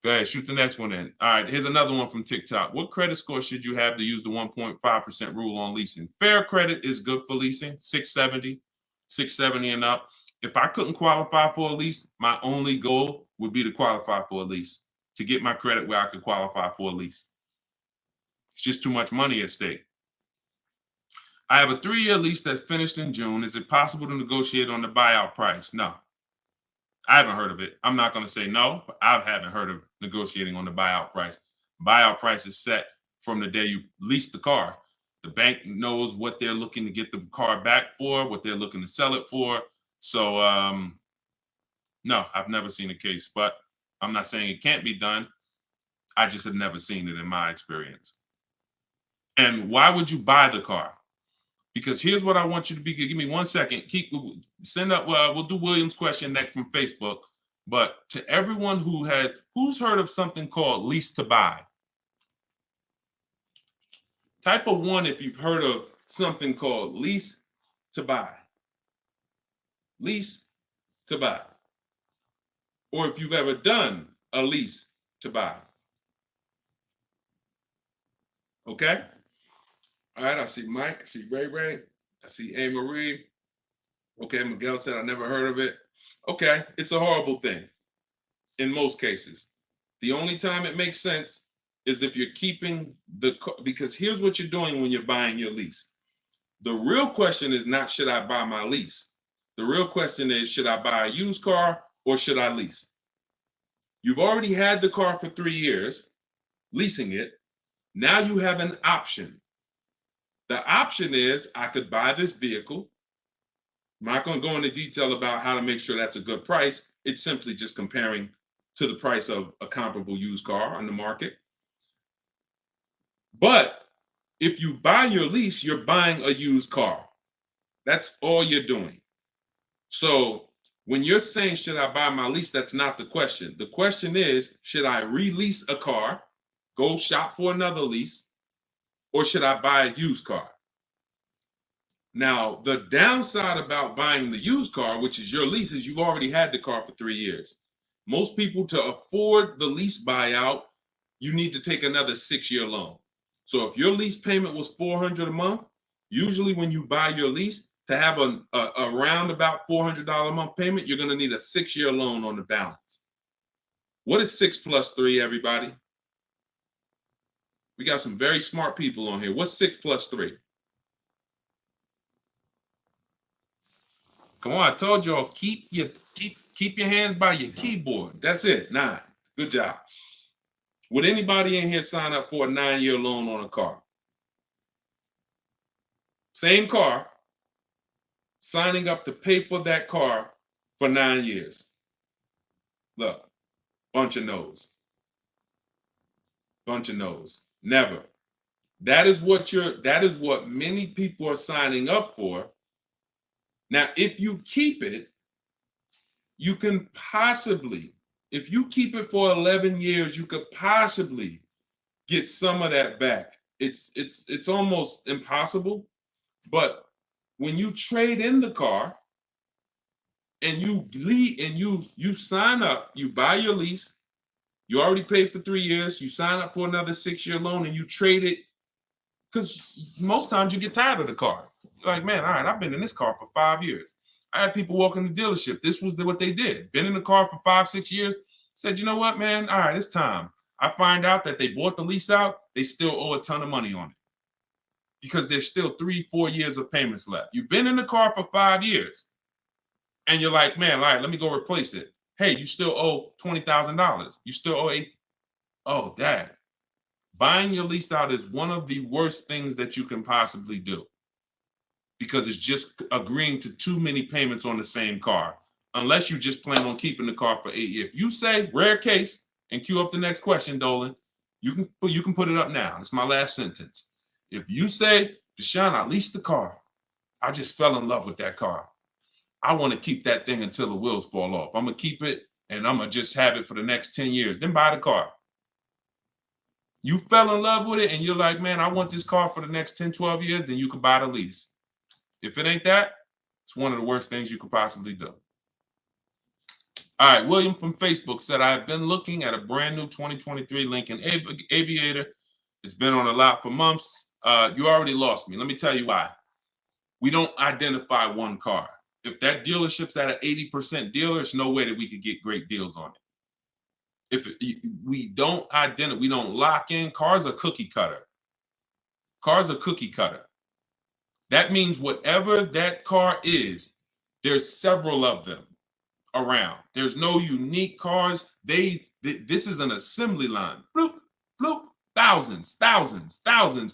Go ahead, shoot the next one in. All right, here's another one from TikTok. What credit score should you have to use the 1.5% rule on leasing? Fair credit is good for leasing, 670 and up. If I couldn't qualify for a lease, my only goal would be to qualify for a lease, to get my credit where I could qualify for a lease. It's just too much money at stake. I have a 3-year lease that's finished in June. Is it possible to negotiate on the buyout price? No. I haven't heard of it. I'm not going to say no, but I haven't heard of negotiating on the buyout price. Buyout price is set from the day you lease the car. The bank knows what they're looking to get the car back for, what they're looking to sell it for. So, no, I've never seen a case, but I'm not saying it can't be done. I just have never seen it in my experience. And why would you buy the car? Because here's what I want you to be. Give me 1 second. Send up. We'll do William's question next from Facebook. But to everyone who's heard of something called lease to buy? Type of 1 if you've heard of something called lease to buy. Lease to buy. or if you've ever done a lease to buy. Okay? All right, I see Mike, I see Ray Ray, I see A. Marie. Okay, Miguel said I never heard of it. Okay, it's a horrible thing in most cases. The only time it makes sense is if you're keeping the car, because here's what you're doing when you're buying your lease. The real question is not, should I buy my lease? The real question is, should I buy a used car or should I lease? You've already had the car for 3 years, leasing it. Now you have an option. The option is I could buy this vehicle. I'm not going to go into detail about how to make sure that's a good price. It's simply just comparing to the price of a comparable used car on the market. But if you buy your lease, you're buying a used car. That's all you're doing. So when you're saying, should I buy my lease? That's not the question. The question is, should I release a car, go shop for another lease, or should I buy a used car? Now, the downside about buying the used car, which is your lease, is you've already had the car for 3 years. Most people, to afford the lease buyout, you need to take another 6-year loan. So if your lease payment was $400 a month, usually when you buy your lease, to have a around about $400 a month payment, you're going to need a 6-year loan on the balance. What is 6 plus 3, everybody? We got some very smart people on here. What's 6 plus 3? Come on, I told y'all, keep your hands by your keyboard. That's it. 9. Good job. Would anybody in here sign up for a 9-year loan on a car? Same car, signing up to pay for that car for 9 years. Look, bunch of no's. Bunch of no's. Never. That is what many people are signing up for. Now, if you keep it, you can possibly, if you keep it for 11 years, you could possibly get some of that back. It's almost impossible. But when you trade in the car and you sign up, you buy your lease, you already paid for 3 years, you sign up for another 6-year loan and you trade it, because most times you get tired of the car. You're like, man, all right, I've been in this car for 5 years. I had people walk in the dealership. This was what they did. Been in the car for 5-6 years. Said, you know what, man? All right, it's time. I find out that they bought the lease out. They still owe a ton of money on it because there's still 3-4 years of payments left. You've been in the car for 5 years and you're like, man, all right, let me go replace it. Hey, you still owe $20,000. You still owe $8,000. Oh, Dad. Buying your lease out is one of the worst things that you can possibly do, because it's just agreeing to too many payments on the same car, unless you just plan on keeping the car for 8 years. If you say, rare case, and cue up the next question, Dolan, you can put it up now. It's my last sentence. If you say, Deshone, I leased the car. I just fell in love with that car. I want to keep that thing until the wheels fall off. I'm going to keep it, and I'm going to just have it for the next 10 years. Then buy the car. You fell in love with it, and you're like, man, I want this car for the next 10, 12 years, then you can buy the lease. If it ain't that, it's one of the worst things you could possibly do. All right, William from Facebook said, I've been looking at a brand new 2023 Lincoln Aviator. It's been on a lot for months. You already lost me. Let me tell you why. We don't identify one car. If that dealership's at an 80% dealer, there's no way that we could get great deals on it. We don't identify, we don't lock in. Cars are cookie cutter. Cars are cookie cutter. That means whatever that car is, there's several of them around. There's no unique cars. This is an assembly line. Bloop, bloop, thousands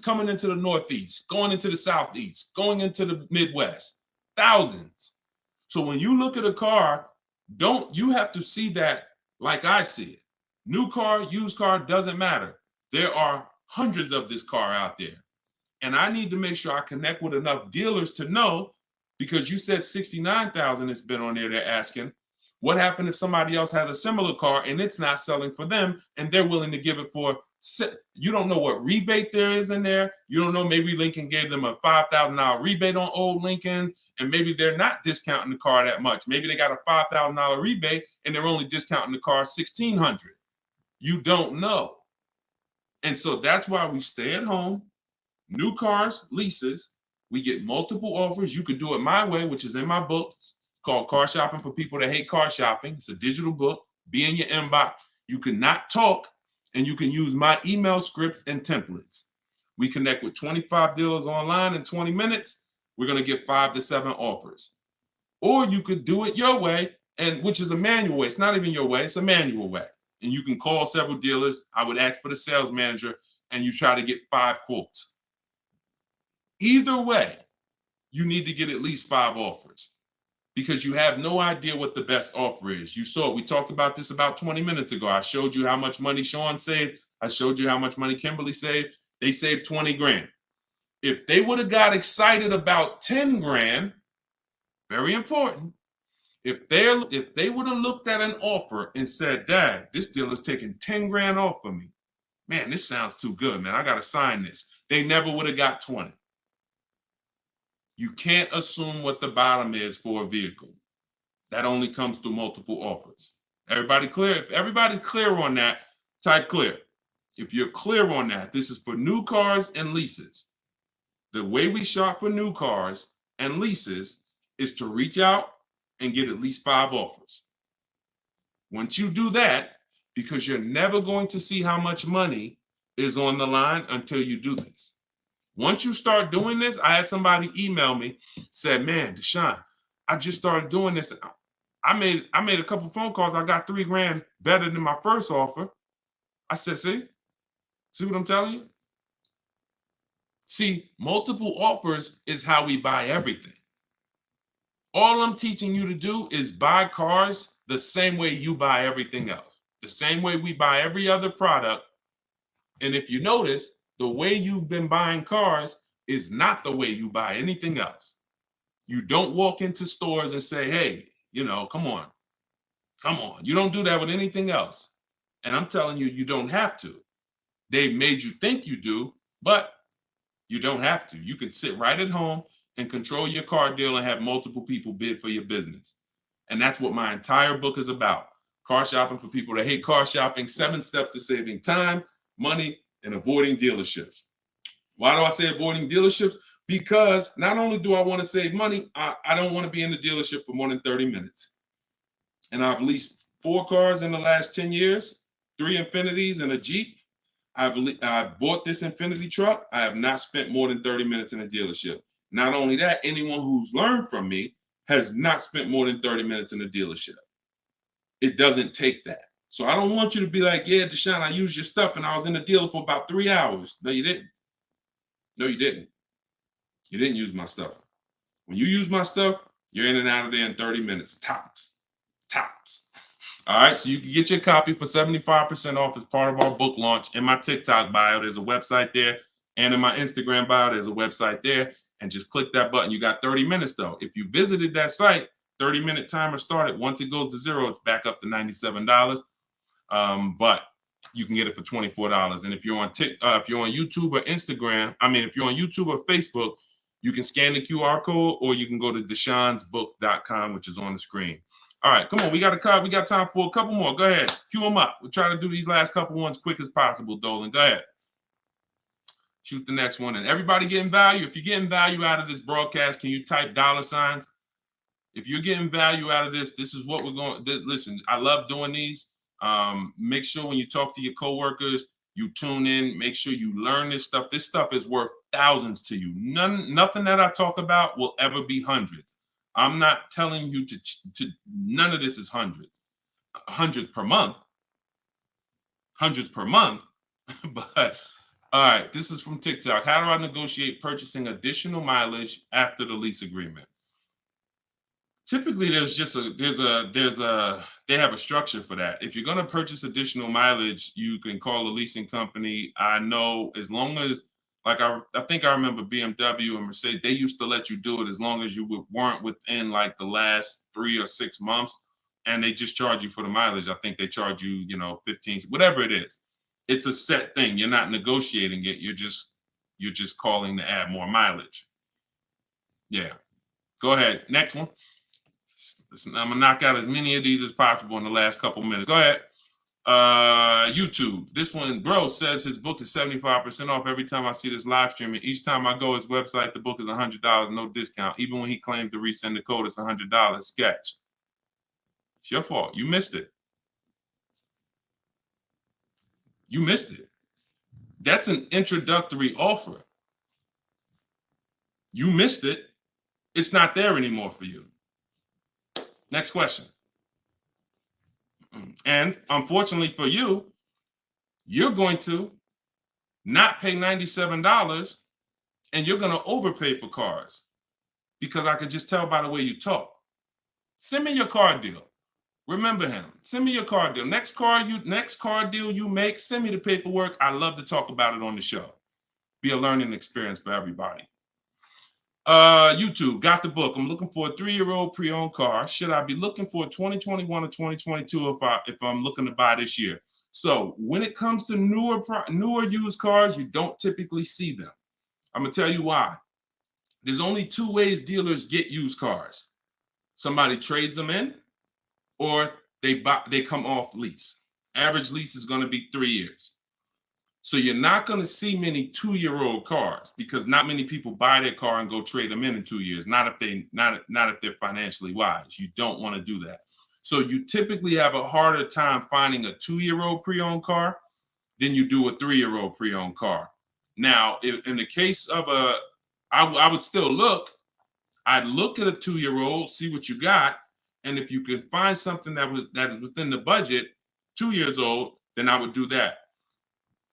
coming into the Northeast, going into the Southeast, going into the Midwest, thousands. So when you look at a car, you have to see that like I see it. New car, used car, doesn't matter. There are hundreds of this car out there. And I need to make sure I connect with enough dealers to know, because you said 69,000 has been on there, they're asking, what happened if somebody else has a similar car and it's not selling for them and they're willing to give it for You don't know what rebate there is in there. You don't know, maybe Lincoln gave them a $5,000 rebate on old Lincoln, and maybe they're not discounting the car that much. Maybe they got a $5,000 rebate and they're only discounting the car $1,600. You don't know. And so that's why we stay at home. New cars, leases. We get multiple offers. You could do it my way, which is in my book. It's called Car Shopping for People That Hate Car Shopping. It's a digital book. Be in your inbox. You cannot talk, and you can use my email scripts and templates. We connect with 25 dealers online in 20 minutes. We're going to get 5 to 7 offers. Or you could do it your way, and which is a manual way. It's not even your way. It's a manual way. And you can call several dealers. I would ask for the sales manager, and you try to get 5 quotes. Either way, you need to get at least 5 offers because you have no idea what the best offer is. You saw it. We talked about this about 20 minutes ago. I showed you how much money Sean saved. I showed you how much money Kimberly saved. They saved 20 grand. If they would have got excited about 10 grand, very important. If they would have looked at an offer and said, Dad, this deal is taking 10 grand off of me. Man, this sounds too good, man. I got to sign this. They never would have got 20. You can't assume what the bottom is for a vehicle. That only comes through multiple offers. Everybody clear? If everybody's clear on that, type clear. If you're clear on that, this is for new cars and leases. The way we shop for new cars and leases is to reach out and get at least 5 offers. Once you do that, because you're never going to see how much money is on the line until you do this. Once you start doing this, I had somebody email me, said, man, Deshone, I just started doing this. I made a couple phone calls. I got 3 grand better than my first offer. I said, see what I'm telling you? See, multiple offers is how we buy everything. All I'm teaching you to do is buy cars the same way you buy everything else, the same way we buy every other product. And if you notice, the way you've been buying cars is not the way you buy anything else. You don't walk into stores and say, hey, come on. You don't do that with anything else. And I'm telling you, you don't have to. They've made you think you do, but you don't have to. You can sit right at home and control your car deal and have multiple people bid for your business. And that's what my entire book is about. Car shopping for people that hate car shopping, 7 steps to saving time, money, and avoiding dealerships. Why do I say avoiding dealerships? Because not only do I want to save money, I don't want to be in the dealership for more than 30 minutes. And I've leased 4 cars in the last 10 years, 3 Infinities and a Jeep. I've bought this Infinity truck. I have not spent more than 30 minutes in a dealership. Not only that, anyone who's learned from me has not spent more than 30 minutes in a dealership. It doesn't take that. So I don't want you to be like, yeah, Deshone, I used your stuff and I was in the dealer for about 3 hours. No, you didn't. No, you didn't. You didn't use my stuff. When you use my stuff, you're in and out of there in 30 minutes, tops. All right, so you can get your copy for 75% off as part of our book launch. In my TikTok bio, there's a website there. And in my Instagram bio, there's a website there. And just click that button. You got 30 minutes, though. If you visited that site, 30-minute timer started. Once it goes to 0, it's back up to $97. But you can get it for $24. And if you're on YouTube or Instagram, if you're on YouTube or Facebook, you can scan the QR code or you can go to deshonesbook.com, which is on the screen. All right, come on. We got time for a couple more. Go ahead. Cue them up. We'll try to do these last couple ones quick as possible, Dolan. Go ahead. Shoot the next one. And everybody getting value. If you're getting value out of this broadcast, can you type $signs? If you're getting value out of this, this is what we're going. Listen, I love doing these. Make sure when you talk to your coworkers, you tune in. Make sure you learn this stuff. This stuff is worth thousands to you. Nothing that I talk about will ever be hundreds. I'm not telling you to none of this is hundreds per month. But all right, this is from TikTok. How do I negotiate purchasing additional mileage after the lease agreement? Typically, they have a structure for that. If you're going to purchase additional mileage, you can call a leasing company. I know as long as, like I think I remember BMW and Mercedes, they used to let you do it as long as you weren't within like the last 3 or 6 months, and they just charge you for the mileage. I think they charge you, 15, whatever it is. It's a set thing. You're not negotiating it. You're just calling to add more mileage. Yeah. Go ahead. Next one. I'm gonna knock out as many of these as possible in the last couple minutes. Go ahead. YouTube. This one, bro, says his book is 75% off every time I see this live streaming. Each time I go his website, the book is $100, no discount. Even when he claims to resend the code, it's $100. Sketch. It's your fault. You missed it. You missed it. That's an introductory offer. You missed it. It's not there anymore for you. Next question. And unfortunately for you, you're going to not pay $97 and you're going to overpay for cars because I can just tell by the way you talk. Send me your car deal. Remember him. Send me your car deal. Next car deal you make, send me the paperwork. I love to talk about it on the show. Be a learning experience for everybody. YouTube, got the book. I'm looking for a 3-year-old pre-owned car. Should I be looking for a 2021 or 2022 if I'm looking to buy this year? So when it comes to newer used cars, you don't typically see them. I'm gonna tell you why. There's only 2 ways dealers get used cars. Somebody trades them in, or they come off lease. Average lease is gonna be 3 years. So you're not going to see many 2-year-old cars because not many people buy their car and go trade them in 2 years. Not if they're financially wise. You don't want to do that. So you typically have a harder time finding a 2-year-old pre-owned car than you do a 3-year-old pre-owned car. Now, in the case of I would still look. I'd look at a 2-year-old, see what you got, and if you can find something that is within the budget, 2 years old, then I would do that.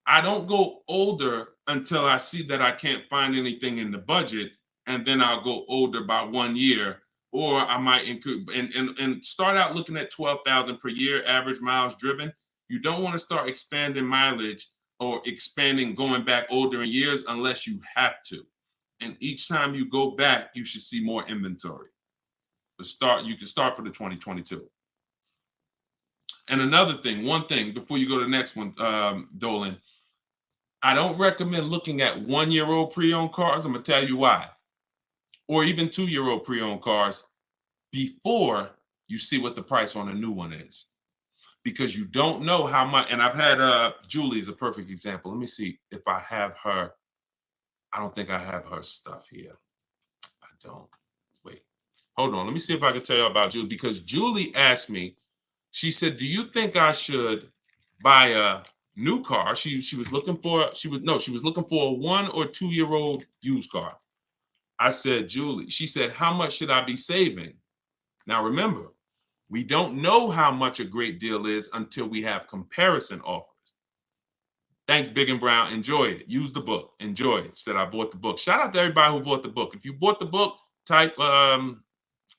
I don't go older until I see that I can't find anything in the budget, and then I'll go older by 1 year, or I might include and start out looking at 12,000 per year average miles driven. You don't want to start expanding mileage or expanding going back older in years unless you have to. And each time you go back, you should see more inventory. You can start for the 2022. And another thing, one thing before you go to the next one, Dolan, I don't recommend looking at 1-year-old pre-owned cars. I'm gonna tell you why. Or even 2-year-old pre-owned cars before you see what the price on a new one is. Because you don't know how much, and I've had Julie is a perfect example. Let me see if I have her. I don't think I have her stuff here. I don't. Wait. Hold on. Let me see if I can tell you about Julie, because Julie asked me, she said, do you think I should buy a new car? She was looking for a 1 or 2-year-old used car. I said, Julie, she said, how much should I be saving? Now remember, we don't know how much a great deal is until we have comparison offers. Thanks, Big and Brown. Enjoy it. Use the book. Enjoy it. Said I bought the book. Shout out to everybody who bought the book. If you bought the book, type I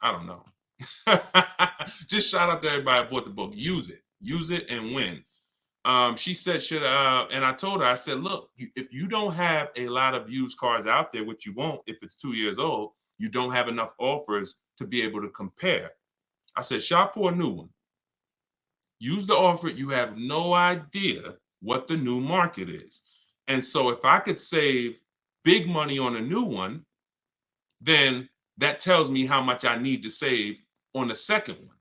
don't know. Just shout out to everybody who bought the book. Use it and win. She said, and I told her, I said, look, if you don't have a lot of used cars out there, which you won't if it's 2 years old, you don't have enough offers to be able to compare. I said, shop for a new one. Use the offer. You have no idea what the new market is. And so if I could save big money on a new one, then that tells me how much I need to save on the second one,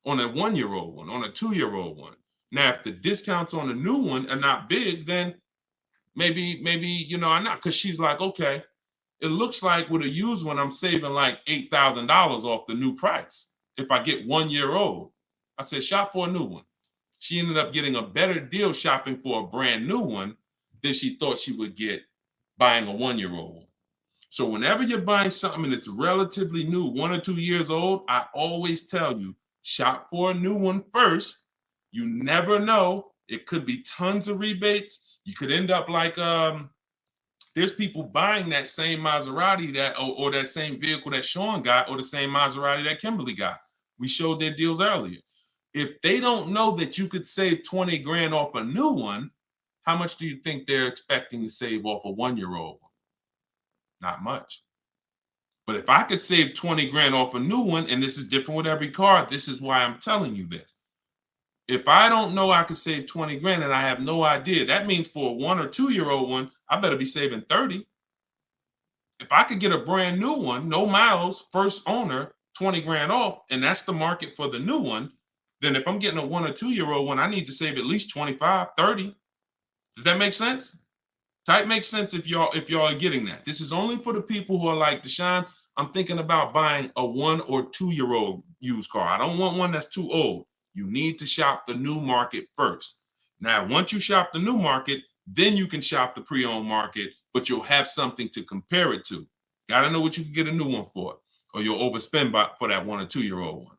on a 1-year-old one, on a 2-year-old one. Now, if the discounts on the new one are not big, then maybe, I'm not, because she's like, okay, it looks like with a used one, I'm saving like $8,000 off the new price if I get 1 year old. I said, shop for a new one. She ended up getting a better deal shopping for a brand new one than she thought she would get buying a 1-year-old one. So whenever you're buying something that's relatively new, 1 or 2 years old, I always tell you, shop for a new one first. You never know. It could be tons of rebates. You could end up like, there's people buying that same Maserati or that same vehicle that Sean got, or the same Maserati that Kimberly got. We showed their deals earlier. If they don't know that you could save 20 grand off a new one, how much do you think they're expecting to save off a 1-year-old one? Not much. But if I could save 20 grand off a new one, and this is different with every car, this is why I'm telling you this. If I don't know I could save 20 grand and I have no idea, that means for a 1 or 2-year-old one, I better be saving 30. If I could get a brand new one, no miles, first owner, 20 grand off, and that's the market for the new one, then if I'm getting a 1 or 2-year-old one, I need to save at least 25, 30. Does that make sense? Type makes sense if y'all are getting that. This is only for the people who are like, Deshone, I'm thinking about buying a 1 or 2-year-old used car. I don't want one that's too old. You need to shop the new market first. Now, once you shop the new market, then you can shop the pre-owned market, but you'll have something to compare it to. Got to know what you can get a new one for, or you'll overspend for that 1 or 2-year-old one.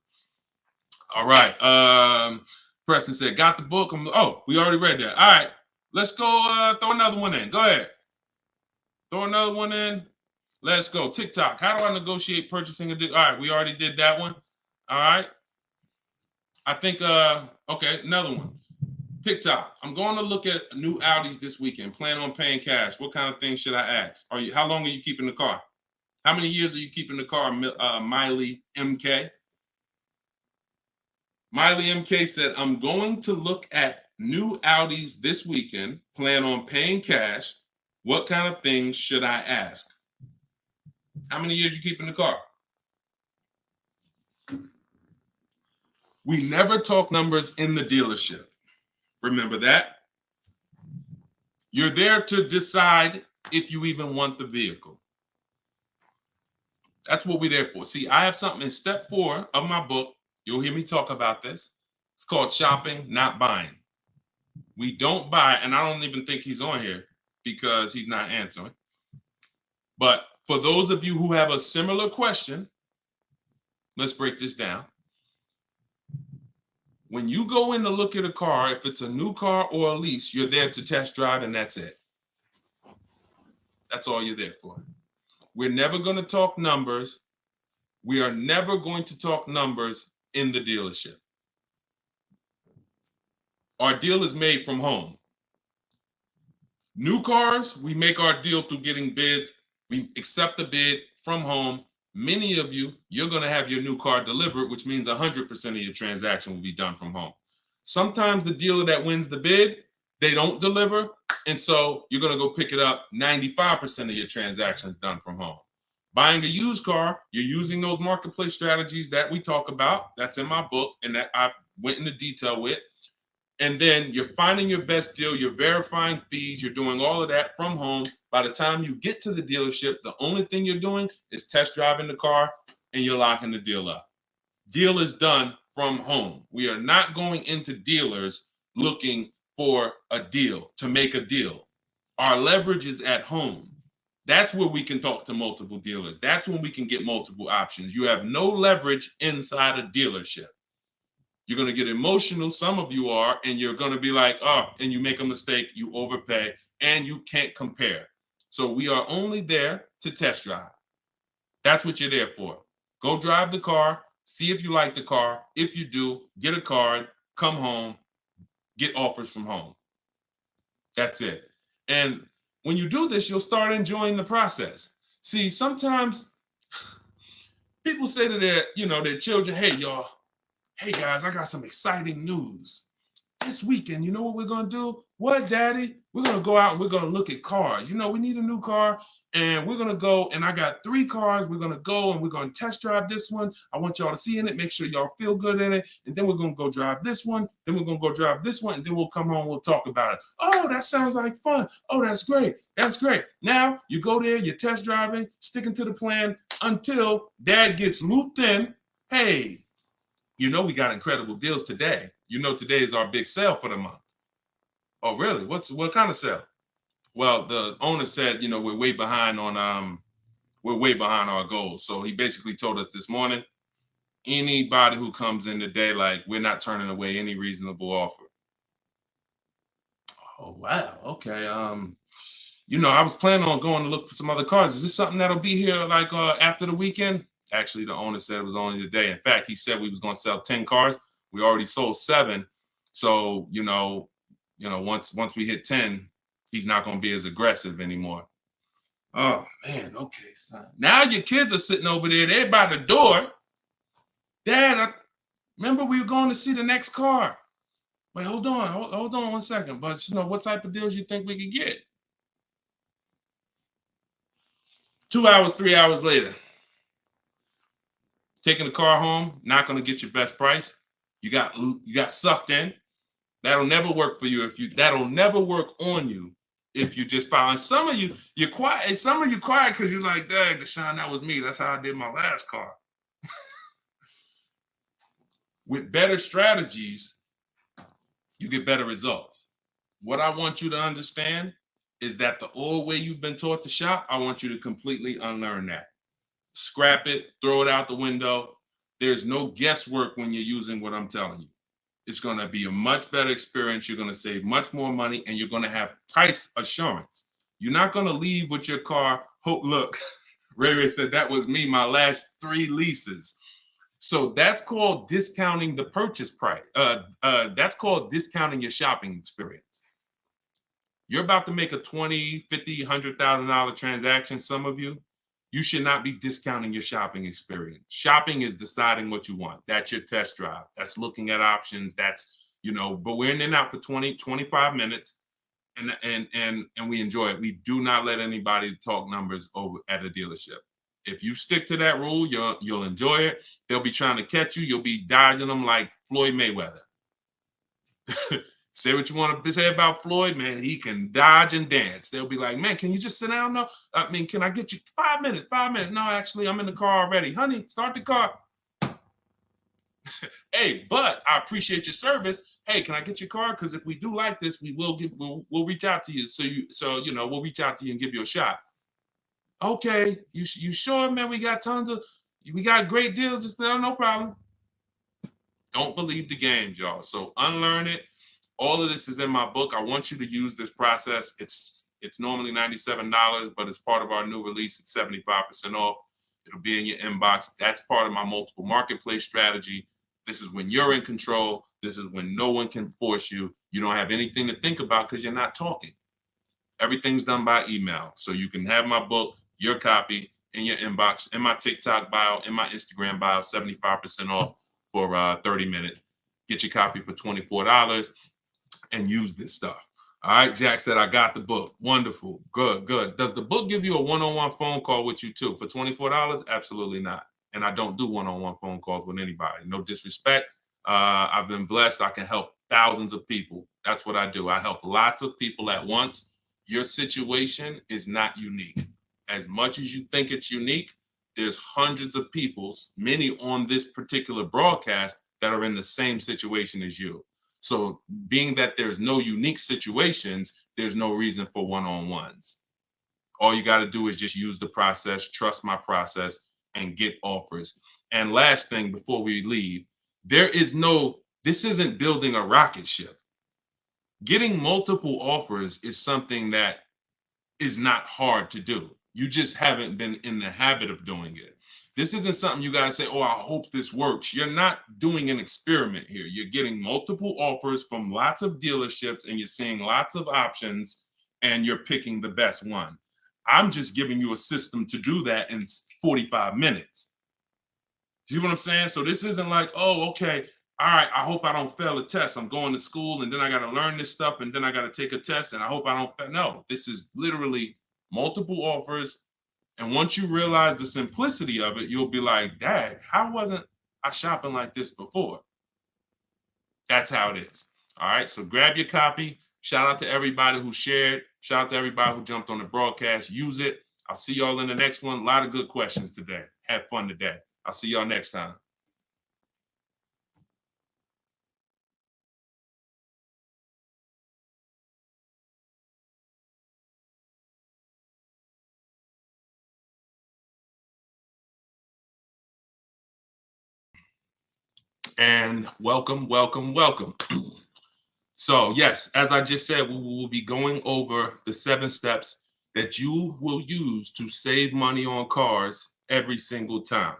All right. Preston said, got the book. Oh, we already read that. All right. Let's go throw another one in. Go ahead. Throw another one in. Let's go. TikTok. How do I negotiate purchasing a deal? All right, we already did that one. All right. I think, okay, another one. TikTok. I'm going to look at new Audis this weekend. Plan on paying cash. What kind of things should I ask? How long are you keeping the car? How many years are you keeping the car, Miley MK? Miley MK said, I'm going to look at new Audis this weekend. Plan on paying cash. What kind of things should I ask? How many years you keeping the car? We never talk numbers in the dealership. Remember that? You're there to decide if you even want the vehicle. That's what we're there for. See, I have something in step 4 of my book. You'll hear me talk about this. It's called shopping, not buying. We don't buy, and I don't even think he's on here because he's not answering. But for those of you who have a similar question, let's break this down. When you go in to look at a car, if it's a new car or a lease, you're there to test drive, and that's it. That's all you're there for. We're never going to talk numbers. We are never going to talk numbers in the dealership. Our deal is made from home. New cars, we make our deal through getting bids. We accept the bid from home. Many of you, you're going to have your new car delivered, which means 100% of your transaction will be done from home. Sometimes the dealer that wins the bid, they don't deliver. And so you're going to go pick it up. 95% of your transactions done from home. Buying a used car, you're using those marketplace strategies that we talk about. That's in my book and that I went into detail with. And then you're finding your best deal. You're verifying fees. You're doing all of that from home. By the time you get to the dealership, the only thing you're doing is test driving the car and you're locking the deal up. Deal is done from home. We are not going into dealers looking for a deal, to make a deal. Our leverage is at home. That's where we can talk to multiple dealers. That's when we can get multiple options. You have no leverage inside a dealership. You're going to get emotional. Some of you are, and you're going to be like, oh, and you make a mistake, you overpay, and you can't compare. So we are only there to test drive. That's what you're there for. Go drive the car, see if you like the car. If you do, get a card, come home, get offers from home. That's it. And when you do this, you'll start enjoying the process. See, sometimes people say to their children, hey, y'all, hey guys, I got some exciting news. This weekend, you know what we're gonna do? What, Daddy? We're gonna go out and we're gonna look at cars. You know, we need a new car, and we're gonna go, and I got 3 cars. We're gonna go and we're gonna test drive this one. I want y'all to see in it, make sure y'all feel good in it, and then we're gonna go drive this one, then we're gonna go drive this one, and then we'll come home, we'll talk about it. Oh, that sounds like fun. Oh, that's great. That's great. Now you go there, you're test driving, sticking to the plan until Dad gets looped in. Hey, you know, we got incredible deals today. You know, today is our big sale for the month. Oh, really? What kind of sale? Well, the owner said, you know, we're way behind our goals. So he basically told us this morning, anybody who comes in today, like, we're not turning away any reasonable offer. Oh, wow. Okay. You know, I was planning on going to look for some other cars. Is this something that'll be here like after the weekend? Actually, the owner said it was only today. In fact, he said we was going to sell 10 cars. We already sold 7. So, you know, once we hit 10, he's not going to be as aggressive anymore. Oh, man. Okay, son. Now your kids are sitting over there. They're by the door. Dad, remember we were going to see the next car. Wait, hold on 1 second. But you know, what type of deals you think we could get? 2 hours, 3 hours later, taking the car home, not going to get your best price. You got sucked in. That'll never work for you if you. That'll never work on you if you just follow. And some of you, you're quiet. And some of you quiet because you're like, dang, Deshone, that was me. That's how I did my last car. With better strategies, you get better results. What I want you to understand is that the old way you've been taught to shop, I want you to completely unlearn that. Scrap it, throw it out the window. There's no guesswork when you're using what I'm telling you. It's going to be a much better experience. You're going to save much more money and you're going to have price assurance. You're not going to leave with your car. Hope, look, Ray said that was me, my last 3 leases. So that's called discounting the purchase price. That's called discounting your shopping experience. You're about to make a $20, $50, $100,000 transaction. Some of you, you should not be discounting your shopping experience. Shopping is deciding what you want. That's your test drive. That's looking at options. That's, but we're in and out for 20, 25 minutes and we enjoy it. We do not let anybody talk numbers over at a dealership. If you stick to that rule, you'll enjoy it. They'll be trying to catch you. You'll be dodging them like Floyd Mayweather. Say what you want to say about Floyd, man. He can dodge and dance. They'll be like, man, can you just sit down? No, I mean, can I get you 5 minutes? 5 minutes. No, actually, I'm in the car already. Honey, start the car. Hey, but I appreciate your service. Hey, can I get your car? Because if we do like this, we'll reach out to you. We'll reach out to you and give you a shot. Okay, you sure, man? We got great deals. It's no problem. Don't believe the games, y'all. So unlearn it. All of this is in my book. I want you to use this process. It's normally $97, but it's part of our new release. It's 75% off. It'll be in your inbox. That's part of my multiple marketplace strategy. This is when you're in control. This is when no one can force you. You don't have anything to think about because you're not talking. Everything's done by email. So you can have my book, your copy, in your inbox, in my TikTok bio, in my Instagram bio, 75% off for 30 minutes. Get your copy for $24 and use this stuff. All right, Jack said, I got the book. Wonderful. Good, good. Does the book give you a one-on-one phone call with you too for $24? Absolutely not. And I don't do one-on-one phone calls with anybody. No disrespect. I've been blessed. I can help thousands of people. That's what I do. I help lots of people at once. Your situation is not unique. As much as you think it's unique, there's hundreds of people, many on this particular broadcast, that are in the same situation as you. So being that there's no unique situations, there's no reason for one-on-ones. All you got to do is just use the process, trust my process, and get offers. And last thing before we leave, this isn't building a rocket ship. Getting multiple offers is something that is not hard to do. You just haven't been in the habit of doing it. This isn't something you got to say, oh, I hope this works. You're not doing an experiment here. You're getting multiple offers from lots of dealerships and you're seeing lots of options and you're picking the best one. I'm just giving you a system to do that in 45 minutes. See what I'm saying? So this isn't like, oh, okay, all right, I hope I don't fail a test. I'm going to school and then I got to learn this stuff and then I got to take a test and I hope I don't fail. No, this is literally multiple offers. And once you realize the simplicity of it, you'll be like, Dad, how wasn't I shopping like this before? That's how it is. All right, so grab your copy. Shout out to everybody who shared. Shout out to everybody who jumped on the broadcast. Use it. I'll see y'all in the next one. A lot of good questions today. Have fun today. I'll see y'all next time. And welcome, welcome, welcome. So yes, as I just said, we will be going over the 7 steps that you will use to save money on cars every single time.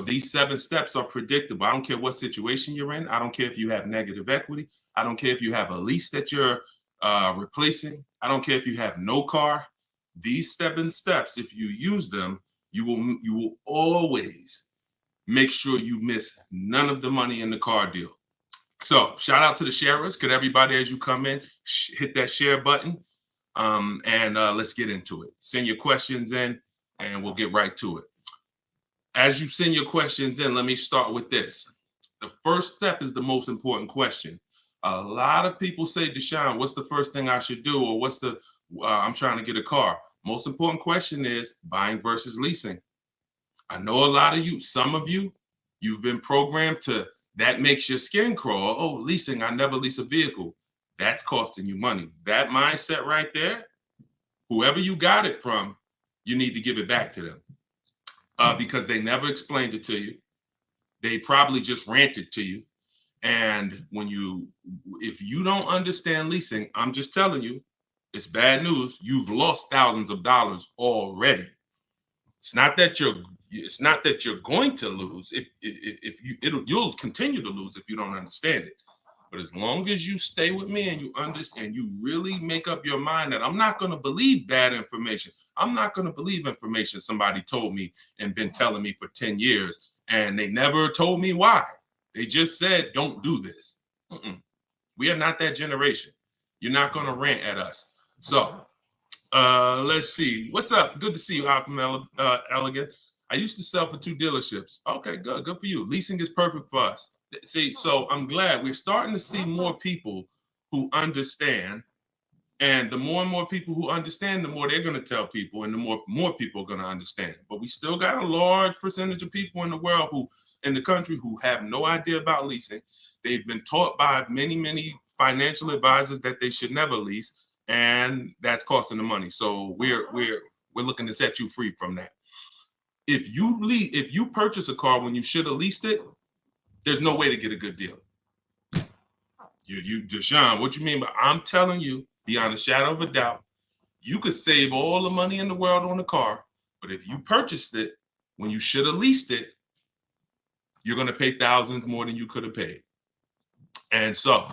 These 7 steps are predictable. I don't care what situation you're in. I don't care if you have negative equity. I don't care if you have a lease that you're replacing. I don't care if you have no car. These 7 steps, if you use them, you will always make sure you miss none of the money in the car deal. So shout out to the sharers. Could everybody, as you come in, hit that share button, and let's get into it. Send your questions in, and we'll get right to it. As you send your questions in, let me start with this. The first step is the most important question. A lot of people say, Deshone, what's the first thing I should do? Or I'm trying to get a car. Most important question is buying versus leasing. I know a lot of you, some of you, you've been programmed to, that makes your skin crawl. Oh, leasing, I never lease a vehicle. That's costing you money. That mindset right there, whoever you got it from, you need to give it back to them because they never explained it to you. They probably just ranted to you. And if you don't understand leasing, I'm just telling you, it's bad news. You've lost thousands of dollars already. It's not that you're going to lose. You'll continue to lose if you don't understand it. But as long as you stay with me and you understand, you really make up your mind that I'm not going to believe bad information. I'm not going to believe information somebody told me and been telling me for 10 years, and they never told me why. They just said, don't do this. We are not that generation. You're not going to rant at us. So let's see. What's up? Good to see you, Alchemy Elegant. I used to sell for 2 dealerships. Okay, good. Good for you. Leasing is perfect for us. See, so I'm glad we're starting to see more people who understand. And the more and more people who understand, the more they're going to tell people, and the more people are going to understand. But we still got a large percentage of people in the world in the country who have no idea about leasing. They've been taught by many financial advisors that they should never lease, and that's costing them money. So we're looking to set you free from that. If you purchase a car when you should have leased it, there's no way to get a good deal. Deshone, what you mean by? I'm telling you, beyond a shadow of a doubt, you could save all the money in the world on the car, but if you purchased it when you should have leased it, you're going to pay thousands more than you could have paid. And so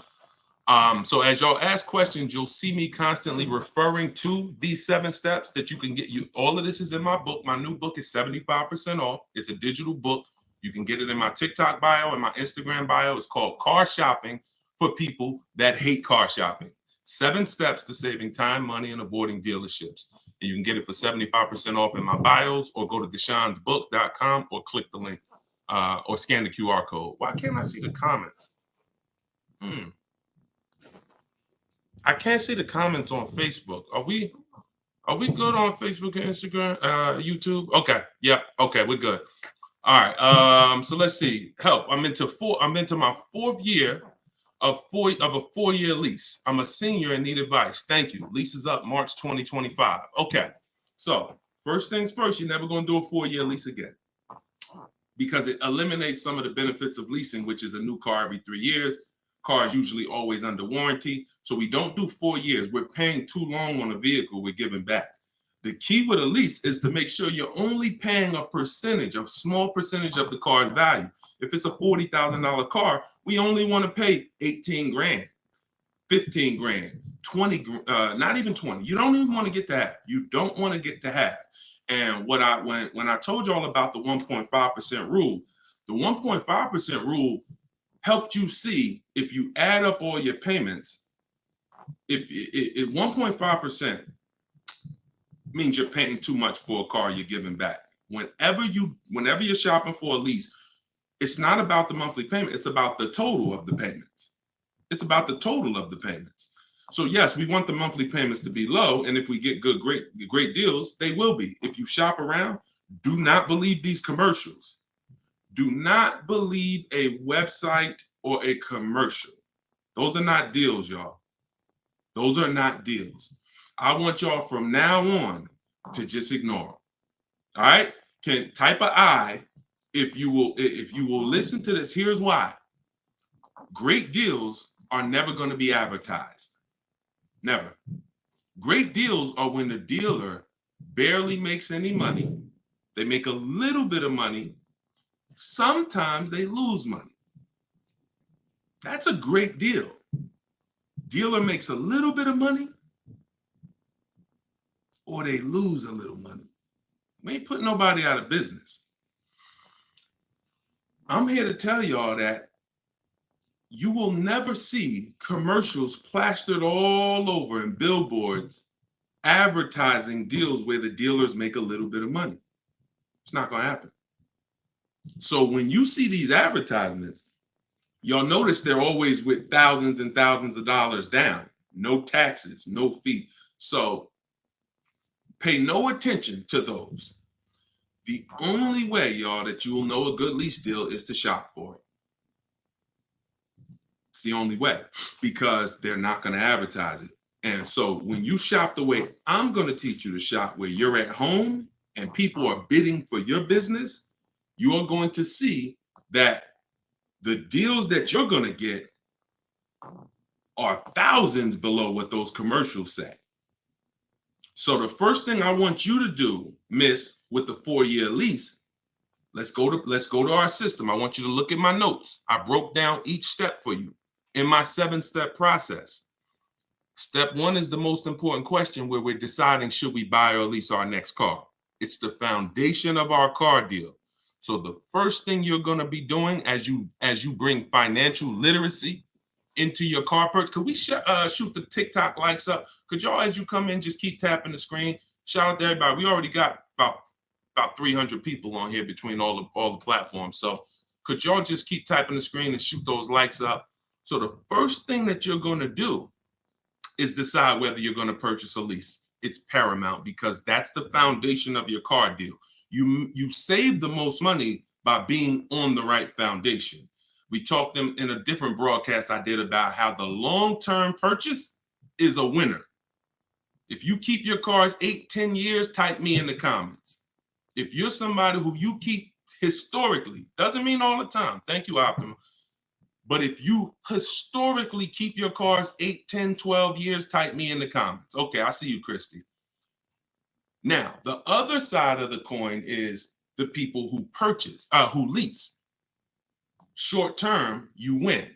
as y'all ask questions, you'll see me constantly referring to these 7 steps that you can get. All of this is in my book. My new book is 75% off. It's a digital book. You can get it in my TikTok bio and my Instagram bio. It's called Car Shopping for People That Hate Car Shopping. 7 steps to saving time, money, and avoiding dealerships. And you can get it for 75% off in my bios, or go to deshonsbook.com, or click the link or scan the QR code. Why can't I see the comments? I can't see the comments on Facebook. Are we good on Facebook and Instagram, YouTube? Okay. Yeah. Okay. We're good. All right. So let's see. Help. I'm into my 4th year of a 4-year lease. I'm a senior and need advice. Thank you. Lease is up March 2025. Okay. So first things first, you're never going to do a 4-year lease again, because it eliminates some of the benefits of leasing, which is a new car every 3 years. Car is usually always under warranty. So we don't do 4 years. We're paying too long on a vehicle, we're giving back. The key with a lease is to make sure you're only paying a small percentage of the car's value. If it's a $40,000 car, we only want to pay 18 grand, 15 grand, 20, not even 20. You don't even want to get to half. You don't want to get to half. And when I told y'all about the 1.5% rule, the 1.5% rule helped you see, if you add up all your payments, if 1.5% means you're paying too much for a car you're giving back. Whenever you're shopping for a lease, it's not about the monthly payment, it's about the total of the payments. It's about the total of the payments. So yes, we want the monthly payments to be low, and if we get great deals, they will be. If you shop around, do not believe these commercials. Do not believe a website or a commercial. Those are not deals, y'all. Those are not deals. I want y'all from now on to just ignore them. All right? Can type an I if you will listen to this. Here's why. Great deals are never going to be advertised. Never. Great deals are when the dealer barely makes any money. They make a little bit of money. Sometimes they lose money. That's a great deal. Dealer makes a little bit of money, or they lose a little money. We ain't putting nobody out of business. I'm here to tell y'all that you will never see commercials plastered all over and billboards advertising deals where the dealers make a little bit of money. It's not going to happen. So when you see these advertisements, you'll notice they're always with thousands and thousands of dollars down, no taxes, no fee. So pay no attention to those. The only way, y'all, that you will know a good lease deal is to shop for it. It's the only way, because they're not going to advertise it. And so when you shop the way I'm going to teach you to shop, where you're at home and people are bidding for your business, you are going to see that the deals that you're going to get are thousands below what those commercials say. So the first thing I want you to do, miss, with the 4-year lease, let's go to our system. I want you to look at my notes. I broke down each step for you in my 7-step process. Step 1 is the most important question, where we're deciding, should we buy or lease our next car? It's the foundation of our car deal. So the first thing you're going to be doing as you bring financial literacy into your car purchase, could we shoot the TikTok likes up? Could y'all, as you come in, just keep tapping the screen? Shout out to everybody. We already got about 300 people on here between all the platforms. So could y'all just keep typing the screen and shoot those likes up? So the first thing that you're going to do is decide whether you're going to purchase a lease. It's paramount, because that's the foundation of your car deal. You save the most money by being on the right foundation. We talked in a different broadcast I did about how the long-term purchase is a winner. If you keep your cars 8-10 years, type me in the comments. If you're somebody who you keep historically, doesn't mean all the time. Thank you, Optima. But if you historically keep your cars 8, 10, 12 years, type me in the comments. Okay, I see you, Christy. Now, the other side of the coin is the people who who lease. Short term, you win,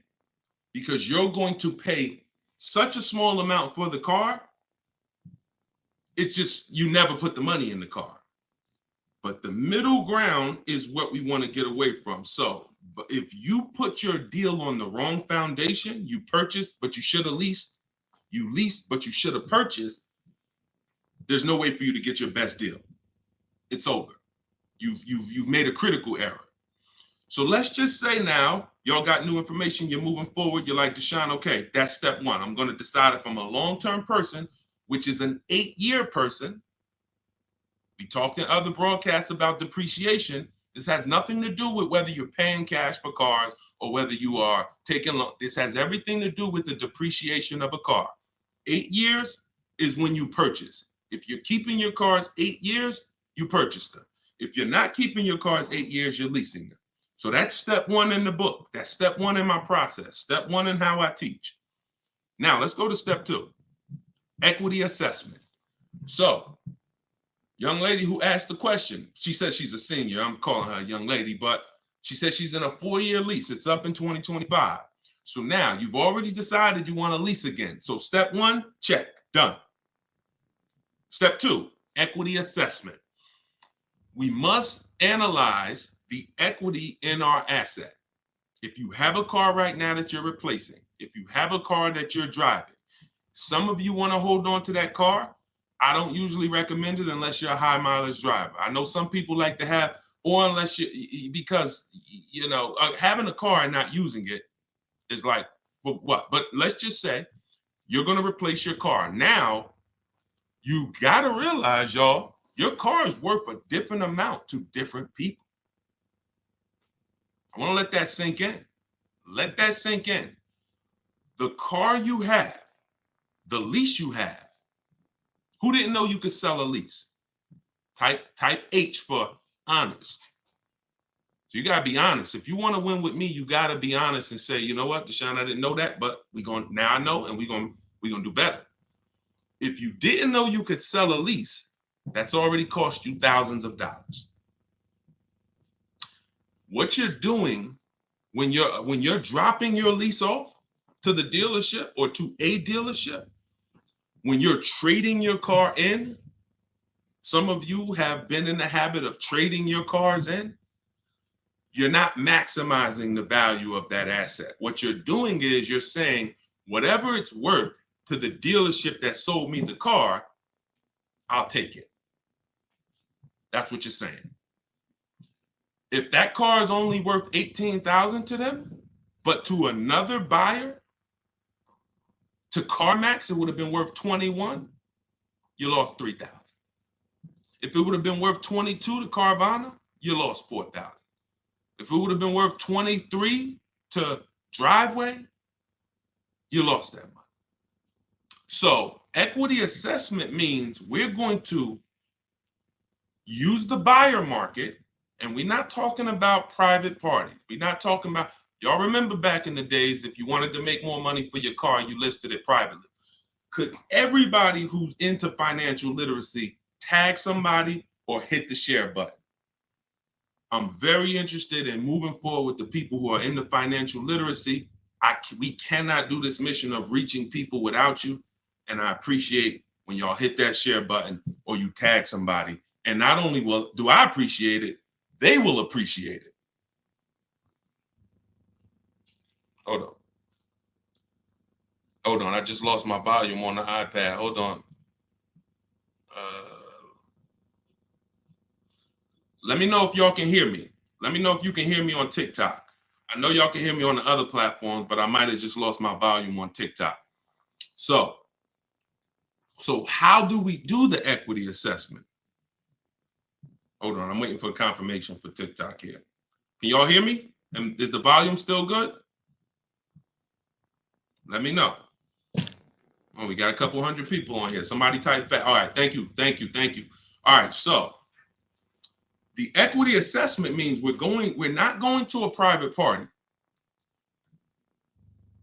because you're going to pay such a small amount for the car. It's just, you never put the money in the car. But the middle ground is what we want to get away from. So if you put your deal on the wrong foundation, you purchased, but you should have leased. You leased, but you should have purchased. There's no way for you to get your best deal. It's over. You've made a critical error. So let's just say now, y'all got new information, you're moving forward, you're like, Deshone, okay, that's step 1. I'm going to decide if I'm a long-term person, which is an 8-year person. We talked in other broadcasts about depreciation. This has nothing to do with whether you're paying cash for cars or whether you are taking loan. This has everything to do with the depreciation of a car. 8 years is when you purchase. If you're keeping your cars 8 years, you purchase them. If you're not keeping your cars 8 years, you're leasing them. So that's step 1 in the book. That's step 1 in my process. Step 1 in how I teach. Now let's go to step 2, equity assessment. So, young lady who asked the question, she says she's a senior. I'm calling her a young lady, but she says she's in a 4-year lease. It's up in 2025. So now you've already decided you want to lease again. So step 1, check, done. Step 2, equity assessment. We must analyze the equity in our asset. If you have a car right now that you're replacing, if you have a car that you're driving, some of you want to hold on to that car. I don't usually recommend it unless you're a high mileage driver. I know some people like to have, or unless you, because, you know, having a car and not using it is like, for what? But let's just say you're going to replace your car. Now, you got to realize, y'all, your car is worth a different amount to different people. I want to let that sink in. Let that sink in. The car you have, the lease you have, who didn't know you could sell a lease? Type H for honest. So you got to be honest. If you want to win with me, you got to be honest and say, you know what, Deshone, I didn't know that, but now I know, and we're going to do better. If you didn't know you could sell a lease, that's already cost you thousands of dollars. What you're doing when you're dropping your lease off to the dealership or to a dealership, when you're trading your car in, some of you have been in the habit of trading your cars in. you're not maximizing the value of that asset. What you're doing is you're saying whatever it's worth to the dealership that sold me the car, I'll take it. That's what you're saying. If that car is only worth $18,000 to them, but to another buyer, to CarMax, it would have been worth 21, you lost 3,000. If it would have been worth 22 to Carvana, you lost 4,000. If it would have been worth 23 to Driveway, you lost that money. So equity assessment means we're going to use the buyer market, and we're not talking about private parties. We're not talking about, y'all remember back in the days, if you wanted to make more money for your car, you listed it privately. Could everybody who's into financial literacy tag somebody or hit the share button? I'm very interested in moving forward with the people who are into financial literacy. We cannot do this mission of reaching people without you. And I appreciate when y'all hit that share button or you tag somebody. And not only do I appreciate it, they will appreciate it. Hold on. I just lost my volume on the iPad. Hold on. Let me know if y'all can hear me. Let me know if you can hear me on TikTok. I know y'all can hear me on the other platforms, but I might have just lost my volume on TikTok. So how do we do the equity assessment? Hold on, I'm waiting for confirmation for TikTok here. Can y'all hear me? And is the volume still good? Let me know. Oh, we got a couple hundred people on here. Somebody type fast. All right, thank you. All right, so the equity assessment means we're not going to a private party.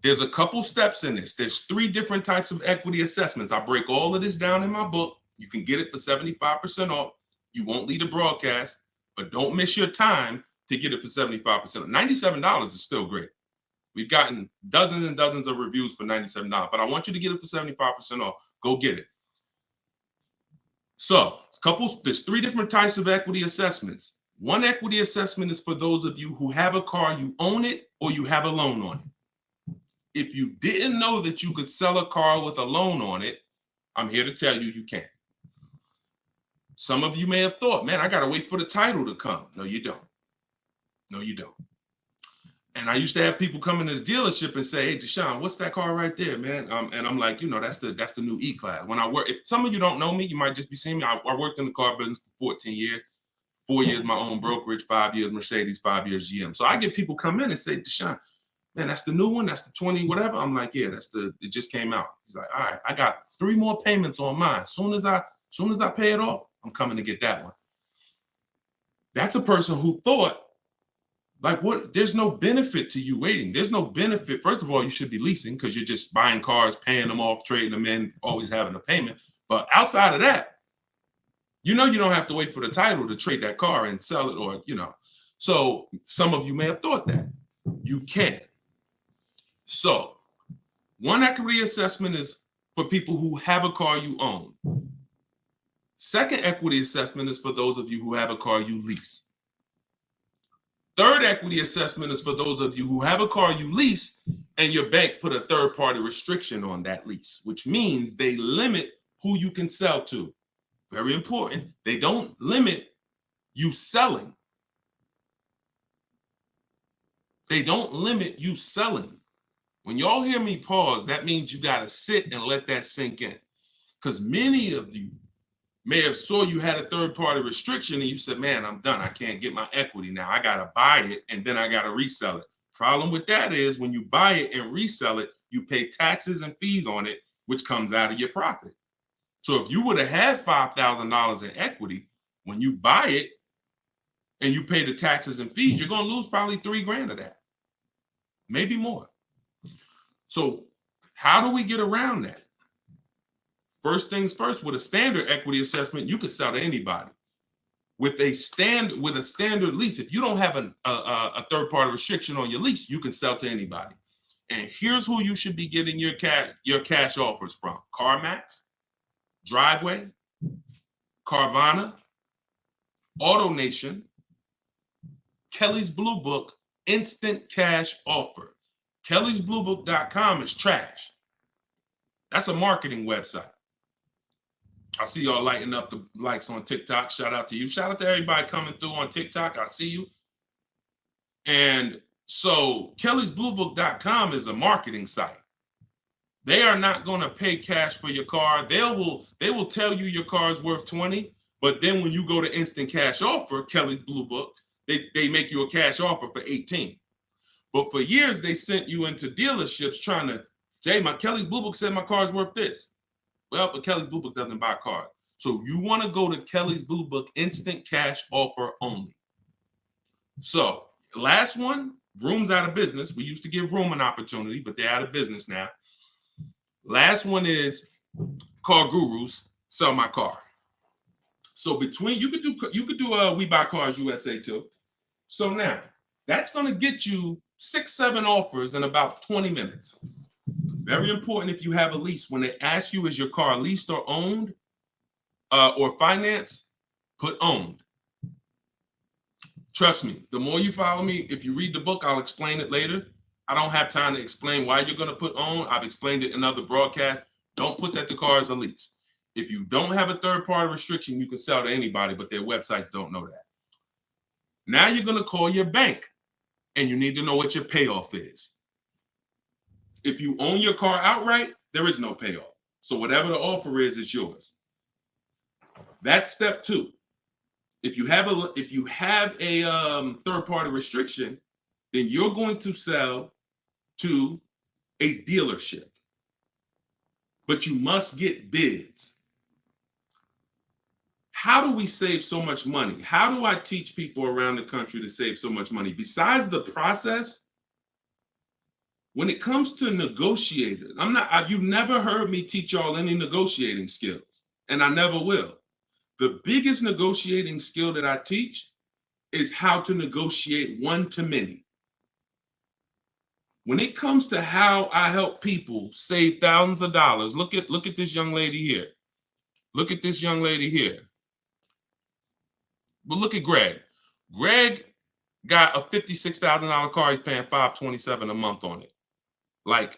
There's a couple steps in this. There's 3 different types of equity assessments. I break all of this down in my book. You can get it for 75% off. You won't leave the broadcast, but don't miss your time to get it for 75%. $97 is still great. We've gotten dozens and dozens of reviews for $97, but I want you to get it for 75% off. Go get it. So there's 3 different types of equity assessments. One equity assessment is for those of you who have a car, you own it, or you have a loan on it. If you didn't know that you could sell a car with a loan on it, I'm here to tell you, you can. Some of you may have thought, man, I got to wait for the title to come. No, you don't. And I used to have people come into the dealership and say, hey, Deshone, what's that car right there, man? And I'm like, that's the new E-Class. When I work, if some of you don't know me, you might just be seeing me. I worked in the car business for 14 years, 4 years my own brokerage, 5 years Mercedes, 5 years GM. So I get people come in and say, Deshone, man, that's the new one. That's the 20, whatever. I'm like, yeah, it just came out. He's like, all right, I got 3 more payments on mine. As soon as I pay it off, I'm coming to get that one. That's a person who thought, like, what? There's no benefit to you waiting. There's no benefit. First of all, you should be leasing because you're just buying cars, paying them off, trading them in, always having a payment. But outside of that, you don't have to wait for the title to trade that car and sell it, or, So some of you may have thought that. You can. So one equity assessment is for people who have a car you own. Second equity assessment is for those of you who have a car you lease. Third equity assessment is for those of you who have a car you lease and your bank put a third-party restriction on that lease, which means they limit who you can sell to. Very important. They don't limit you selling. They don't limit you selling. When y'all hear me pause, that means you got to sit and let that sink in. Because many of you may have saw you had a third-party restriction and you said, man, I'm done. I can't get my equity now. I got to buy it and then I got to resell it. Problem with that is when you buy it and resell it, you pay taxes and fees on it, which comes out of your profit. So if you would have had $5,000 in equity, when you buy it and you pay the taxes and fees, you're going to lose probably $3,000 of that, maybe more. So how do we get around that? First things first, with a standard equity assessment, you can sell to anybody. With a standard lease, if you don't have a third-party restriction on your lease, you can sell to anybody. And here's who you should be getting your cash offers from: CarMax, Driveway, Carvana, AutoNation, Kelly's Blue Book instant cash offer. kellysbluebook.com is trash. That's a marketing website. I see y'all lighting up the likes on TikTok. Shout out to you. Shout out to everybody coming through on TikTok. I see you. And so kellysbluebook.com is a marketing site. They are not going to pay cash for your car. They will tell you your car is worth 20, but then when you go to instant cash offer, Kelly's Blue Book, they make you a cash offer for 18. But for years they sent you into dealerships trying to, Jay, my Kelly's Blue Book said my car is worth this. Well, but Kelly's Blue Book doesn't buy cars. So you want to go to Kelly's Blue Book instant cash offer only. So last one, Vroom's out of business. We used to give Vroom an opportunity, but they're out of business now. Last one is Car Gurus, Sell My Car. So between you could do We Buy Cars USA too. So now that's going to get you 6-7 offers in about 20 minutes. Very important if you have a lease. When they ask you, is your car leased or owned or financed, put owned. Trust me, the more you follow me, if you read the book, I'll explain it later. I don't have time to explain why you're going to put owned. I've explained it in other broadcasts. Don't put that the car is a lease. If you don't have a third-party restriction, you can sell to anybody, but their websites don't know that. Now you're going to call your bank, and you need to know what your payoff is. If you own your car outright, there is no payoff. So whatever the offer is yours. That's step 2. If you have a third-party restriction, then you're going to sell to a dealership. But you must get bids. How do we save so much money? How do I teach people around the country to save so much money? Besides the process, when it comes to negotiating, you've never heard me teach y'all any negotiating skills, and I never will. The biggest negotiating skill that I teach is how to negotiate one-to-many. When it comes to how I help people save thousands of dollars, look at this young lady here. Look at this young lady here. But look at Greg. Greg got a $56,000 car. He's paying $527 a month on it. Like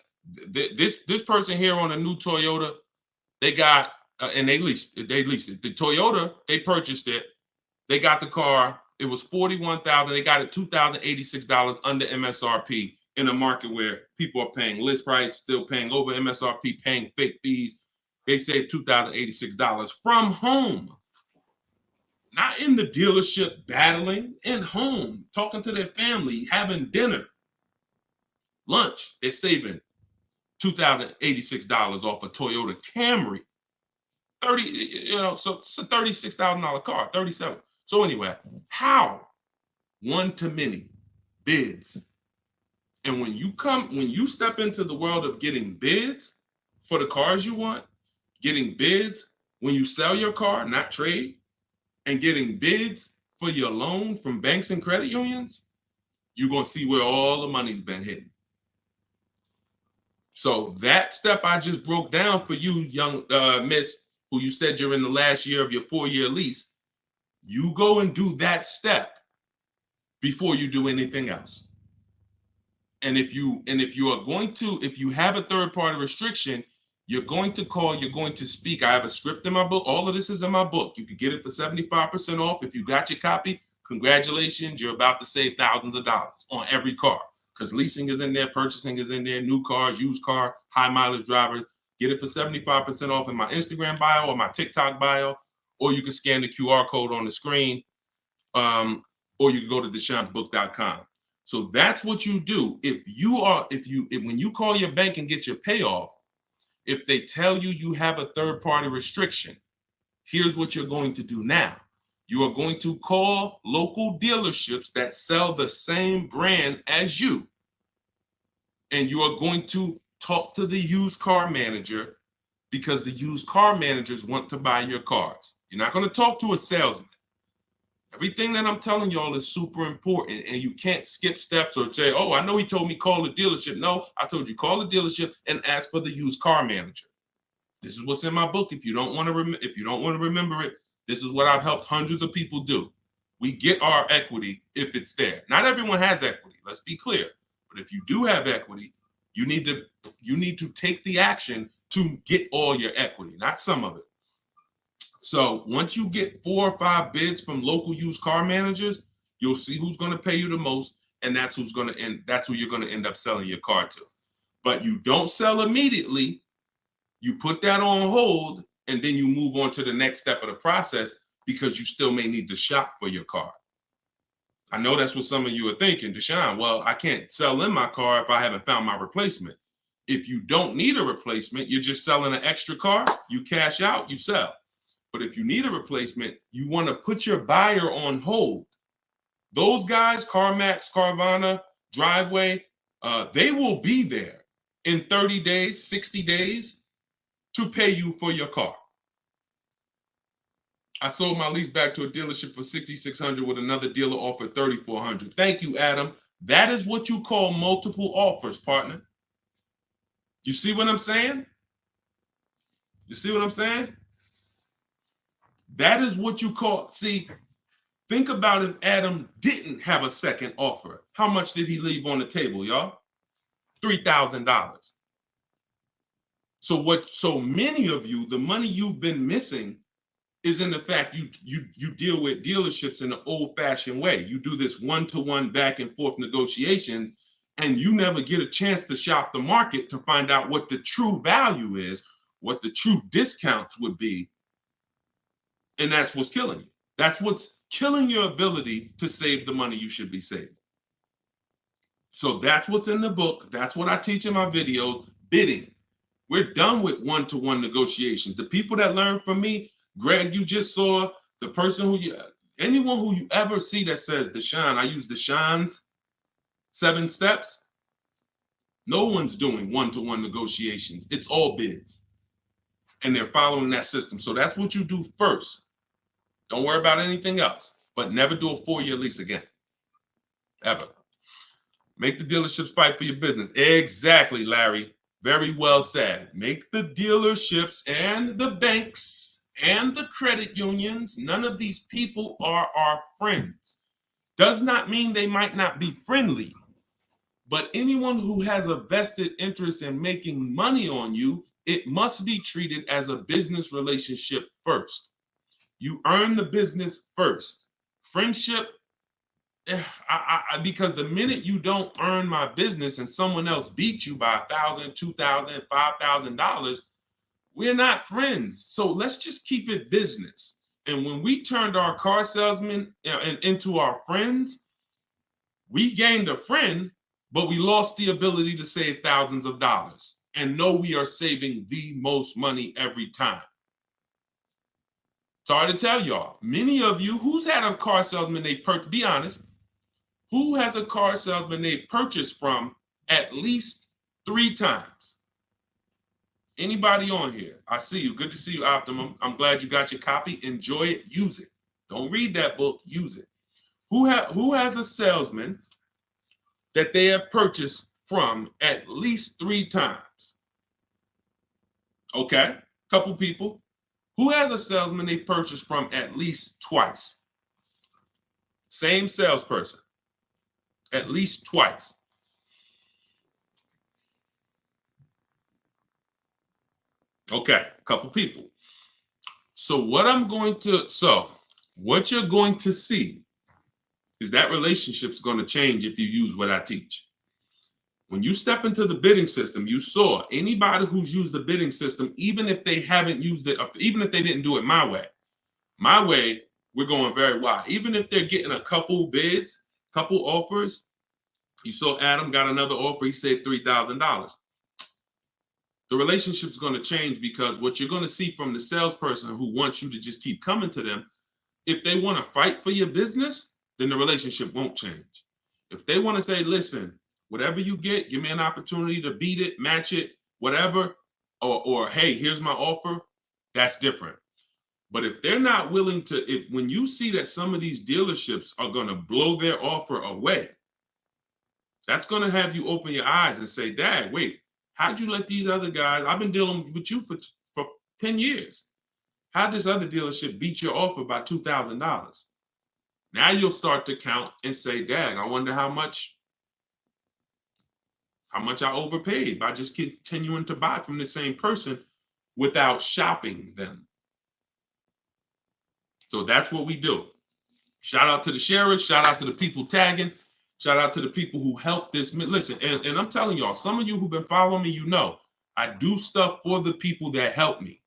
this person here on a new Toyota, they got and they leased it. The Toyota, they purchased it. They got the car. It was $41,000. They got it $2,086 under MSRP in a market where people are paying list price, still paying over MSRP, paying fake fees. They saved $2,086 from home. Not in the dealership battling, in home, talking to their family, having dinner, lunch. They're saving $2,086 off a Toyota Camry. So it's a $36,000 car, 37. So anyway, how? One-to-many bids. And when you step into the world of getting bids for the cars you want, getting bids when you sell your car, not trade, and getting bids for your loan from banks and credit unions, you're going to see where all the money's been hidden. So that step I just broke down for you, young miss, who you said you're in the last year of your 4-year lease, you go and do that step before you do anything else. And if you have a third-party restriction, you're going to call, you're going to speak. I have a script in my book. All of this is in my book. You can get it for 75% off. If you got your copy, congratulations. You're about to save thousands of dollars on every car, because leasing is in there, purchasing is in there, new cars, used car, high mileage drivers. Get it for 75% off in my Instagram bio or my TikTok bio, or you can scan the QR code on the screen, or you can go to deshonebook.com. So that's what you do. When you call your bank and get your payoff, if they tell you you have a third-party restriction, here's what you're going to do now. You are going to call local dealerships that sell the same brand as you, and you are going to talk to the used car manager, because the used car managers want to buy your cars. You're not going to talk to a salesman. Everything that I'm telling y'all is super important, and you can't skip steps or say, oh, I know he told me call the dealership. No, I told you call the dealership and ask for the used car manager. This is what's in my book. If you don't want to remember it, this is what I've helped hundreds of people do. We get our equity if it's there. Not everyone has equity. Let's be clear. But if you do have equity, you need to take the action to get all your equity, not some of it. So once you get 4 or 5 bids from local used car managers, you'll see who's going to pay you the most, and that's who you're going to end up selling your car to. But you don't sell immediately. You put that on hold, and then you move on to the next step of the process because you still may need to shop for your car. I know that's what some of you are thinking, Deshone, well, I can't sell in my car if I haven't found my replacement. If you don't need a replacement, you're just selling an extra car, you cash out, you sell. But if you need a replacement, you want to put your buyer on hold. Those guys, CarMax, Carvana, Driveway, they will be there in 30 days, 60 days to pay you for your car. I sold my lease back to a dealership for $6,600 with another dealer offered $3,400. Thank you, Adam. That is what you call multiple offers, partner. You see what I'm saying? You see what I'm saying? That is what you call, see, think about if Adam didn't have a second offer. How much did he leave on the table, y'all? $3,000. So many of you, the money you've been missing is in the fact you deal with dealerships in the old-fashioned way. You do this one-to-one back and forth negotiation, and you never get a chance to shop the market to find out what the true value is, what the true discounts would be. And that's what's killing you. That's what's killing your ability to save the money you should be saving. So that's what's in the book. That's what I teach in my videos, bidding. We're done with one-to-one negotiations. The people that learn from me, Greg, you just saw, the person anyone who you ever see that says, Deshone, I use Deshone's 7 steps. No one's doing one-to-one negotiations. It's all bids. And they're following that system. So that's what you do first. Don't worry about anything else, but never do a 4-year lease again, ever. Make the dealerships fight for your business. Exactly, Larry. Very well said. Make the dealerships and the banks and the credit unions, none of these people are our friends. Does not mean they might not be friendly, but anyone who has a vested interest in making money on you, it must be treated as a business relationship first. You earn the business first. Friendship, because the minute you don't earn my business and someone else beats you by $1,000, $2,000, $5,000, we're not friends. So let's just keep it business. And when we turned our car salesmen into our friends, we gained a friend, but we lost the ability to save thousands of dollars and know we are saving the most money every time. Sorry to tell y'all, many of you, who's had a car salesman they purchased, be honest, who has a car salesman they purchased from at least 3 times? Anybody on here? I see you. Good to see you, Optimum. I'm glad you got your copy. Enjoy it. Use it. Don't read that book. Use it. Who has a salesman that they have purchased from at least 3 times? Okay, couple people. Who has a salesman they purchased from at least twice? Same salesperson. At least twice. Okay, a couple people. So what you're going to see is that relationship's going to change if you use what I teach. When you step into the bidding system, you saw anybody who's used the bidding system, even if they haven't used it, even if they didn't do it my way, we're going very wide. Even if they're getting a couple bids, couple offers, you saw Adam got another offer, he saved $3,000. The relationship's going to change because what you're going to see from the salesperson who wants you to just keep coming to them, if they want to fight for your business, then the relationship won't change. If they want to say, listen, whatever you get, give me an opportunity to beat it, match it, whatever, or hey, here's my offer, that's different. But if they're not willing to, when you see that some of these dealerships are going to blow their offer away, that's going to have you open your eyes and say, Dad, wait, how'd you let these other guys, I've been dealing with you for 10 years. How'd this other dealership beat your offer by $2,000? Now you'll start to count and say, dang, I wonder how much I overpaid by just continuing to buy from the same person without shopping them. So that's what we do. Shout out to the sharers, shout out to the people tagging, shout out to the people who helped this. Listen, and I'm telling y'all, some of you who've been following me, you know, I do stuff for the people that help me.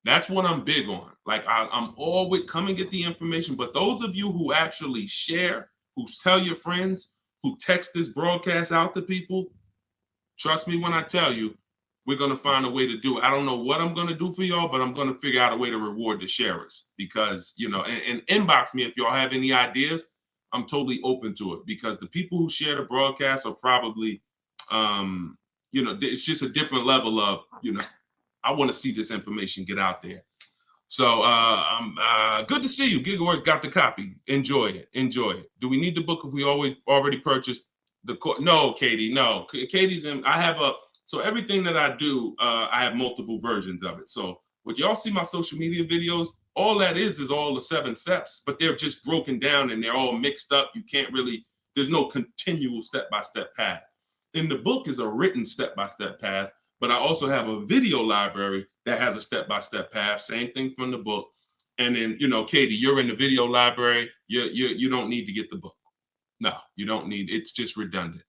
That's what I'm big on. Like I'm always come and get the information. But those of you who actually share, who tell your friends, who text this broadcast out to people, trust me when I tell you, we're going to find a way to do it. I don't know what I'm going to do for y'all, but I'm going to figure out a way to reward the sharers because, you know, and inbox me if y'all have any ideas. I'm totally open to it because the people who share the broadcast are probably, you know, it's just a different level of, you know, I want to see this information get out there. So good to see you. Gigaworks got the copy. Enjoy it. Enjoy it. Do we need the book if we already purchased the no, Katie, no. Katie's in. I have so everything that I do, I have multiple versions of it. So would y'all see my social media videos? All that is all the 7 steps, but they're just broken down and they're all mixed up. You can't really, there's no continual step-by-step path. In the book is a written step-by-step path, but I also have a video library that has a step-by-step path. Same thing from the book. And then, you know, Katie, you're in the video library. You don't need to get the book. No, you don't need. It's just redundant.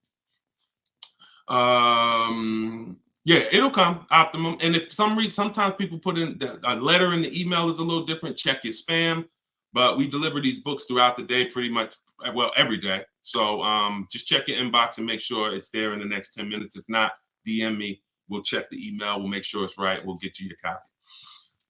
Yeah, it'll come optimum. And if some reason, sometimes people put in a letter in the email is a little different. Check your spam. But we deliver these books throughout the day, pretty much. Well, every day. So just check your inbox and make sure it's there in the next 10 minutes. If not, DM me. We'll check the email. We'll make sure it's right. We'll get you your copy.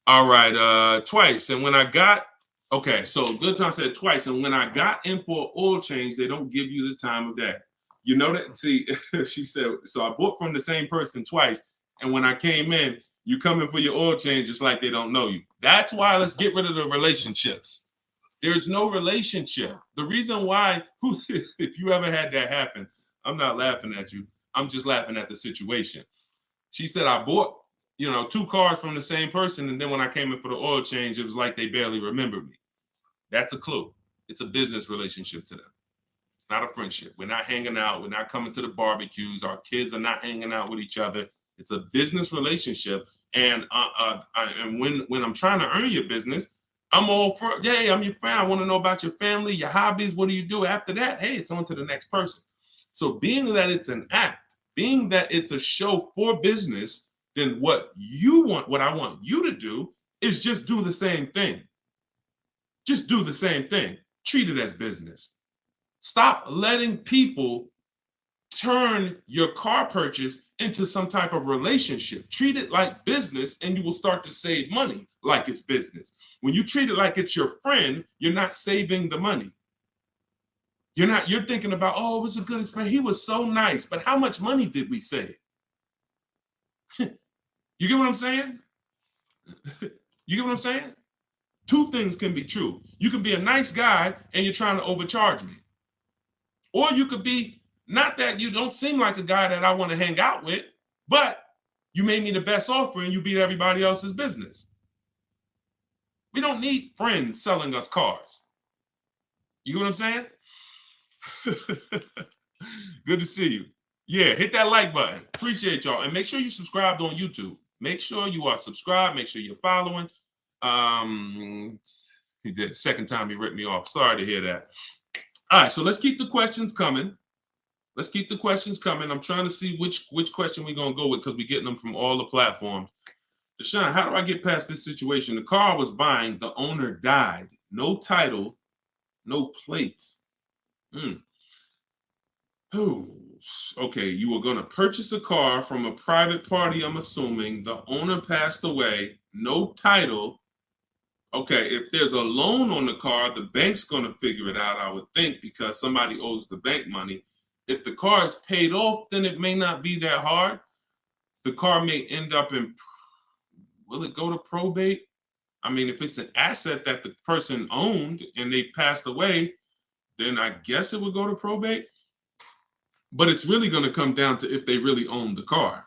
All right, twice. And when I got, okay, so Good Time said twice. And when I got in for oil change, they don't give you the time of day. You know that? See, she said, so I bought from the same person twice. And when I came in, you come in for your oil change, it's like they don't know you. That's why let's get rid of the relationships. There's no relationship. The reason why, if you ever had that happen, I'm not laughing at you. I'm just laughing at the situation. She said, I bought, you know, 2 cars from the same person. And then when I came in for the oil change, it was like they barely remembered me. That's a clue. It's a business relationship to them. It's not a friendship. We're not hanging out. We're not coming to the barbecues. Our kids are not hanging out with each other. It's a business relationship. And and when I'm trying to earn your business, I'm all for, hey, I'm your friend. I want to know about your family, your hobbies. What do you do after that? Hey, it's on to the next person. So being that it's an act, being that it's a show for business, then what I want you to do is just do the same thing. Just do the same thing. Treat it as business. Stop letting people turn your car purchase into some type of relationship. Treat it like business and you will start to save money like it's business. When you treat it like it's your friend, you're not saving the money. You're thinking about, oh, it was a good experience. He was so nice, but how much money did we save? You get what I'm saying? You get what I'm saying? 2 things can be true. You can be a nice guy and you're trying to overcharge me. Or you could be not that you don't seem like a guy that I want to hang out with, but you made me the best offer and you beat everybody else's business. We don't need friends selling us cars. You know what I'm saying? Good to see you. Yeah, hit that like button. Appreciate y'all. And make sure you subscribed on YouTube. Make sure you are subscribed. Make sure you're following. He did. Second time he ripped me off. Sorry to hear that. All right, so let's keep the questions coming. Let's keep the questions coming. I'm trying to see which question we're going to go with because we're getting them from all the platforms. Deshone, how do I get past this situation? The car I was buying, the owner died. No title, no plates. Okay, you were going to purchase a car from a private party, I'm assuming. The owner passed away, no title. Okay, if there's a loan on the car, the bank's going to figure it out, I would think, because somebody owes the bank money. If the car is paid off, then it may not be that hard. The car may end up in, will it go to probate? I mean, if it's an asset that the person owned and they passed away, then I guess it would go to probate. But it's really going to come down to if they really own the car.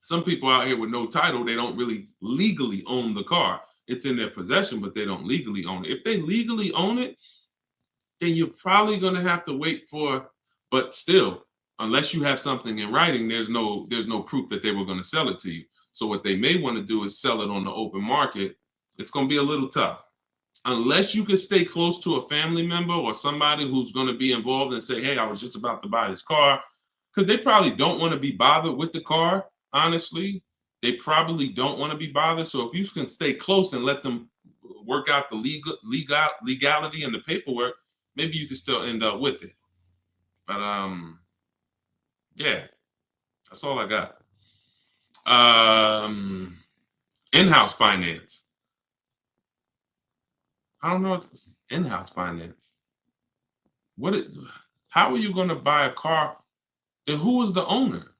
Some people out here with no title, they don't really legally own the car. it's in their possession, but they don't legally own it. If they legally own it, then you're probably going to have to wait for, but still, unless you have something in writing, there's no proof that they were going to sell it to you. So what they may want to do is sell it on the open market. It's going to be a little tough. Unless you can stay close to a family member or somebody who's going to be involved and say, hey, I was just about to buy this car, because they probably don't want to be bothered with the car, honestly. They probably don't want to be bothered. So if you can stay close and let them work out the legality and the paperwork, maybe you can still end up with it. But yeah, that's all I got. In-house finance. I don't know. In-house finance. How are you going to buy a car? Then who is the owner?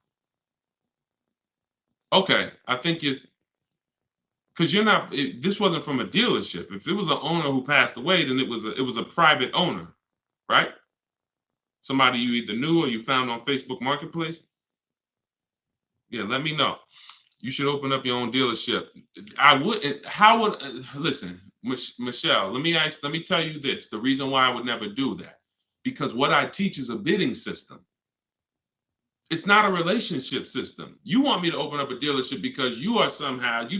Okay, I think because you're not. This wasn't from a dealership. If it was an owner who passed away, then it was a private owner, right? Somebody you either knew or you found on Facebook Marketplace. Yeah, let me know. You should open up your own dealership. I would. How would listen, Michelle? Let me tell you this. The reason why I would never do that, because what I teach is a bidding system. It's not a relationship system. You want me to open up a dealership because you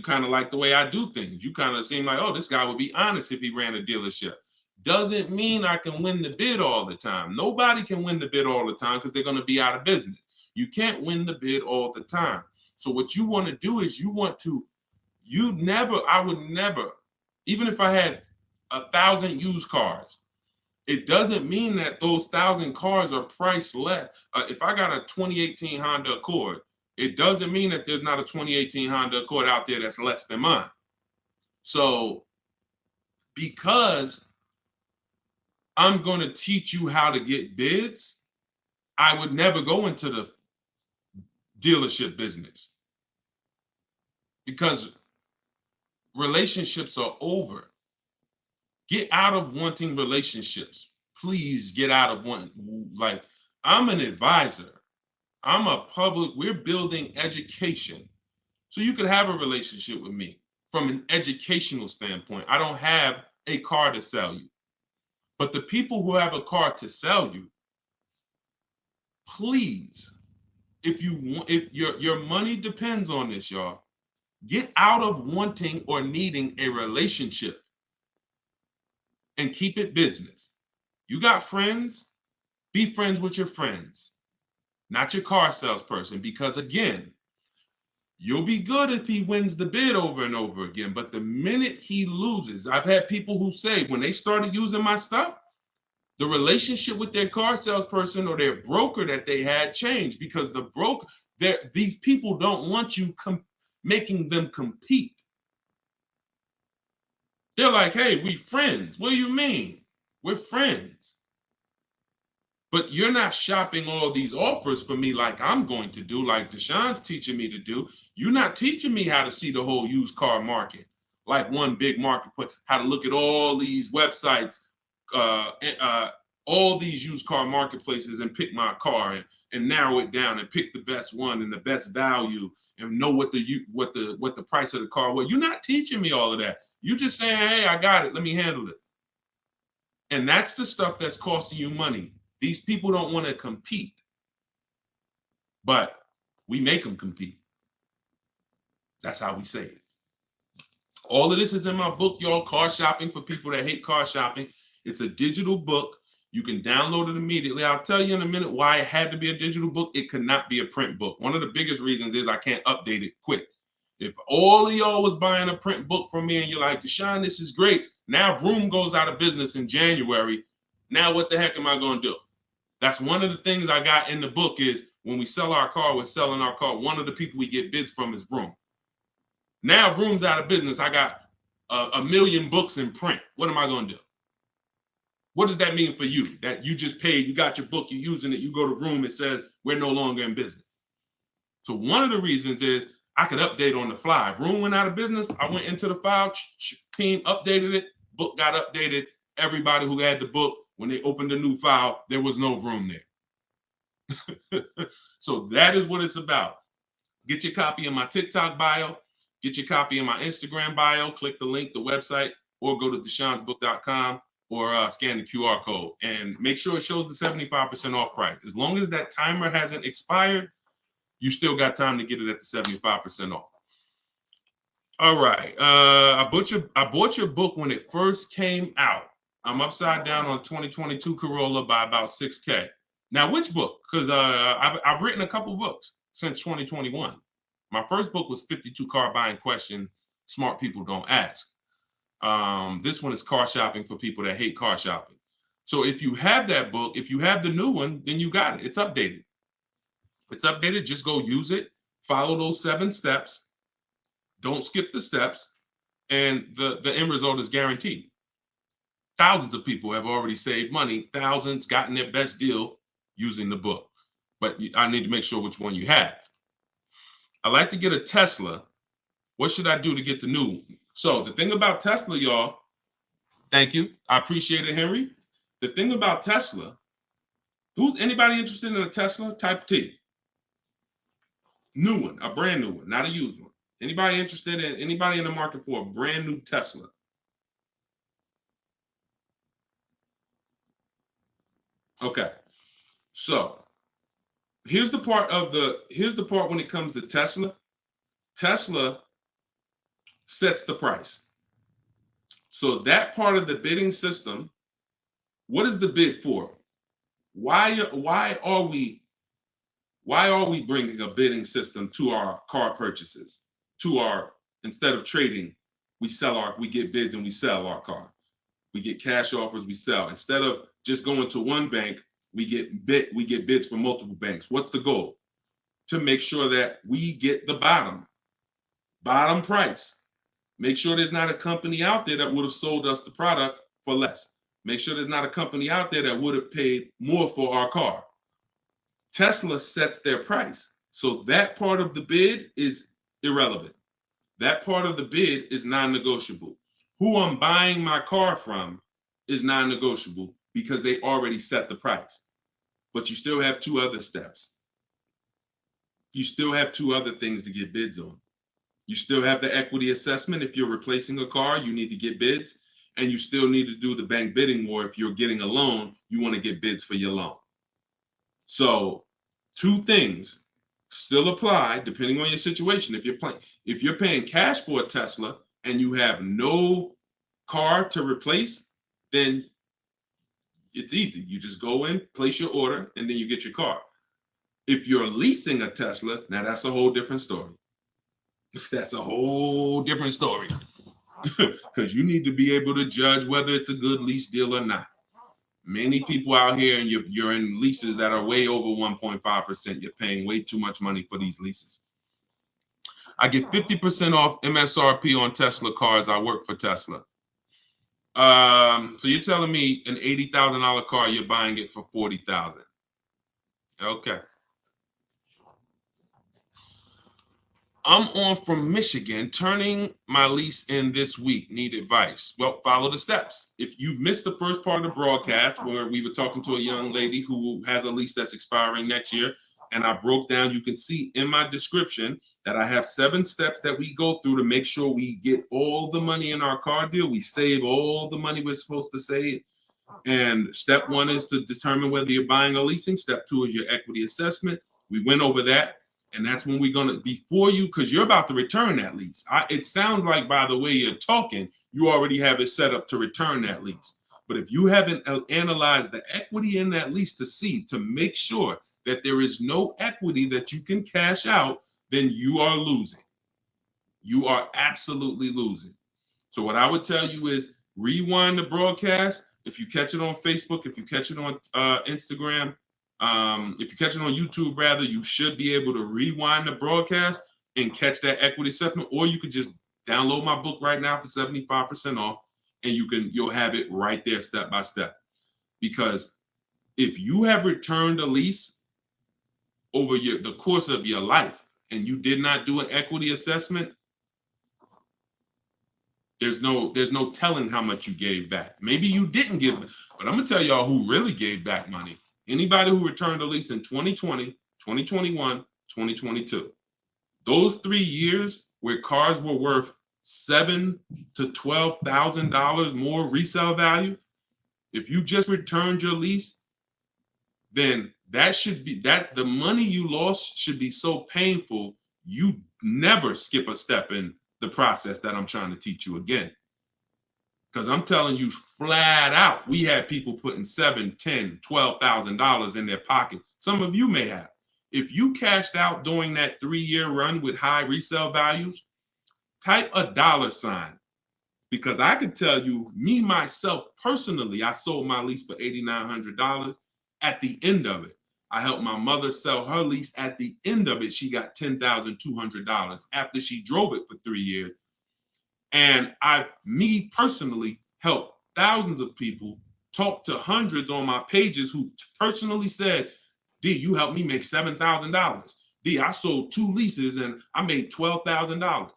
kind of like the way I do things. You kind of seem like, oh, this guy would be honest if he ran a dealership. Doesn't mean I can win the bid all the time. Nobody can win the bid all the time because they're going to be out of business. You can't win the bid all the time. So what you want to do is I would never, even if I had 1,000 used cars, it doesn't mean that those 1,000 cars are priced less. If I got a 2018 Honda Accord, it doesn't mean that there's not a 2018 Honda Accord out there that's less than mine. So because I'm going to teach you how to get bids, I would never go into the dealership business because relationships are over. Get out of wanting relationships. Please get out of one. Like, I'm an advisor. We're building education. So you could have a relationship with me from an educational standpoint. I don't have a car to sell you. But the people who have a car to sell you, please, if your money depends on this, y'all, get out of wanting or needing a relationship and keep it business. You got friends, be friends with your friends, not your car salesperson, because again, you'll be good if he wins the bid over and over again. But the minute he loses, I've had people who say when they started using my stuff, the relationship with their car salesperson or their broker that they had changed because the broker, these people don't want you making them compete. They're like, hey, we friends. What do you mean? We're friends. But you're not shopping all these offers for me like I'm going to do, like Deshone's teaching me to do. You're not teaching me how to see the whole used car market, like one big marketplace, how to look at all these websites, all these used car marketplaces and pick my car and narrow it down and pick the best one and the best value and know what the price of the car was. You're not teaching me all of that. You're just saying, hey, I got it. Let me handle it. And that's the stuff that's costing you money. These people don't want to compete, but we make them compete. That's how we say it. All of this is in my book, y'all, Car Shopping for People That Hate Car Shopping. It's a digital book. You can download it immediately. I'll tell you in a minute why it had to be a digital book. It could not be a print book. One of the biggest reasons is I can't update it quick. If all of y'all was buying a print book from me and you're like, Deshone, this is great. Now Vroom goes out of business in January. Now what the heck am I going to do? That's one of the things I got in the book is when we sell our car, we're selling our car. One of the people we get bids from is Vroom. Now Vroom's out of business. I got a million books in print. What am I going to do? What does that mean for you? That you just paid, you got your book, you're using it, you go to Vroom, it says we're no longer in business. So one of the reasons is I could update on the fly. If Vroom went out of business, I went into the file, team updated it, book got updated. Everybody who had the book, when they opened the new file, there was no Vroom there. So that is what it's about. Get your copy in my TikTok bio. Get your copy in my Instagram bio, click the link, the website, or go to deshonesbook.com or scan the QR code and make sure it shows the 75% off price. As long as that timer hasn't expired, you still got time to get it at the 75% off. All right. I bought your book when it first came out. I'm upside down on 2022 Corolla by about 6K. Now, which book? Because I've written a couple books since 2021. My first book was 52 Car Buying Question, Smart People Don't Ask. This one is car shopping for people that hate car shopping. So if you have that book, if you have the new one, then you got it. It's updated. It's updated. Just go use it. Follow those 7 steps. Don't skip the steps. And the end result is guaranteed. Thousands of people have already saved money. Thousands gotten their best deal using the book. But I need to make sure which one you have. I like to get a Tesla. What should I do to get the new one? So the thing about Tesla, y'all, thank you. I appreciate it, Henry. The thing about Tesla, who's anybody interested in a Tesla? Type T. New one, a brand new one, not a used one. Anybody interested in, anybody in the market for a brand new Tesla? Okay. So here's the part when it comes to Tesla. Tesla sets the price. So that part of the bidding system, what is the bid for? Why are we bringing a bidding system to our car purchases? Instead of trading, we get bids and we sell our car. We get cash offers, we sell. Instead of just going to one bank, we get bids from multiple banks. What's the goal? To make sure that we get the bottom price. Make sure there's not a company out there that would have sold us the product for less. Make sure there's not a company out there that would have paid more for our car. Tesla sets their price. So that part of the bid is irrelevant. That part of the bid is non-negotiable. Who I'm buying my car from is non-negotiable because they already set the price. But you still have 2 other steps. You still have 2 other things to get bids on. You still have the equity assessment. If you're replacing a car, you need to get bids. And you still need to do the bank bidding war. If you're getting a loan, you want to get bids for your loan. So 2 things still apply depending on your situation. If you're paying cash for a Tesla and you have no car to replace, then it's easy. You just go in, place your order, and then you get your car. If you're leasing a Tesla, now that's a whole different story. That's a whole different story. Because you need to be able to judge whether it's a good lease deal or not. Many people out here, and you're in leases that are way over 1.5%. You're paying way too much money for these leases. I get 50% off MSRP on Tesla cars. I work for Tesla. So you're telling me an $80,000 car, you're buying it for $40,000. Okay. I'm on from Michigan, turning my lease in this week. Need advice? Well, follow the steps. If you missed the first part of the broadcast where we were talking to a young lady who has a lease that's expiring next year, and I broke down, you can see in my description that I have 7 steps that we go through to make sure we get all the money in our car deal. We save all the money we're supposed to save. And step 1 is to determine whether you're buying or leasing. Step 2 is your equity assessment. We went over that. And that's when we're going to, before you, because you're about to return that lease. It sounds like by the way you're talking, you already have it set up to return that lease. But if you haven't analyzed the equity in that lease to make sure that there is no equity that you can cash out, then you are losing. You are absolutely losing. So what I would tell you is rewind the broadcast. If you catch it on Facebook, if you catch it on Instagram, if you catch it on YouTube, rather, you should be able to rewind the broadcast and catch that equity assessment, or you could just download my book right now for 75% off, and you'll have it right there step by step. Because if you have returned a lease over the course of your life and you did not do an equity assessment, there's no telling how much you gave back. Maybe you didn't give, but I'm gonna tell y'all who really gave back money. Anybody who returned a lease in 2020, 2021, 2022. Those 3 years where cars were worth $7,000 to $12,000 more resale value, if you just returned your lease, then the money you lost should be so painful you never skip a step in the process that I'm trying to teach you again. Because I'm telling you flat out, we had people putting $7,000, $10,000, $12,000 in their pocket. Some of you may have. If you cashed out during that 3-year run with high resale values, type a $, because I can tell you, me myself personally, I sold my lease for $8,900 at the end of it. I helped my mother sell her lease. At the end of it, she got $10,200 after she drove it for 3 years. And me personally, helped thousands of people, talked to hundreds on my pages who personally said, D, you helped me make $7,000. D, I sold 2 leases and I made $12,000.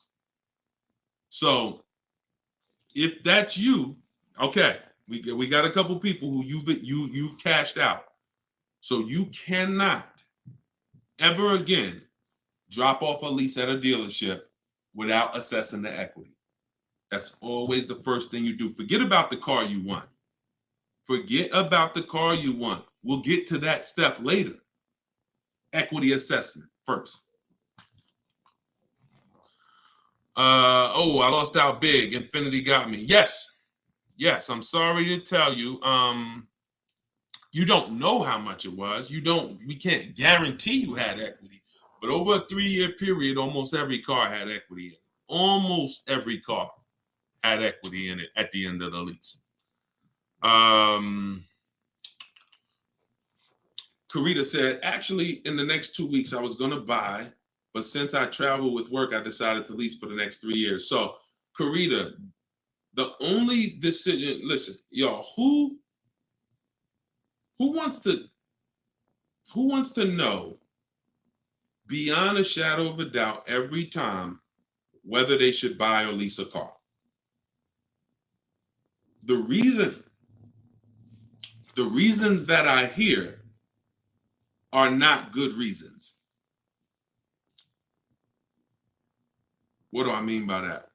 So if that's you, okay, we got a couple people who you've cashed out. So you cannot ever again drop off a lease at a dealership without assessing the equity. That's always the first thing you do. Forget about the car you want. Forget about the car you want. We'll get to that step later. Equity assessment first. I lost out big. Infinity got me. Yes, I'm sorry to tell you. You don't know how much it was. We can't guarantee you had equity. But over a 3-year period, almost every car had equity in it. Almost every car had equity in it at the end of the lease. Karita said, actually, in the next 2 weeks, I was going to buy, but since I travel with work, I decided to lease for the next 3 years. So, Karita, the only decision, listen, y'all, who wants to know beyond a shadow of a doubt every time whether they should buy or lease a car? The reasons that I hear are not good reasons. What do I mean by that?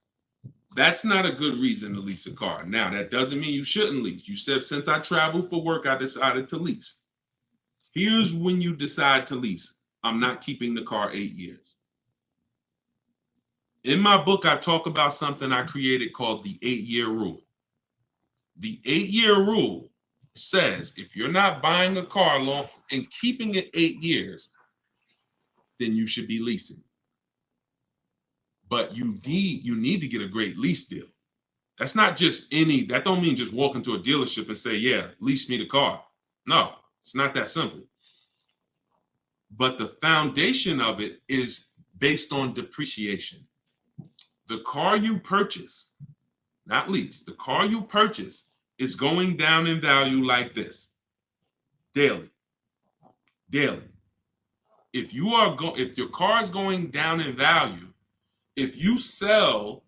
That's not a good reason to lease a car. Now, that doesn't mean you shouldn't lease. You said, since I travel for work, I decided to lease. Here's when you decide to lease. I'm not keeping the car 8 years. In my book, I talk about something I created called the 8-year rule. The 8-year rule says if you're not buying a car long and keeping it 8 years, then you should be leasing. But you need to get a great lease deal. That's not just that don't mean just walk into a dealership and say, yeah, lease me the car. No, it's not that simple. But the foundation of it is based on depreciation. The car you purchase, not lease, the car you purchase is going down in value like this, daily. If your car is going down in value, if you sell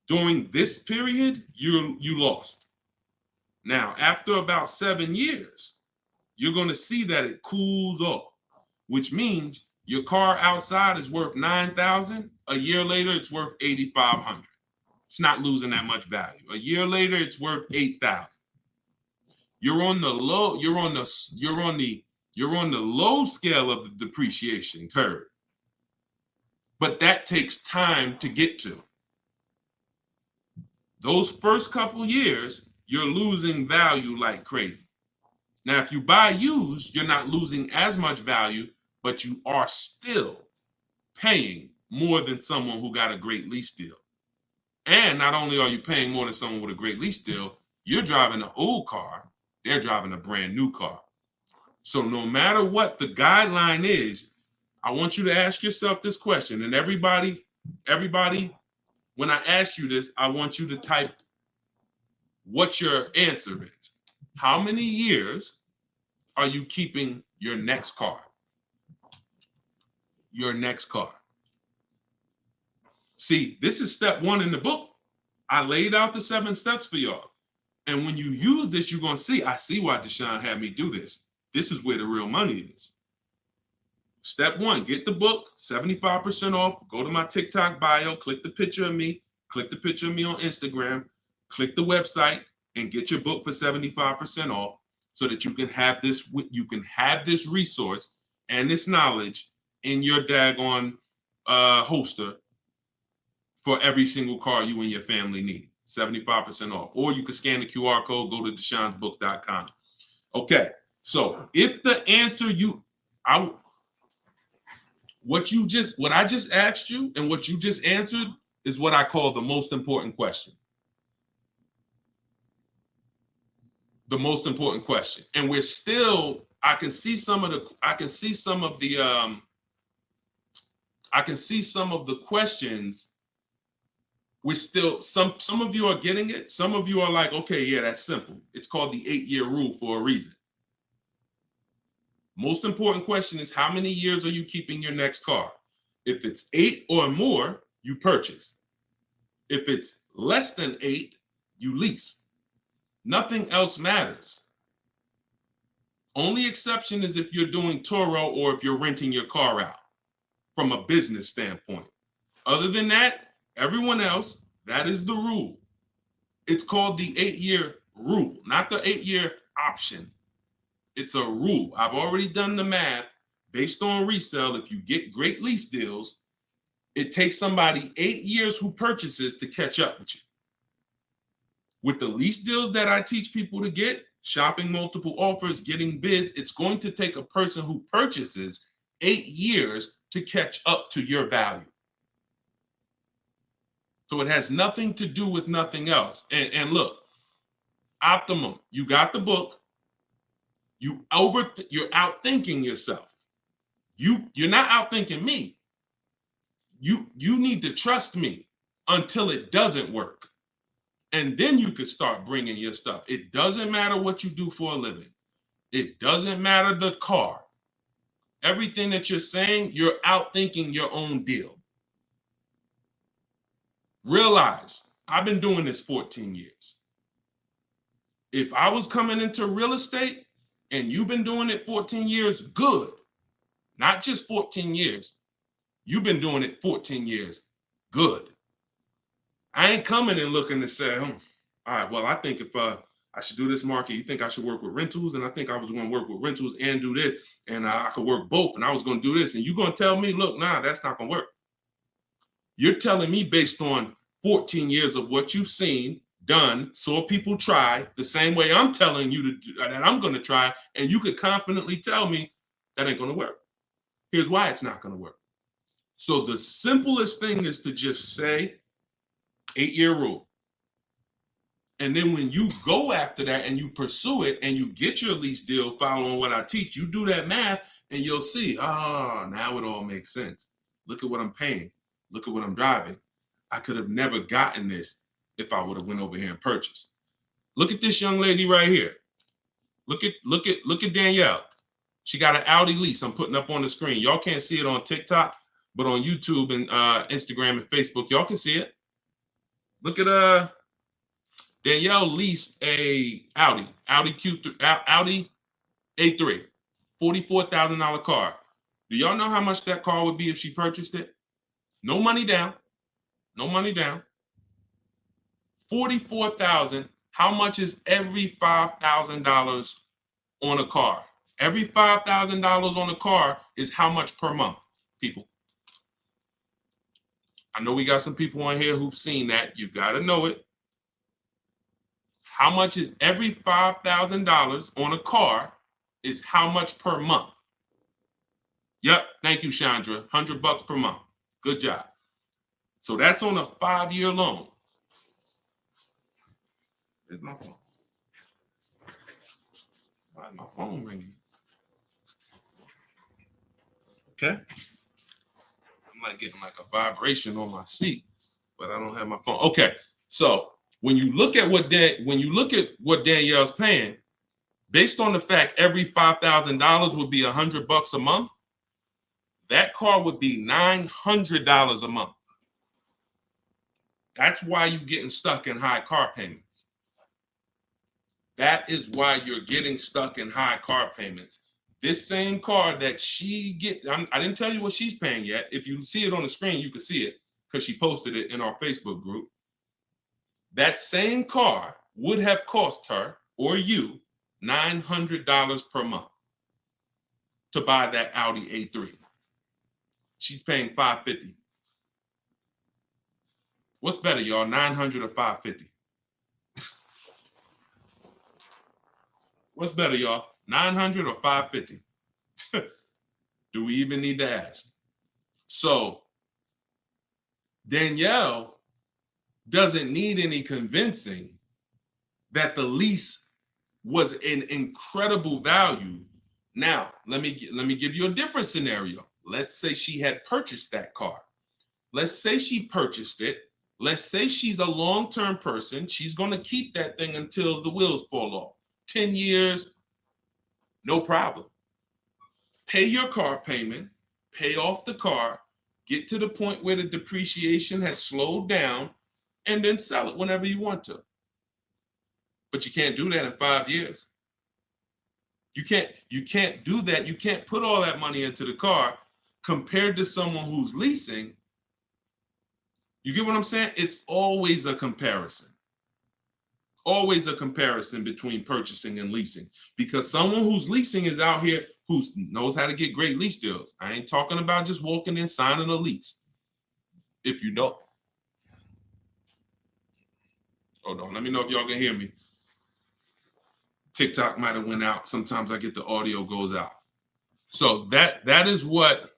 during this period, you lost. Now, after about 7 years, you're going to see that it cools off, which means your car outside is worth $9,000. A year later, it's worth $8,500. It's not losing that much value. A year later, it's worth $8,000. You're on the low scale of the depreciation curve. But that takes time to get to. Those first couple years, you're losing value like crazy. Now, if you buy used, you're not losing as much value, but you are still paying more than someone who got a great lease deal. And not only are you paying more than someone with a great lease deal, you're driving an old car, they're driving a brand new car. So no matter what the guideline is, I want you to ask yourself this question. And everybody, when I ask you this, I want you to type what your answer is. How many years are you keeping your next car? Your next car. See, this is step 1 in the book. I laid out the 7 steps for y'all. And when you use this, you're going to see, I see why Deshone had me do this. This is where the real money is. Step one, get the book, 75% off. Go to my TikTok bio, click the picture of me, click the picture of me on Instagram, click the website, and get your book for 75% off so that you can have this resource and this knowledge in your daggone holster for every single car you and your family need. 75% off. Or you can scan the QR code, go to deshonsbook.com. Okay, so if the answer what I just asked you and what you just answered is what I call the most important question. The most important question. And we're still, I can see some of the questions. We're still, some of you are getting it. Some of you are like, okay, yeah, that's simple. It's called the 8-year rule for a reason. Most important question is, how many years are you keeping your next car? If it's 8 or more, you purchase. If it's less than 8, you lease. Nothing else matters. Only exception is if you're doing Turo or if you're renting your car out from a business standpoint. Other than that, everyone else, that is the rule. It's called the 8-year rule, not the 8-year option. It's a rule. I've already done the math based on resale. If you get great lease deals, it takes somebody 8 years who purchases to catch up with you. With the lease deals that I teach people to get, shopping multiple offers, getting bids, it's going to take a person who purchases 8 years to catch up to your value. So it has nothing to do with nothing else. And look, Optimum, you got the book. You're outthinking yourself. You're not outthinking me. You need to trust me until it doesn't work. And then you could start bringing your stuff. It doesn't matter what you do for a living. It doesn't matter the car. Everything that you're saying, you're outthinking your own deal. Realize, I've been doing this 14 years. If I was coming into real estate and you've been doing it 14 years, good. Not just 14 years. You've been doing it 14 years, good. I ain't coming and looking to say, all right, well, I think if I should do this market, you think I should work with rentals, and I think I was going to work with rentals and do this, and I could work both, and I was going to do this, and you're going to tell me, look, nah, that's not going to work. You're telling me based on 14 years of what you've seen, done, saw people try, the same way I'm telling you that I'm going to try, and you could confidently tell me that ain't going to work. Here's why it's not going to work. So the simplest thing is to just say 8-year rule. And then when you go after that and you pursue it and you get your lease deal following what I teach, you do that math and you'll see, now it all makes sense. Look at what I'm paying. Look at what I'm driving. I could have never gotten this if I would have went over here and purchased. Look at this young lady right here. Look at Danielle. She got an Audi lease. I'm putting up on the screen. Y'all can't see it on TikTok, but on YouTube and Instagram and Facebook, y'all can see it. Look at Danielle leased a Audi A3, $44,000 car. Do y'all know how much that car would be if she purchased it? No money down. No money down. $44,000. How much is every $5,000 on a car? Every $5,000 on a car is how much per month, people? I know we got some people on here who've seen that. You got to know it. How much is every $5,000 on a car is how much per month? Yep. Thank you, Chandra. $100 per month. Good job. So that's on a 5-year loan. Where's my phone? Why is my phone ringing? Okay. I'm like getting like a vibration on my seat, but I don't have my phone. Okay. So when you look at what Danielle's paying, based on the fact every $5,000 would be $100 a month, that car would be $900 a month. That's why you're getting stuck in high car payments. That is why you're getting stuck in high car payments. This same car that she I didn't tell you what she's paying yet. If you see it on the screen, you can see it because she posted it in our Facebook group. That same car would have cost her or you $900 per month to buy that Audi A3. She's paying $550. What's better, y'all? 900 or 550? What's better, y'all? 900 or 550? Do we even need to ask? So Danielle doesn't need any convincing that the lease was an incredible value. Now, let me give you a different scenario. Let's say she had purchased that car. Let's say she purchased it. Let's say she's a long-term person. She's going to keep that thing until the wheels fall off. 10 years, no problem. Pay your car payment, pay off the car, get to the point where the depreciation has slowed down, and then sell it whenever you want to. But you can't do that in 5 years. You can't do that. You can't put all that money into the car compared to someone who's leasing. You get what I'm saying? It's always a comparison. Always a comparison between purchasing and leasing, because someone who's leasing is out here who knows how to get great lease deals. I ain't talking about just walking in, signing a lease. If you don't, hold on, let me know if y'all can hear me. TikTok might have went out. Sometimes I get the audio goes out. So that is what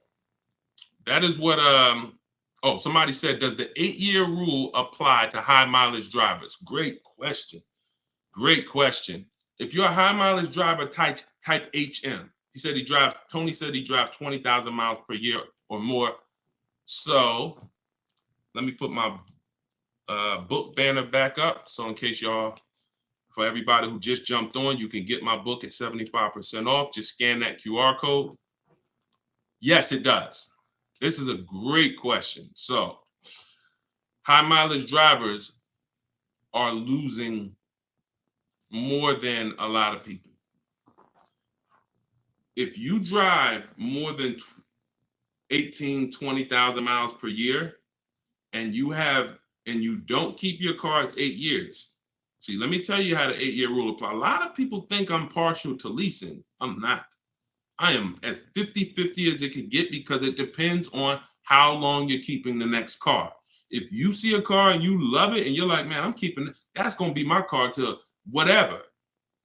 oh, somebody said, does the 8-year rule apply to high mileage drivers? Great question. Great question. If you're a high mileage driver type HM, Tony said he drives 20,000 miles per year or more. So let me put my book banner back up. So in case y'all, for everybody who just jumped on, you can get my book at 75% off. Just scan that QR code. Yes, it does. This is a great question. So high mileage drivers are losing more than a lot of people. If you drive more than 20,000 miles per year and you don't keep your cars 8 years. See, let me tell you how the 8-year rule applies. A lot of people think I'm partial to leasing. I'm not. I am as 50-50 as it could get, because it depends on how long you're keeping the next car. If you see a car and you love it and you're like, man, I'm keeping it, that's going to be my car till whatever,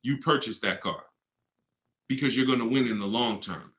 you purchase that car, because you're going to win in the long term.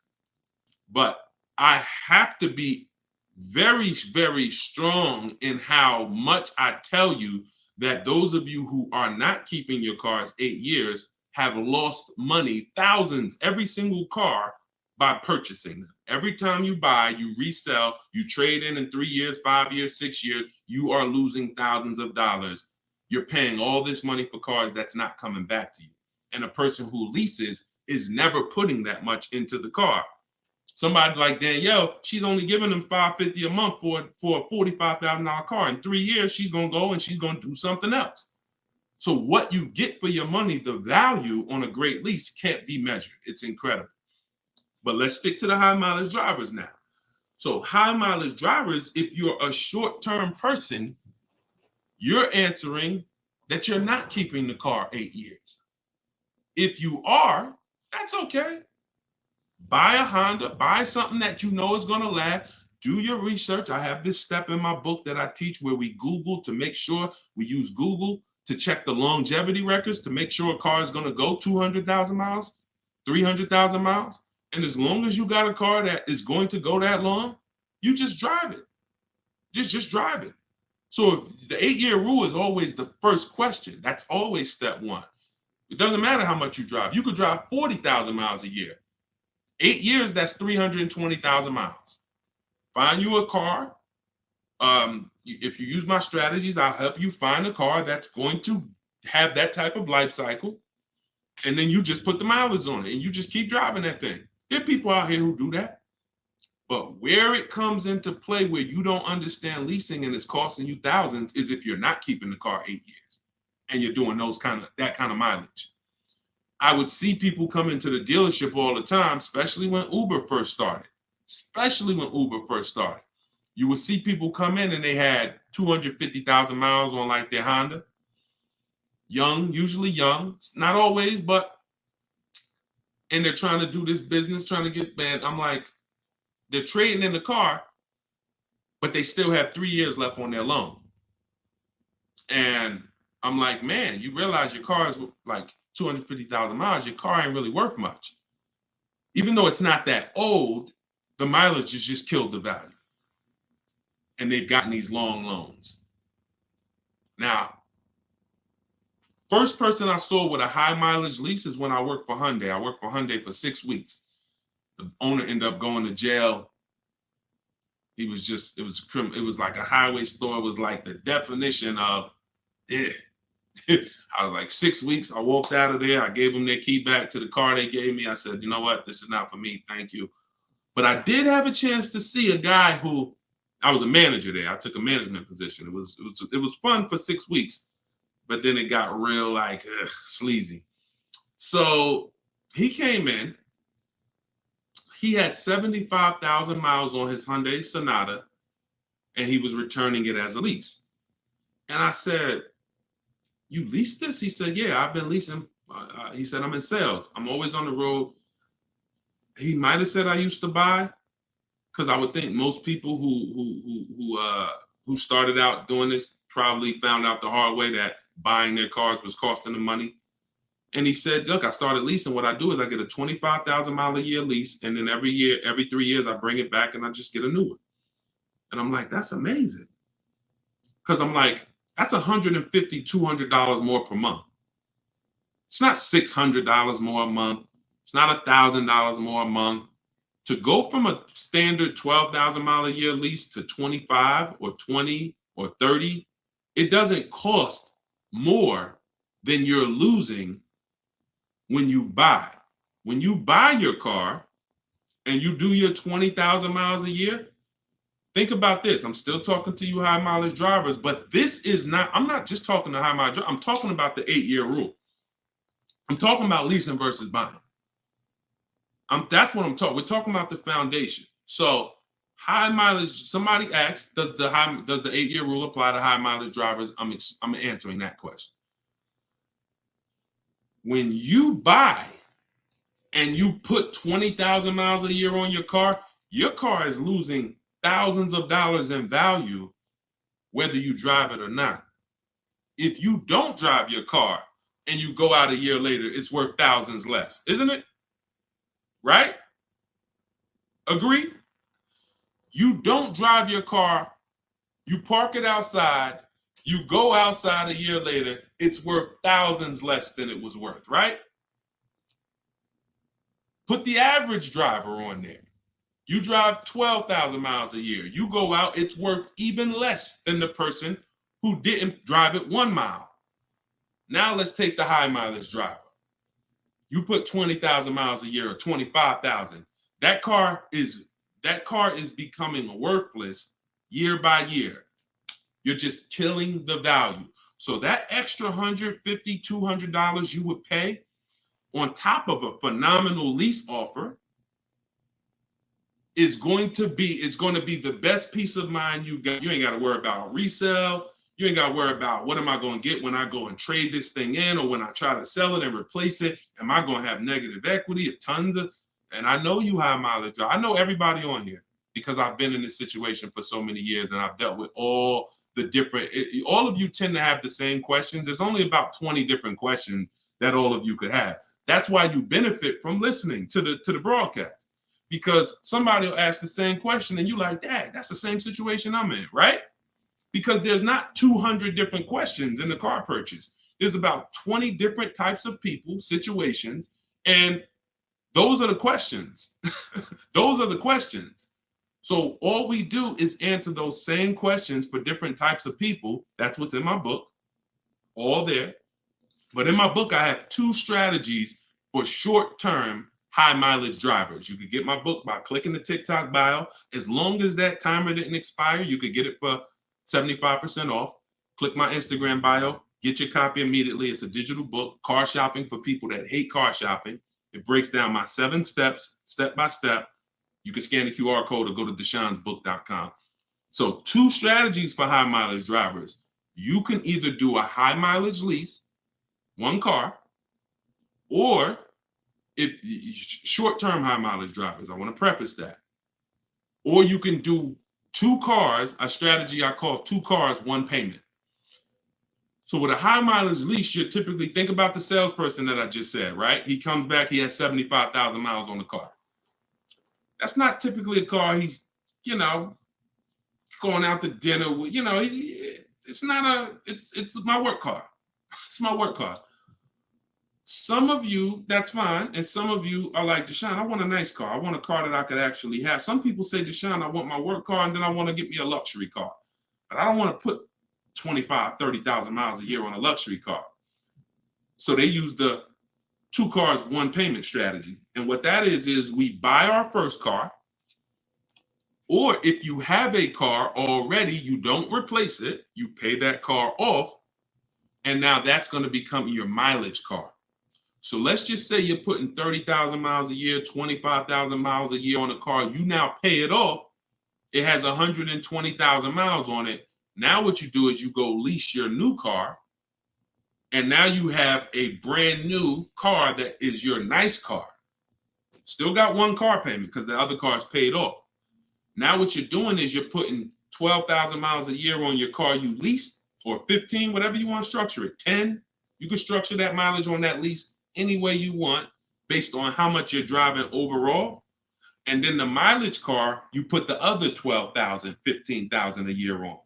But I have to be very, very strong in how much I tell you that those of you who are not keeping your cars 8 years have lost money, thousands, every single car, by purchasing them. Every time you buy, you resell, you trade in 3 years, 5 years, 6 years, you are losing thousands of dollars. You're paying all this money for cars that's not coming back to you. And a person who leases is never putting that much into the car. Somebody like Danielle, she's only giving them $550 a month for a $45,000 car. In 3 years, she's going to go and she's going to do something else. So what you get for your money, the value on a great lease, can't be measured. It's incredible. But let's stick to the high mileage drivers now. So high mileage drivers, if you're a short-term person, you're answering that you're not keeping the car 8 years. If you are, that's okay. Buy a Honda, buy something that you know is going to last. Do your research. I have this step in my book that I teach where we Google to make sure, we use Google to check the longevity records to make sure a car is going to go 200,000 miles, 300,000 miles. And as long as you got a car that is going to go that long, you just drive it. Just drive it. So if the 8-year rule is always the first question. That's always step one. It doesn't matter how much you drive. You could drive 40,000 miles a year. 8 years, that's 320,000 miles. Find you a car. If you use my strategies, I'll help you find a car that's going to have that type of life cycle. And then you just put the mileage on it and you just keep driving that thing. There are people out here who do that. But where it comes into play where you don't understand leasing and it's costing you thousands is if you're not keeping the car 8 years and you're doing that kind of mileage. I would see people come into the dealership all the time, especially when Uber first started. You would see people come in and they had 250,000 miles on like their Honda. Young, usually young, not always, but, and they're trying to do this business, trying to get, man, I'm like, they're trading in the car, but they still have 3 years left on their loan. And I'm like, man, you realize your car is like 250,000 miles, your car ain't really worth much. Even though it's not that old, the mileage has just killed the value. And they've gotten these long loans. Now, first person I saw with a high mileage lease is when I worked for Hyundai. I worked for Hyundai for 6 weeks. The owner ended up going to jail. He was just, it was like a highway store. It was like the definition of, I was like 6 weeks. I walked out of there. I gave them their key back to the car they gave me. I said, you know what? This is not for me. Thank you. But I did have a chance to see a guy who, I was a manager there. I took a management position. It was fun for 6 weeks, but then it got real like sleazy. So he came in. He had 75,000 miles on his Hyundai Sonata, and he was returning it as a lease. And I said, you leased this? He said, yeah, I've been leasing. He said, I'm in sales. I'm always on the road. He might have said I used to buy, because I would think most people who started out doing this probably found out the hard way that buying their cars was costing them money. And he said, look, I started leasing. What I do is I get a 25,000 mile a year lease. And then every 3 years, I bring it back and I just get a new one. And I'm like, that's amazing. Because I'm like, that's $150, $200 more per month. It's not $600 more a month. It's not $1,000 more a month. To go from a standard 12,000 mile a year lease to 25 or 20 or 30, it doesn't cost more than you're losing when you buy. When you buy your car and you do your 20,000 miles a year, think about this. I'm still talking to you high mileage drivers, but this is not, I'm not just talking to high mileage drivers. I'm talking about the 8-year rule. I'm talking about leasing versus buying. That's what I'm talking. We're talking about the foundation. So high mileage, somebody asked, does the 8-year rule apply to high mileage drivers? I'm answering that question. When you buy and you put 20,000 miles a year on your car is losing thousands of dollars in value, whether you drive it or not. If you don't drive your car and you go out a year later, it's worth thousands less, isn't it? Right? Agree? You don't drive your car, you park it outside, you go outside a year later, it's worth thousands less than it was worth, right? Put the average driver on there. You drive 12,000 miles a year. You go out, it's worth even less than the person who didn't drive it 1 mile. Now let's take the high mileage driver. You put 20,000 miles a year or 25,000. That car is becoming worthless year by year. You're just killing the value. So that extra $150, $200 you would pay on top of a phenomenal lease offer is going to be the best peace of mind you got. You ain't got to worry about resale. You ain't got to worry about what am I going to get when I go and trade this thing in, or when I try to sell it and replace it. Am I going to have negative equity, a ton of, and I know you high mileage drive. I know everybody on here because I've been in this situation for so many years and I've dealt with all the different, all of you tend to have the same questions. There's only about 20 different questions that all of you could have. That's why you benefit from listening to the broadcast, because somebody will ask the same question and you like, Dad, that's the same situation I'm in, right? Because there's not 200 different questions in the car purchase. There's about 20 different types of people, situations, and those are the questions. Those are the questions. So all we do is answer those same questions for different types of people. That's what's in my book, all there. But in my book, I have 2 strategies for short-term high mileage drivers. You could get my book by clicking the TikTok bio. As long as that timer didn't expire, you could get it for 75% off. Click my Instagram bio, Get your copy immediately. It's a digital book, Car Shopping for People That Hate Car Shopping. It breaks down my 7 steps, step by step. You can scan the QR code or go to deshonsbook.com. So 2 strategies for high mileage drivers. You can either do a high mileage lease, 1 car, or if short-term high mileage drivers, I want to preface that. Or you can do 2 cars, a strategy I call 2 cars, 1 payment. So with a high mileage lease, you typically think about the salesperson that I just said, right? He comes back, he has 75,000 miles on the car. That's not typically a car he's, going out to dinner with, it's my work car. It's my work car. Some of you, that's fine. And some of you are like, Deshone, I want a nice car. I want a car that I could actually have. Some people say, Deshone, I want my work car and then I want to get me a luxury car. But I don't want to put 25, 30,000 miles a year on a luxury car. So they use the 2 cars, 1 payment strategy. And what that is we buy our first car, or if you have a car already, you don't replace it, you pay that car off, and now that's going to become your mileage car. So let's just say you're putting 30,000 miles a year, 25,000 miles a year on a car, you now pay it off, it has 120,000 miles on it. Now what you do is you go lease your new car, and now you have a brand new car that is your nice car. Still got 1 car payment because the other car is paid off. Now what you're doing is you're putting 12,000 miles a year on your car you leased, or 15, whatever you want to structure it, 10. You can structure that mileage on that lease any way you want based on how much you're driving overall. And then the mileage car, you put the other 12,000, 15,000 a year on.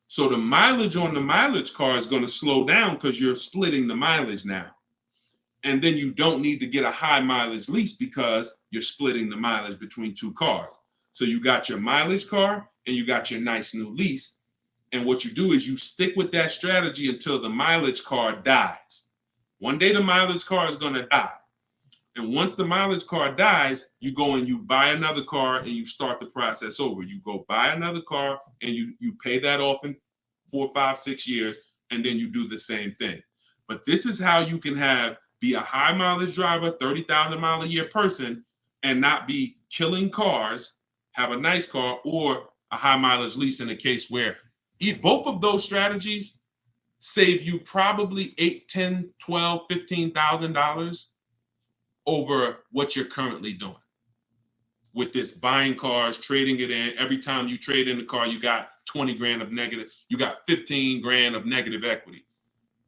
So the mileage on the mileage car is going to slow down because you're splitting the mileage now. And then you don't need to get a high mileage lease because you're splitting the mileage between 2 cars. So you got your mileage car and you got your nice new lease. And what you do is you stick with that strategy until the mileage car dies. One day the mileage car is going to die. And once the mileage car dies, you go and you buy another car and you start the process over. You go buy another car and you pay that off in 4, 5, 6 years, and then you do the same thing. But this is how you can be a high mileage driver, 30,000 mile a year person, and not be killing cars, have a nice car, or a high mileage lease in a case where both of those strategies save you probably $8, $10, $12, $15,000 over what you're currently doing with this buying cars, trading it in. Every time you trade in the car, you got 20 grand of negative, you got 15 grand of negative equity.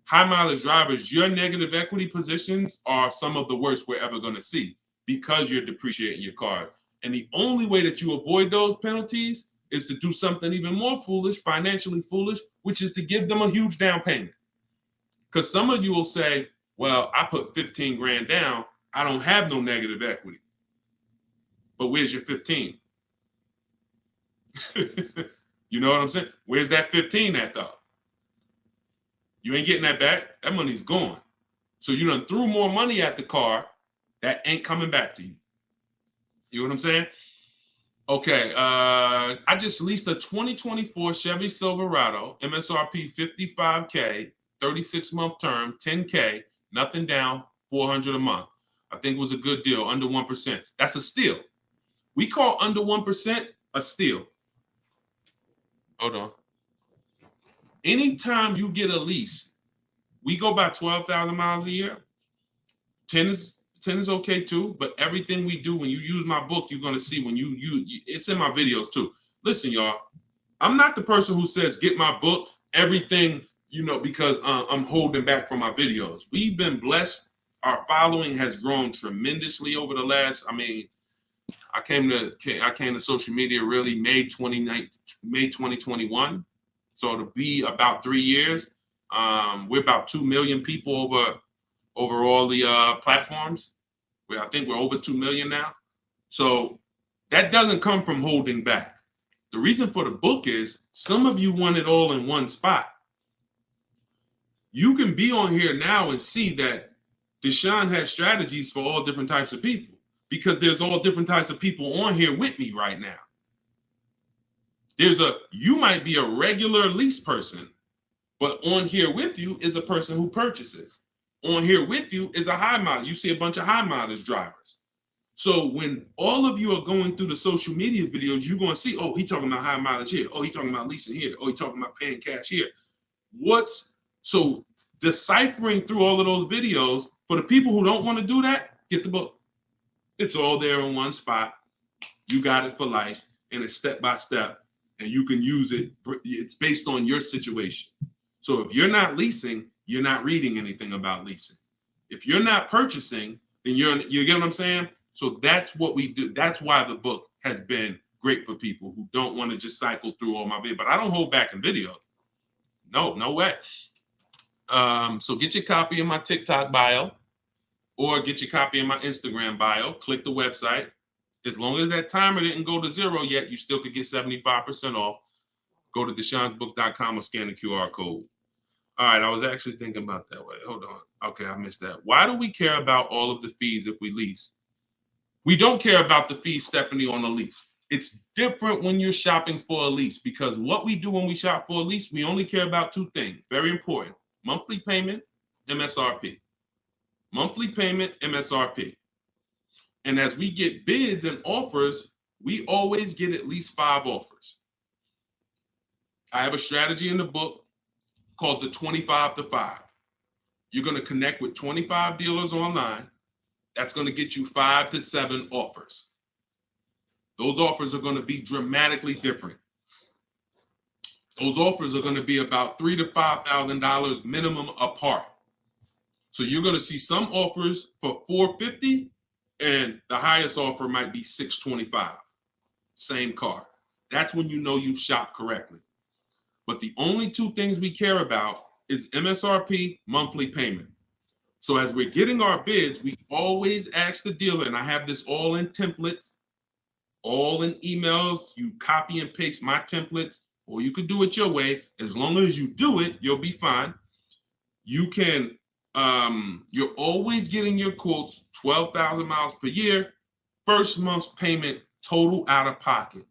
High mileage drivers, your negative equity positions are some of the worst we're ever going to see because you're depreciating your cars. And the only way that you avoid those penalties is to do something even more foolish, financially foolish, which is to give them a huge down payment. Because some of you will say, well, I put 15 grand down, I don't have no negative equity. But where's your 15? You know what I'm saying? Where's that 15 at though? You ain't getting that back. That money's gone. So you done threw more money at the car that ain't coming back to you. You know what I'm saying? Okay, I just leased a 2024 Chevy Silverado, MSRP 55K, 36-month term, 10K, nothing down, $400 a month. I think it was a good deal, under 1%. That's a steal. We call under 1% a steal. Hold on. Anytime you get a lease, we go by 12,000 miles a year. 10 is okay too, but everything we do, when you use my book, you're going to see when you it's in my videos too. Listen, y'all, I'm not the person who says, get my book, everything, because I'm holding back from my videos. We've been blessed. Our following has grown tremendously over the last, I came to social media really May 2021. So to be about 3 years, we're about 2 million people over all the platforms. I think we're over 2 million now. So that doesn't come from holding back. The reason for the book is some of you want it all in one spot. You can be on here now and see that Deshone has strategies for all different types of people because there's all different types of people on here with me right now. You might be a regular lease person, But on here with you is a person who purchases. On here with you is a high mileage. You see a bunch of high mileage drivers. So when all of you are going through the social media videos, you're going to see, oh, he talking about high mileage here. Oh, he talking about leasing here. Oh, he talking about paying cash here. So deciphering through all of those videos, for the people who don't want to do that, get the book. It's all there in one spot. You got it for life, and it's step by step, and you can use it. It's based on your situation. So if you're not leasing, you're not reading anything about leasing. If you're not purchasing, then you get what I'm saying? So that's what we do. That's why the book has been great for people who don't want to just cycle through all my videos. But I don't hold back in video. No way. So get your copy in my TikTok bio, or get your copy in my Instagram bio. Click the website. As long as that timer didn't go to 0 yet, you still could get 75% off. Go to deshonsbook.com or scan the QR code. All right, I was actually thinking about that way. Hold on. Okay, I missed that. Why do we care about all of the fees if we lease? We don't care about the fees, Stephanie, on a lease. It's different when you're shopping for a lease, because what we do when we shop for a lease, we only care about two things. Very important. Monthly payment, MSRP. Monthly payment, MSRP. And as we get bids and offers, we always get at least 5 offers. I have a strategy in the book called the 25 to 5. You're going to connect with 25 dealers online. That's going to get you 5 to 7 offers. Those offers are going to be dramatically different. Those offers are going to be about $3,000 to $5,000 minimum apart. So you're going to see some offers for $450, and the highest offer might be $625. Same car. That's when you know you've shopped correctly. But the only two things we care about is MSRP, monthly payment. So as we're getting our bids, we always ask the dealer, and I have this all in templates, all in emails. You copy and paste my templates, or you could do it your way. As long as you do it, you'll be fine. You can, you're always getting your quotes, 12,000 miles per year, first month's payment, total out of pocket.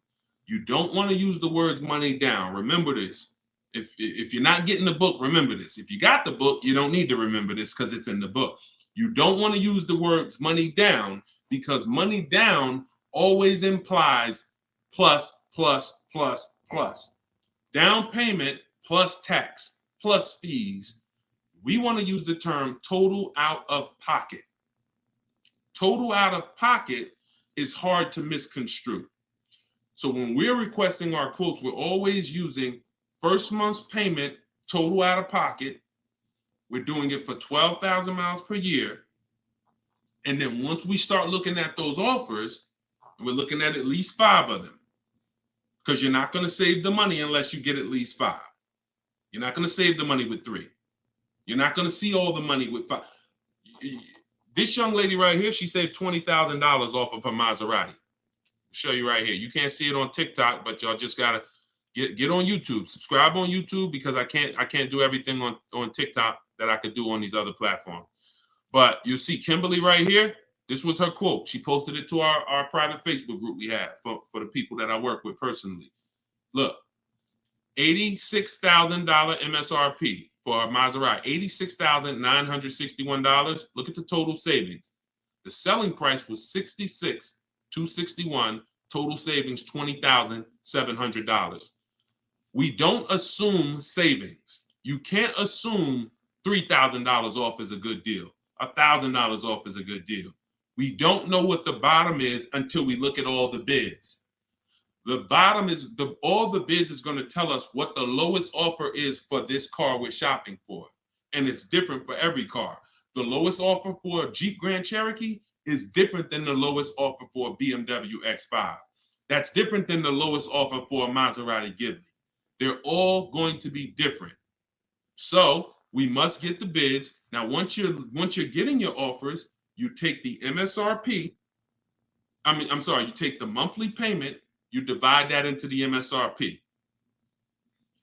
You don't want to use the words money down. Remember this. If you're not getting the book, remember this. If you got the book, you don't need to remember this because it's in the book. You don't want to use the words money down, because money down always implies plus, plus, plus, plus. Down payment plus tax plus fees. We want to use the term total out of pocket. Total out of pocket is hard to misconstrue. So when we're requesting our quotes, we're always using first month's payment, total out of pocket. We're doing it for 12,000 miles per year. And then once we start looking at those offers, we're looking at least 5 of them, because you're not going to save the money unless you get at least 5. You're not going to save the money with 3. You're not going to see all the money with 5. This young lady right here, she saved $20,000 off of her Maserati. I'll show you right here. You can't see it on TikTok, but y'all just gotta get on YouTube. Subscribe on YouTube, because I can't do everything on TikTok that I could do on these other platforms. But you see Kimberly right here. This was her quote. She posted it to our private Facebook group we have for the people that I work with personally. Look, $86,000 MSRP for a Maserati, $86,961. Look at the total savings. The selling price was $66,261. Total savings $20,700. We don't assume savings. You can't assume $3,000 off is a good deal. $1,000 off is a good deal. We don't know what the bottom is until we look at all the bids. The bottom is all the bids is going to tell us what the lowest offer is for this car we're shopping for. And it's different for every car. The lowest offer for a Jeep Grand Cherokee is different than the lowest offer for a BMW X5. That's different than the lowest offer for a Maserati Ghibli. They're all going to be different. So we must get the bids. Now, once you're getting your offers, you take the MSRP. You take the monthly payment, you divide that into the MSRP.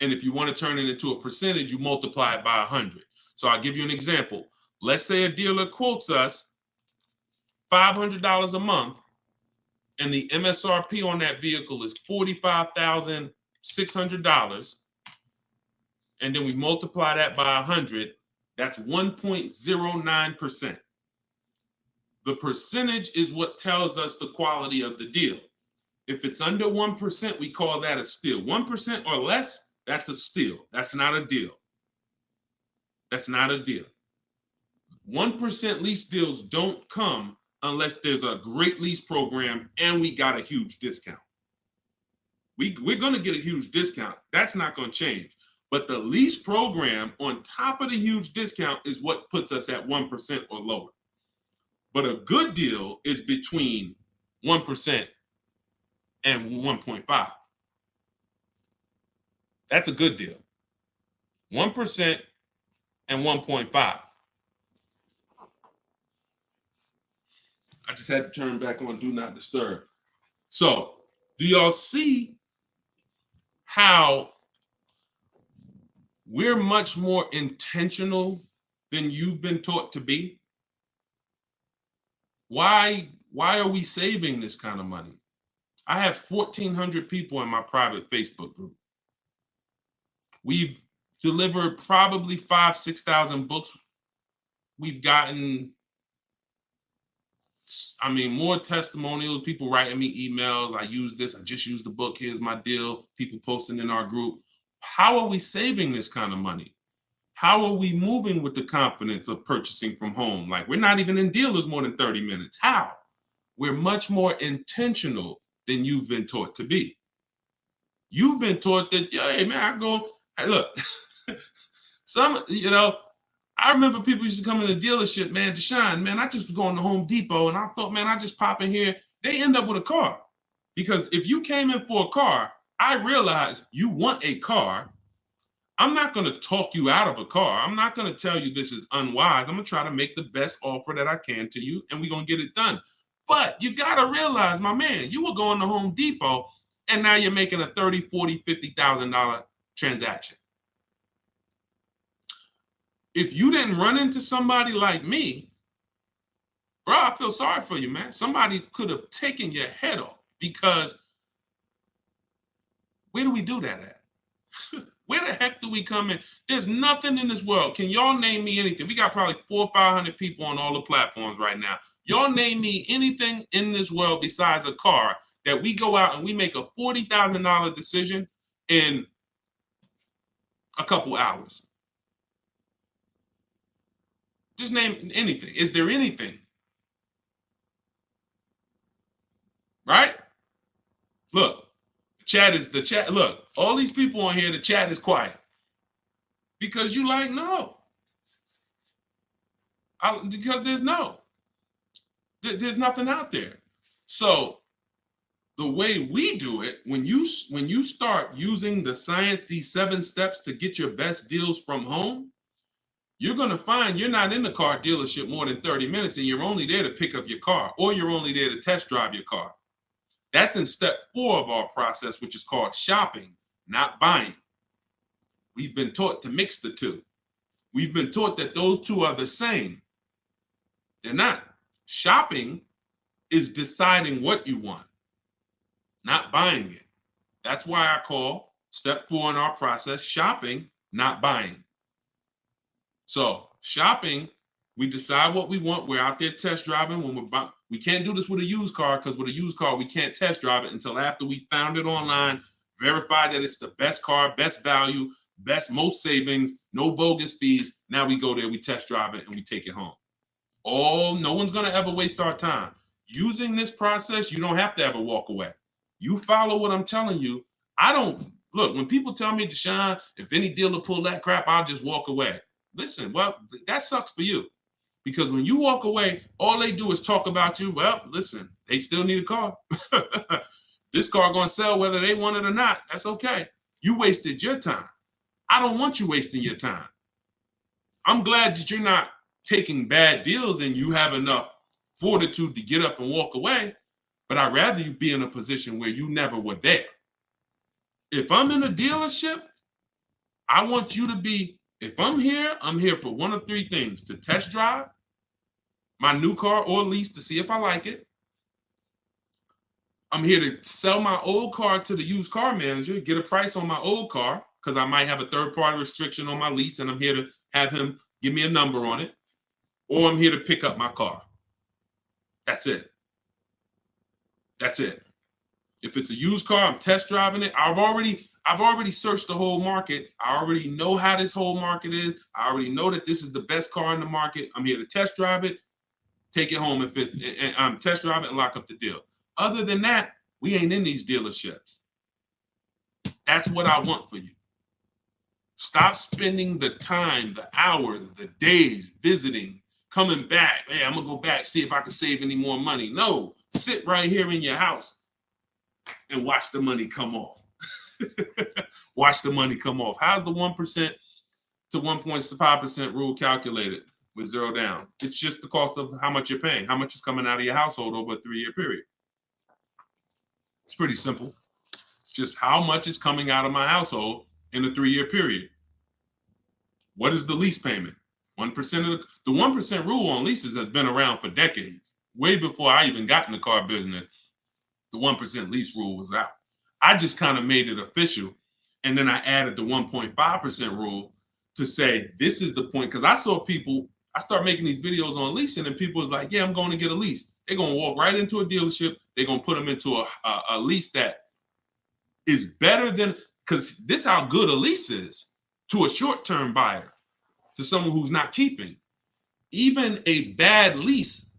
And if you want to turn it into a percentage, you multiply it by 100. So I'll give you an example. Let's say a dealer quotes us $500 a month, and the MSRP on that vehicle is $45,600. and then we multiply that by 100, that's 1.09%. The percentage is what tells us the quality of the deal. If it's under 1%, we call that a steal. 1% or less, that's a steal. That's not a deal. That's not a deal. 1% lease deals don't come unless there's a great lease program and we got a huge discount. We're going to get a huge discount. That's not going to change. But the lease program on top of the huge discount is what puts us at 1% or lower. But a good deal is between 1% and 1.5. That's a good deal. 1% and 1.5. I just had to turn back on Do Not Disturb. So, do y'all see how we're much more intentional than you've been taught to be? Why are we saving this kind of money? I have 1,400 people in my private Facebook group. We've delivered probably 5,000 to 6,000 books. We've gotten, more testimonials, people writing me emails. I use this, I just used the book, here's my deal, people posting in our group. How are we saving this kind of money? How are we moving with the confidence of purchasing from home? Like, we're not even in dealers more than 30 minutes. How? We're much more intentional than you've been taught to be. You've been taught that, hey man, hey, look, I remember people used to come in the dealership, man, Deshone, man, I just was going to Home Depot and I thought, man, I just pop in here. They end up with a car. Because if you came in for a car, I realize you want a car. I'm not going to talk you out of a car. I'm not going to tell you this is unwise. I'm going to try to make the best offer that I can to you, and we're going to get it done. But you got to realize, my man, you were going to Home Depot, and now you're making a $30,000, $40,000, $50,000 transaction. If you didn't run into somebody like me, bro, I feel sorry for you, man. Somebody could have taken your head off, because where do we do that at? Where the heck do we come in? There's nothing in this world. Can y'all name me anything? We got probably 400 or 500 people on all the platforms right now. Y'all name me anything in this world besides a car that we go out and we make a $40,000 decision in a couple hours. Just name anything. Is there anything? Right? Look. The chat. Look, all these people on here, the chat is quiet. Because you like, no. Because there's nothing out there. So the way we do it, when you start using the science, these 7 steps to get your best deals from home, you're going to find you're not in the car dealership more than 30 minutes and you're only there to pick up your car, or you're only there to test drive your car. That's in step 4 of our process, which is called shopping, not buying. We've been taught to mix the two. We've been taught that those two are the same. They're not. Shopping is deciding what you want, not buying it. That's why I call step 4 in our process shopping, not buying. So shopping, we decide what we want. We're out there test driving. When we're buying, we can't do this with a used car, because with a used car, we can't test drive it until after we found it online, verify that it's the best car, best value, most savings, no bogus fees. Now we go there, we test drive it, and we take it home. No one's going to ever waste our time. Using this process, you don't have to ever walk away. You follow what I'm telling you. Look, when people tell me, Deshone, if any dealer pull that crap, I'll just walk away. Listen, well, that sucks for you. Because when you walk away, all they do is talk about you. Well, listen, they still need a car. This car going to sell whether they want it or not. That's okay. You wasted your time. I don't want you wasting your time. I'm glad that you're not taking bad deals and you have enough fortitude to get up and walk away. But I'd rather you be in a position where you never were there. If I'm in a dealership, I want you to be, if I'm here for one of 3 things: to test drive my new car or lease to see if I like it. I'm here to sell my old car to the used car manager, get a price on my old car, because I might have a third-party restriction on my lease and I'm here to have him give me a number on it, or I'm here to pick up my car. That's it. That's it. If it's a used car, I'm test driving it. I've already searched the whole market. I already know how this whole market is. I already know that this is the best car in the market. I'm here to test drive it, take it home if it's, and I'm test drive it and lock up the deal. Other than that, we ain't in these dealerships. That's what I want for you. Stop spending the time, the hours, the days visiting, coming back. Hey, I'm gonna go back, see if I can save any more money. No, sit right here in your house and watch the money come off. Watch the money come off. How's the 1% to 1.5% rule calculated with zero down? It's just the cost of how much you're paying, how much is coming out of your household over a 3-year period. It's pretty simple. It's just how much is coming out of my household in a 3-year period. What is the lease payment? 1% of the 1% rule on leases has been around for decades. Way before I even got in the car business, the 1% lease rule was out. I just kind of made it official. And then I added the 1.5% rule to say, this is the point. Because I saw people, I start making these videos on leasing and people was like, yeah, I'm going to get a lease. They're going to walk right into a dealership. They're going to put them into a lease that is better than, because this is how good a lease is to a short-term buyer, to someone who's not keeping. Even a bad lease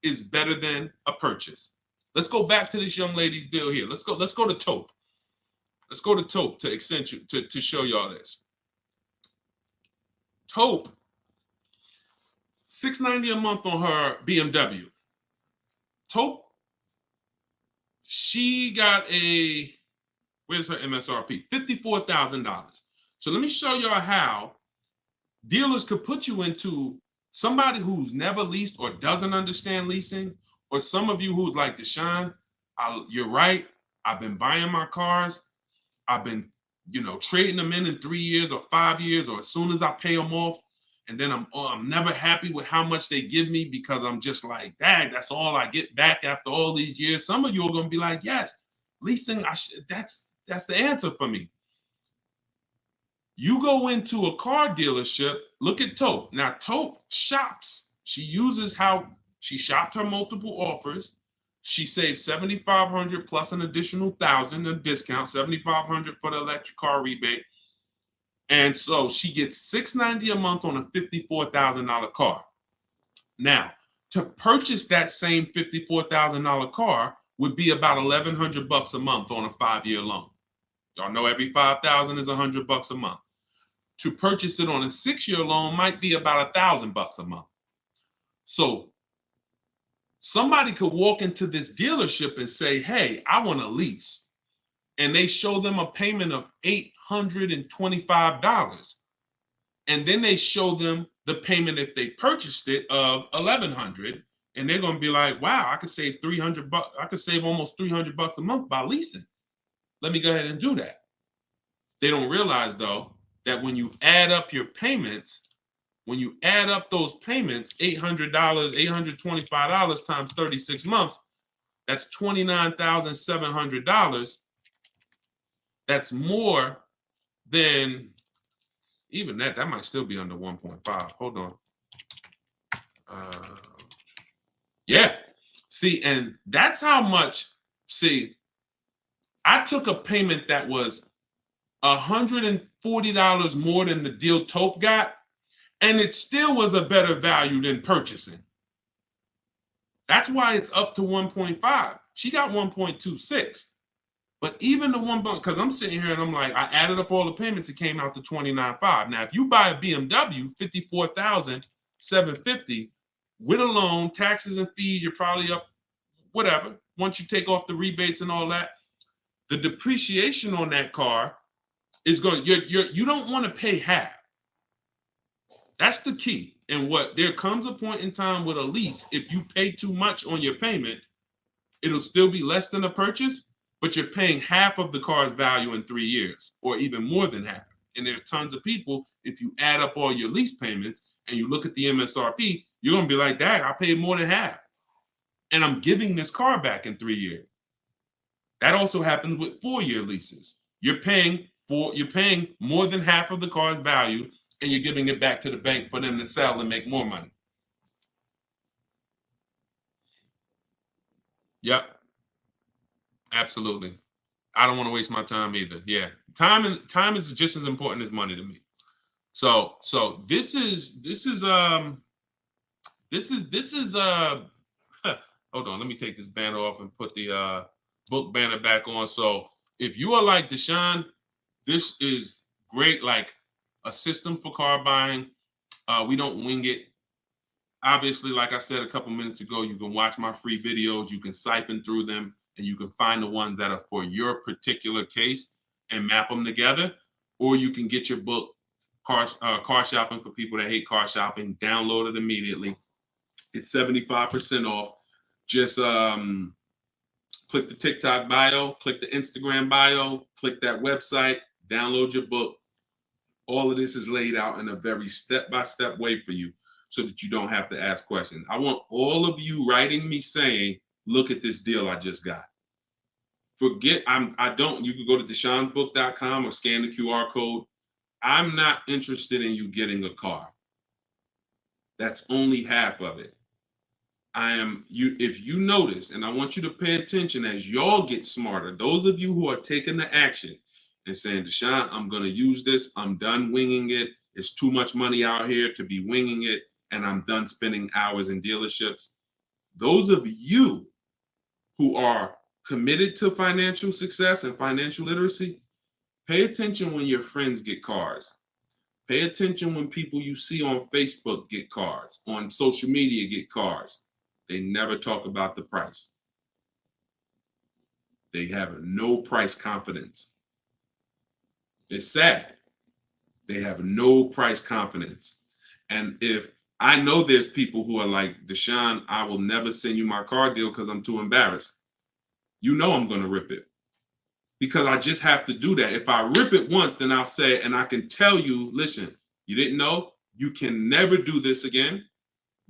is better than a purchase. Let's go back to this young lady's deal here. Let's go to Taupe. Let's go to Taupe to accentuate to show y'all this. Taupe, $690 a month on her BMW. Taupe, she got a, where's her MSRP? $54,000. So let me show y'all how dealers could put you into somebody who's never leased or doesn't understand leasing, or some of you who's like, Deshone, you're right. I've been buying my cars. I've been, trading them in 3 years or 5 years, or as soon as I pay them off. And then I'm never happy with how much they give me because I'm just like, dang, that's all I get back after all these years. Some of you are going to be like, yes, leasing, that's the answer for me. You go into a car dealership, look at Taupe. Now, Taupe shops. She uses how she shopped her multiple offers. She saved $7,500 plus an additional $1,000 in discount, $7,500 for the electric car rebate. And so she gets $690 a month on a $54,000 car. Now, to purchase that same $54,000 car would be about $1,100 a month on a 5-year loan. Y'all know every $5,000 is $100 a month. To purchase it on a 6-year loan might be about $1,000 a month. So somebody could walk into this dealership and say, hey, I want a lease. And they show them a payment of $825. And then they show them the payment if they purchased it of $1,100. And they're going to be like, wow, I could save $300. I could save almost $300 a month by leasing. Let me go ahead and do that. They don't realize, though, that when you add up your payments, when you add up those payments, $800, $825 times 36 months, that's $29,700. That's more than even that. That might still be under 1.5. Hold on. Yeah. See, and that's how much. See, I took a payment that was $140 more than the deal Taupe got, and it still was a better value than purchasing. That's why it's up to 1.5. She got 1.26. But even the one, because I'm sitting here and I'm like, I added up all the payments, it came out to $29,500. Now, if you buy a BMW, $54,750 with a loan, taxes and fees, you're probably up, whatever. Once you take off the rebates and all that, the depreciation on that car is going. You don't want to pay half. That's the key. And what there comes a point in time with a lease, if you pay too much on your payment, it'll still be less than a purchase, but you're paying half of the car's value in 3 years, or even more than half. And there's tons of people, if you add up all your lease payments and you look at the MSRP, you're going to be like, dang, I paid more than half. And I'm giving this car back in 3 years. That also happens with 4-year leases. You're paying you're paying more than half of the car's value, and you're giving it back to the bank for them to sell and make more money. Yep, absolutely. I don't want to waste my time either. Yeah, time is just as important as money to me. So this is hold on, let me take this banner off and put the book banner back on. So if you are like Deshone, this is great, like a system for car buying. We don't wing it. Obviously, like I said a couple minutes ago, you can watch my free videos, you can siphon through them, and you can find the ones that are for your particular case and map them together. Or you can get your book, Car Shopping for People That Hate Car Shopping, download it immediately. It's 75% off. Just click the TikTok bio, click the Instagram bio, click that website, download your book. All of this is laid out in a very step-by-step way for you so that you don't have to ask questions. I want all of you writing me saying, look at this deal I just got. You can go to deshonesbook.com or scan the QR code. I'm not interested in you getting a car. That's only half of it. If you notice, and I want you to pay attention as y'all get smarter, those of you who are taking the action and saying, Deshone, I'm going to use this. I'm done winging it. It's too much money out here to be winging it. And I'm done spending hours in dealerships. Those of you who are committed to financial success and financial literacy, pay attention when your friends get cars. Pay attention when people you see on Facebook get cars, on social media get cars. They never talk about the price. They have no price confidence. It's sad. They have no price confidence. And if I know there's people who are like, Deshone, I will never send you my car deal because I'm too embarrassed. You know I'm going to rip it because I just have to do that. If I rip it once, then I'll say, and I can tell you, listen, you didn't know, you can never do this again.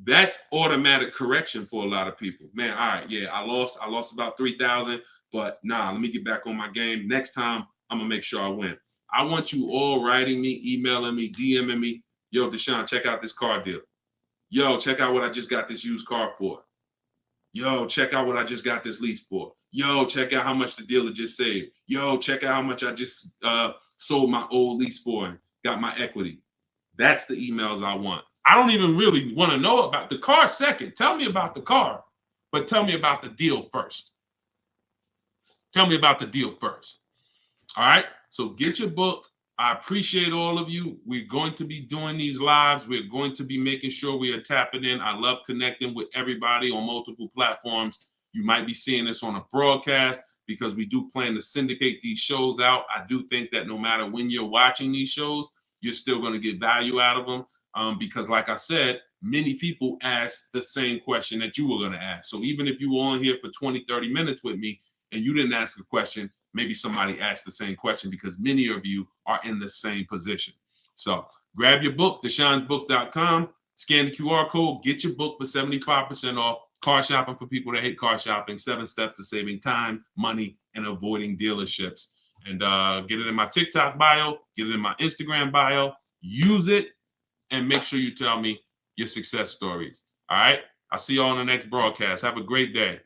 That's automatic correction for a lot of people. Man, all right, yeah, I lost about 3,000, but nah, let me get back on my game. Next time, I'm gonna make sure I win. I want you all writing me, emailing me, DMing me. Yo, Deshone, check out this car deal. Yo, check out what I just got this used car for. Yo, check out what I just got this lease for. Yo, check out how much the dealer just saved. Yo, check out how much I just sold my old lease for and got my equity. That's the emails I want. I don't even really want to know about the car second. Tell me about the car, but tell me about the deal first. Tell me about the deal first. All right? So get your book. I appreciate all of you. We're going to be doing these lives. We're going to be making sure we are tapping in. I love connecting with everybody on multiple platforms. You might be seeing this on a broadcast because we do plan to syndicate these shows out. I do think that no matter when you're watching these shows, you're still going to get value out of them because, like I said, many people ask the same question that you were going to ask. So even if you were on here for 20, 30 minutes with me and you didn't ask a question, maybe somebody asked the same question because many of you are in the same position. So grab your book, deshonesbook.com, scan the QR code, get your book for 75% off. Car Shopping for People That Hate Car Shopping, 7 Steps to Saving Time, Money, and Avoiding Dealerships. And get it in my TikTok bio, get it in my Instagram bio, use it, and make sure you tell me your success stories. All right? I'll see you all on the next broadcast. Have a great day.